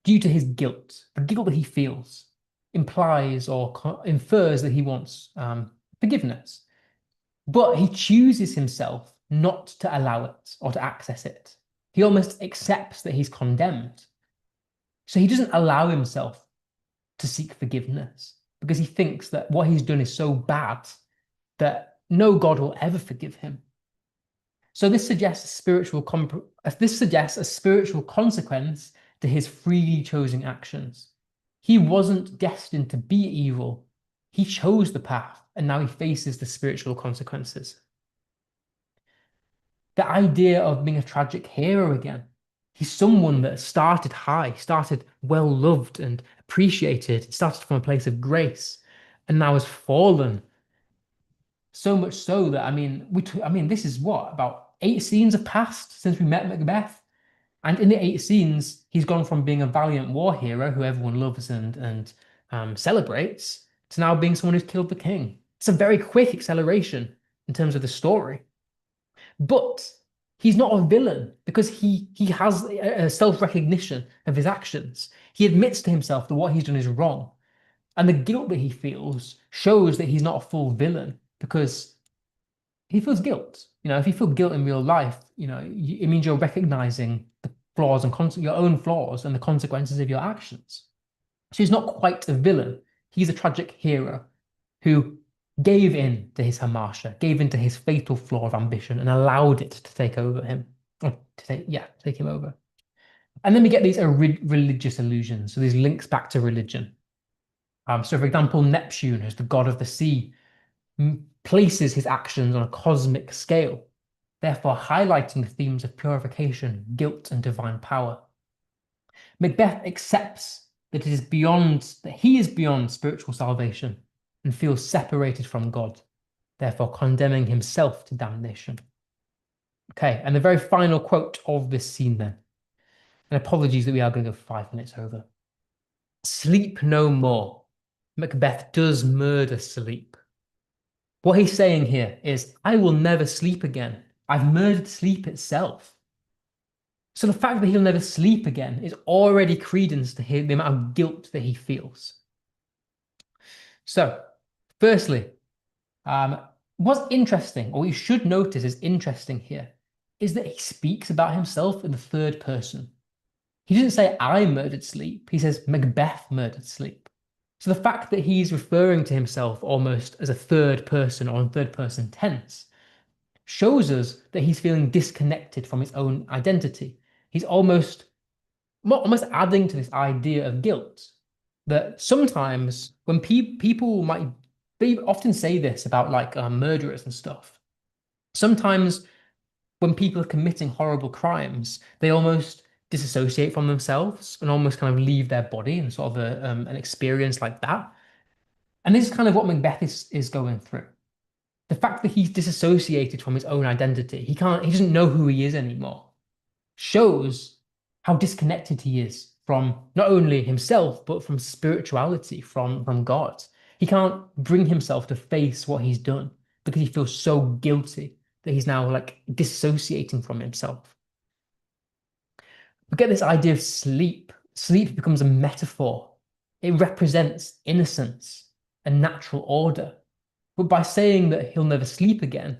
due to his guilt. The guilt that he feels implies or infers that he wants forgiveness. But he chooses himself not to allow it or to access it. He almost accepts that he's condemned. So he doesn't allow himself to seek forgiveness because he thinks that what he's done is so bad that no God will ever forgive him. So this suggests a spiritual consequence to his freely chosen actions. He wasn't destined to be evil. He chose the path, and now he faces the spiritual consequences. The idea of being a tragic hero again. He's someone that started high, started well loved and appreciated, started from a place of grace, and now has fallen. So much so that this is what, about 8 scenes have passed since we met Macbeth, and in the 8 scenes, he's gone from being a valiant war hero who everyone loves and celebrates to now being someone who's killed the king. It's a very quick acceleration in terms of the story. But he's not a villain because he has a self-recognition of his actions. He admits to himself that what he's done is wrong. And the guilt that he feels shows that he's not a full villain because he feels guilt. If you feel guilt in real life, it means you're recognizing the flaws and your own flaws and the consequences of your actions. So he's not quite a villain. He's a tragic hero who gave in to his hamartia, gave in to his fatal flaw of ambition and allowed it to take over him. Take him over. And then we get these religious illusions, so these links back to religion. So for example, Neptune, who's the god of the sea, places his actions on a cosmic scale, therefore highlighting the themes of purification, guilt, and divine power. Macbeth accepts that he is beyond spiritual salvation and feels separated from God, therefore condemning himself to damnation. Okay, and the very final quote of this scene then, and apologies that we are going to go 5 minutes over. Sleep no more. Macbeth does murder sleep. What he's saying here is, I will never sleep again. I've murdered sleep itself. So the fact that he'll never sleep again is already credence to the amount of guilt that he feels. So, firstly, what's interesting, or you should notice is interesting here, is that he speaks about himself in the third person. He doesn't say, I murdered sleep. He says, Macbeth murdered sleep. So the fact that he's referring to himself almost as a third person or in third person tense shows us that he's feeling disconnected from his own identity. He's almost adding to this idea of guilt. That sometimes when people they often say this about like murderers and stuff. Sometimes when people are committing horrible crimes, they almost disassociate from themselves and almost kind of leave their body and sort of an experience like that. And this is kind of what Macbeth is going through. The fact that he's disassociated from his own identity, he doesn't know who he is anymore, shows how disconnected he is from not only himself, but from spirituality, from God. He can't bring himself to face what he's done because he feels so guilty that he's now like dissociating from himself. We get this idea of sleep. Sleep becomes a metaphor. It represents innocence and natural order. But by saying that he'll never sleep again,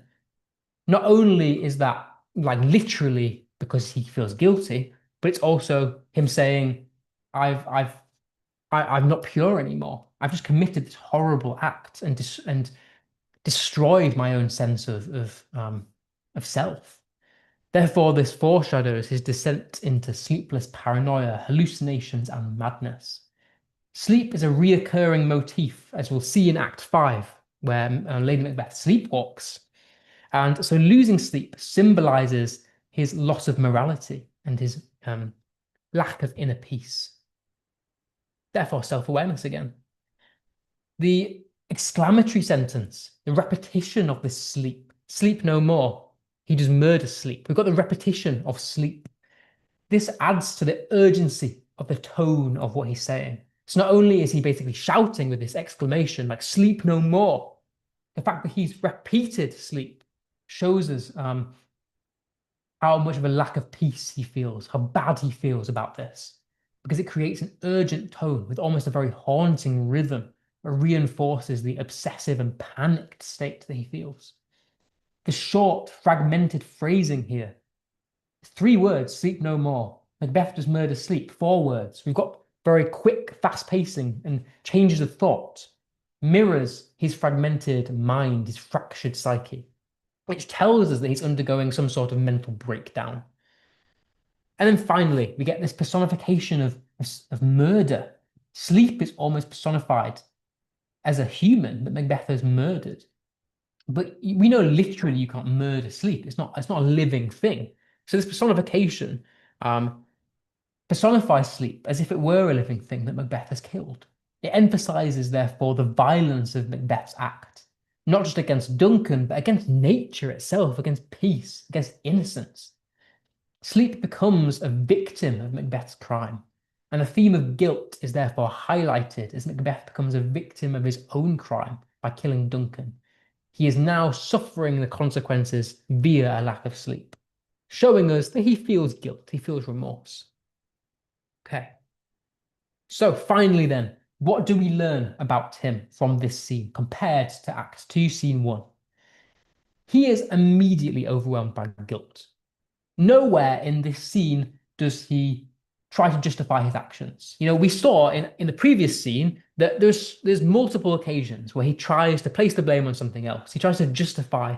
not only is that like literally because he feels guilty, but it's also him saying, I'm not pure anymore. I've just committed this horrible act and destroyed my own sense of self. Therefore, this foreshadows his descent into sleepless paranoia, hallucinations, and madness. Sleep is a reoccurring motif, as we'll see in Act 5, where Lady Macbeth sleepwalks. And so losing sleep symbolizes his loss of morality and his lack of inner peace. Therefore, self-awareness again. The exclamatory sentence, the repetition of this sleep no more. He does murder sleep. We've got the repetition of sleep. This adds to the urgency of the tone of what he's saying. So not only is he basically shouting with this exclamation, like "sleep no more," the fact that he's repeated sleep shows us how much of a lack of peace he feels, how bad he feels about this, because it creates an urgent tone with almost a very haunting rhythm that reinforces the obsessive and panicked state that he feels. The short, fragmented phrasing here, 3 words, sleep no more. Macbeth does murder sleep, 4 words. We've got very quick, fast pacing and changes of thought, mirrors his fragmented mind, his fractured psyche, which tells us that he's undergoing some sort of mental breakdown. And then finally, we get this personification of murder. Sleep is almost personified as a human that Macbeth has murdered. But we know literally you can't murder sleep. It's not a living thing. So this personification personifies sleep as if it were a living thing that Macbeth has killed. It emphasizes, therefore, the violence of Macbeth's act, not just against Duncan, but against nature itself, against peace, against innocence. Sleep becomes a victim of Macbeth's crime, and the theme of guilt is therefore highlighted as Macbeth becomes a victim of his own crime by killing Duncan. He is now suffering the consequences via a lack of sleep, showing us that he feels guilt, he feels remorse. Okay. So finally then, what do we learn about him from this scene compared to Act 2, Scene 1? He is immediately overwhelmed by guilt. Nowhere in this scene does he try to justify his actions. We saw in the previous scene that there's multiple occasions where he tries to place the blame on something else. He tries to justify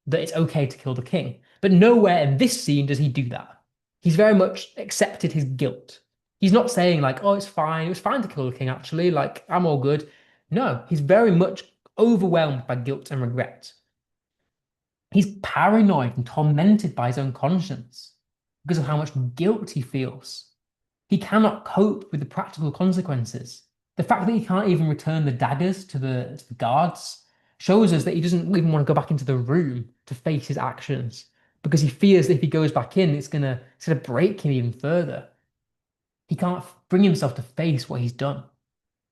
that it's okay to kill the king. But nowhere in this scene does he do that. He's very much accepted his guilt. He's not saying like, oh, it's fine. It was fine to kill the king, actually. Like, I'm all good. No, he's very much overwhelmed by guilt and regret. He's paranoid and tormented by his own conscience because of how much guilt he feels. He cannot cope with the practical consequences. The fact that he can't even return the daggers to the guards shows us that he doesn't even want to go back into the room to face his actions because he fears that if he goes back in, it's gonna break him even further. He can't bring himself to face what he's done.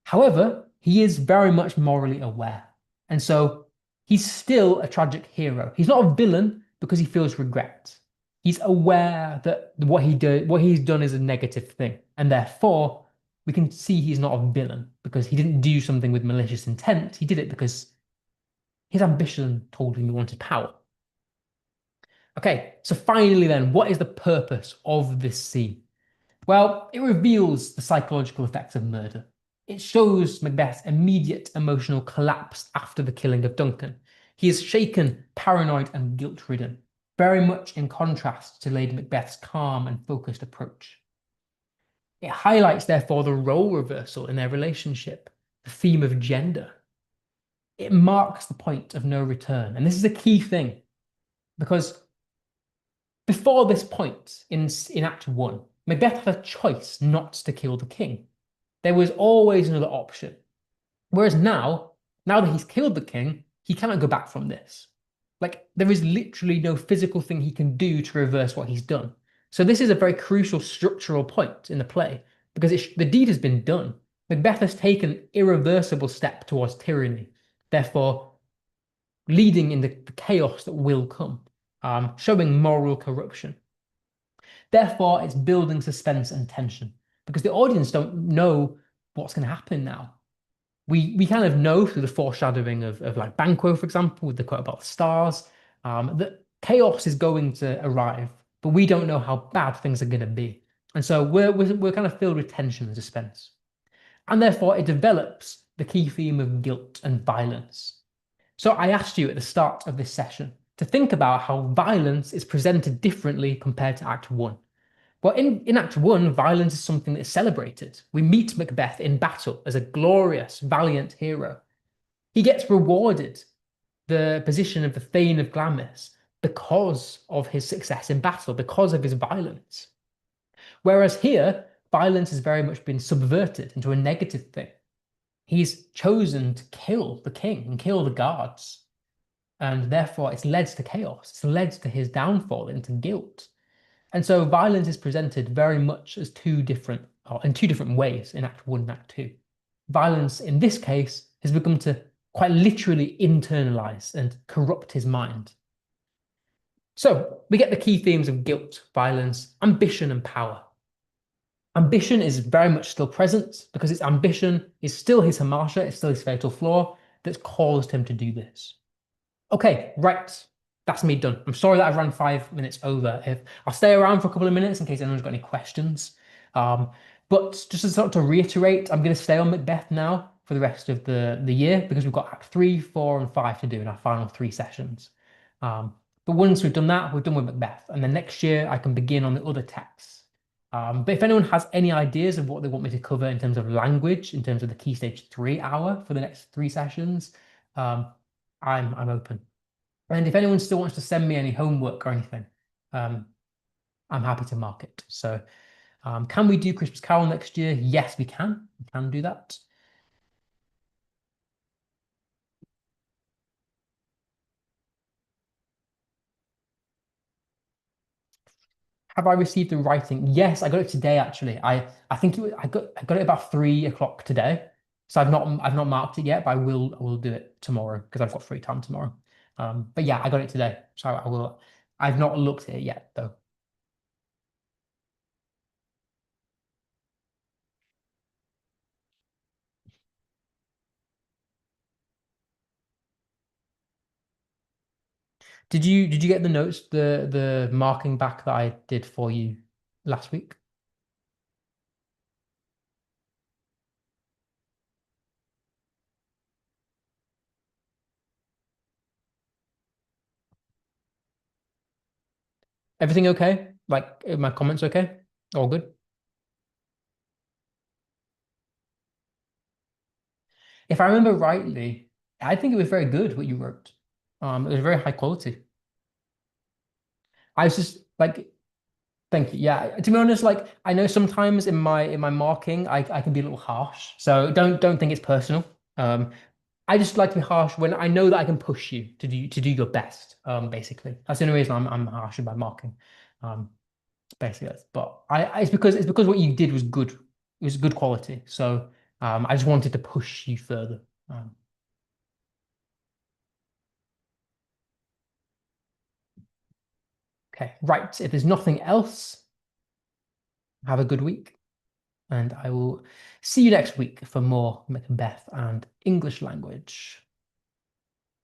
However, he is very much morally aware. And so he's still a tragic hero. He's not a villain because he feels regret. He's aware that what he's done is a negative thing. And therefore, we can see he's not a villain because he didn't do something with malicious intent. He did it because his ambition told him he wanted power. Okay, so finally then, what is the purpose of this scene? Well, it reveals the psychological effects of murder. It shows Macbeth's immediate emotional collapse after the killing of Duncan. He is shaken, paranoid, and guilt-ridden, very much in contrast to Lady Macbeth's calm and focused approach. It highlights, therefore, the role reversal in their relationship, the theme of gender. It marks the point of no return. And this is a key thing, because before this point in Act 1, Macbeth had a choice not to kill the king. There was always another option. Whereas now that he's killed the king, he cannot go back from this. Like, there is literally no physical thing he can do to reverse what he's done. So this is a very crucial structural point in the play, because the deed has been done. Macbeth has taken an irreversible step towards tyranny, therefore leading in the chaos that will come, showing moral corruption. Therefore, it's building suspense and tension, because the audience don't know what's going to happen now. We kind of know through the foreshadowing of like Banquo, for example, with the quote about the stars, that chaos is going to arrive, but we don't know how bad things are going to be. And so we're kind of filled with tension and suspense. And therefore, it develops the key theme of guilt and violence. So I asked you at the start of this session to think about how violence is presented differently compared to Act 1. Well, in Act 1, violence is something that is celebrated. We meet Macbeth in battle as a glorious, valiant hero. He gets rewarded the position of the Thane of Glamis because of his success in battle, because of his violence. Whereas here, violence has very much been subverted into a negative thing. He's chosen to kill the king and kill the guards. And therefore, it's led to chaos. It's led to his downfall into guilt. And so violence is presented very much as two different in two different ways in Act 1 and Act 2. Violence, in this case, has begun to quite literally internalize and corrupt his mind. So we get the key themes of guilt, violence, ambition, and power. Ambition is very much still present because its ambition is still his hamartia, it's still his fatal flaw that's caused him to do this. Okay, right. That's me done. I'm sorry that I ran 5 minutes over. If I'll stay around for a couple of minutes in case anyone's got any questions. But just to sort of to reiterate, I'm going to stay on Macbeth now for the rest of the year because we've got Act 3, 4, and 5 to do in our final 3 sessions. But once we've done that, we're done with Macbeth, and then next year I can begin on the other texts. But if anyone has any ideas of what they want me to cover in terms of language, in terms of the Key Stage 3 hour for the next 3 sessions, I'm open. And if anyone still wants to send me any homework or anything, I'm happy to mark it. So can we do Christmas Carol next year? Yes, we can. We can do that. Have I received the writing? Yes, I got it today actually. I think I got it about 3 o'clock today. So I've not marked it yet, but I will do it tomorrow because I've got free time tomorrow. But yeah, I got it today. So I will. I've not looked at it yet though. Did you get the notes, the marking back that I did for you last week? Everything okay? Like my comments okay? All good? If I remember rightly, I think it was very good what you wrote. It was very high quality. I was just like, thank you. Yeah, to be honest, like I know sometimes in my marking, I can be a little harsh. So don't think it's personal. Um, I just like to be harsh when I know that I can push you to do your best. Basically, that's the only reason I'm harsh about marking. Um, basically, but it's because what you did was good. It was good quality. So I just wanted to push you further. Um, okay, right. If there's nothing else, have a good week, and I will see you next week for more Macbeth and English language.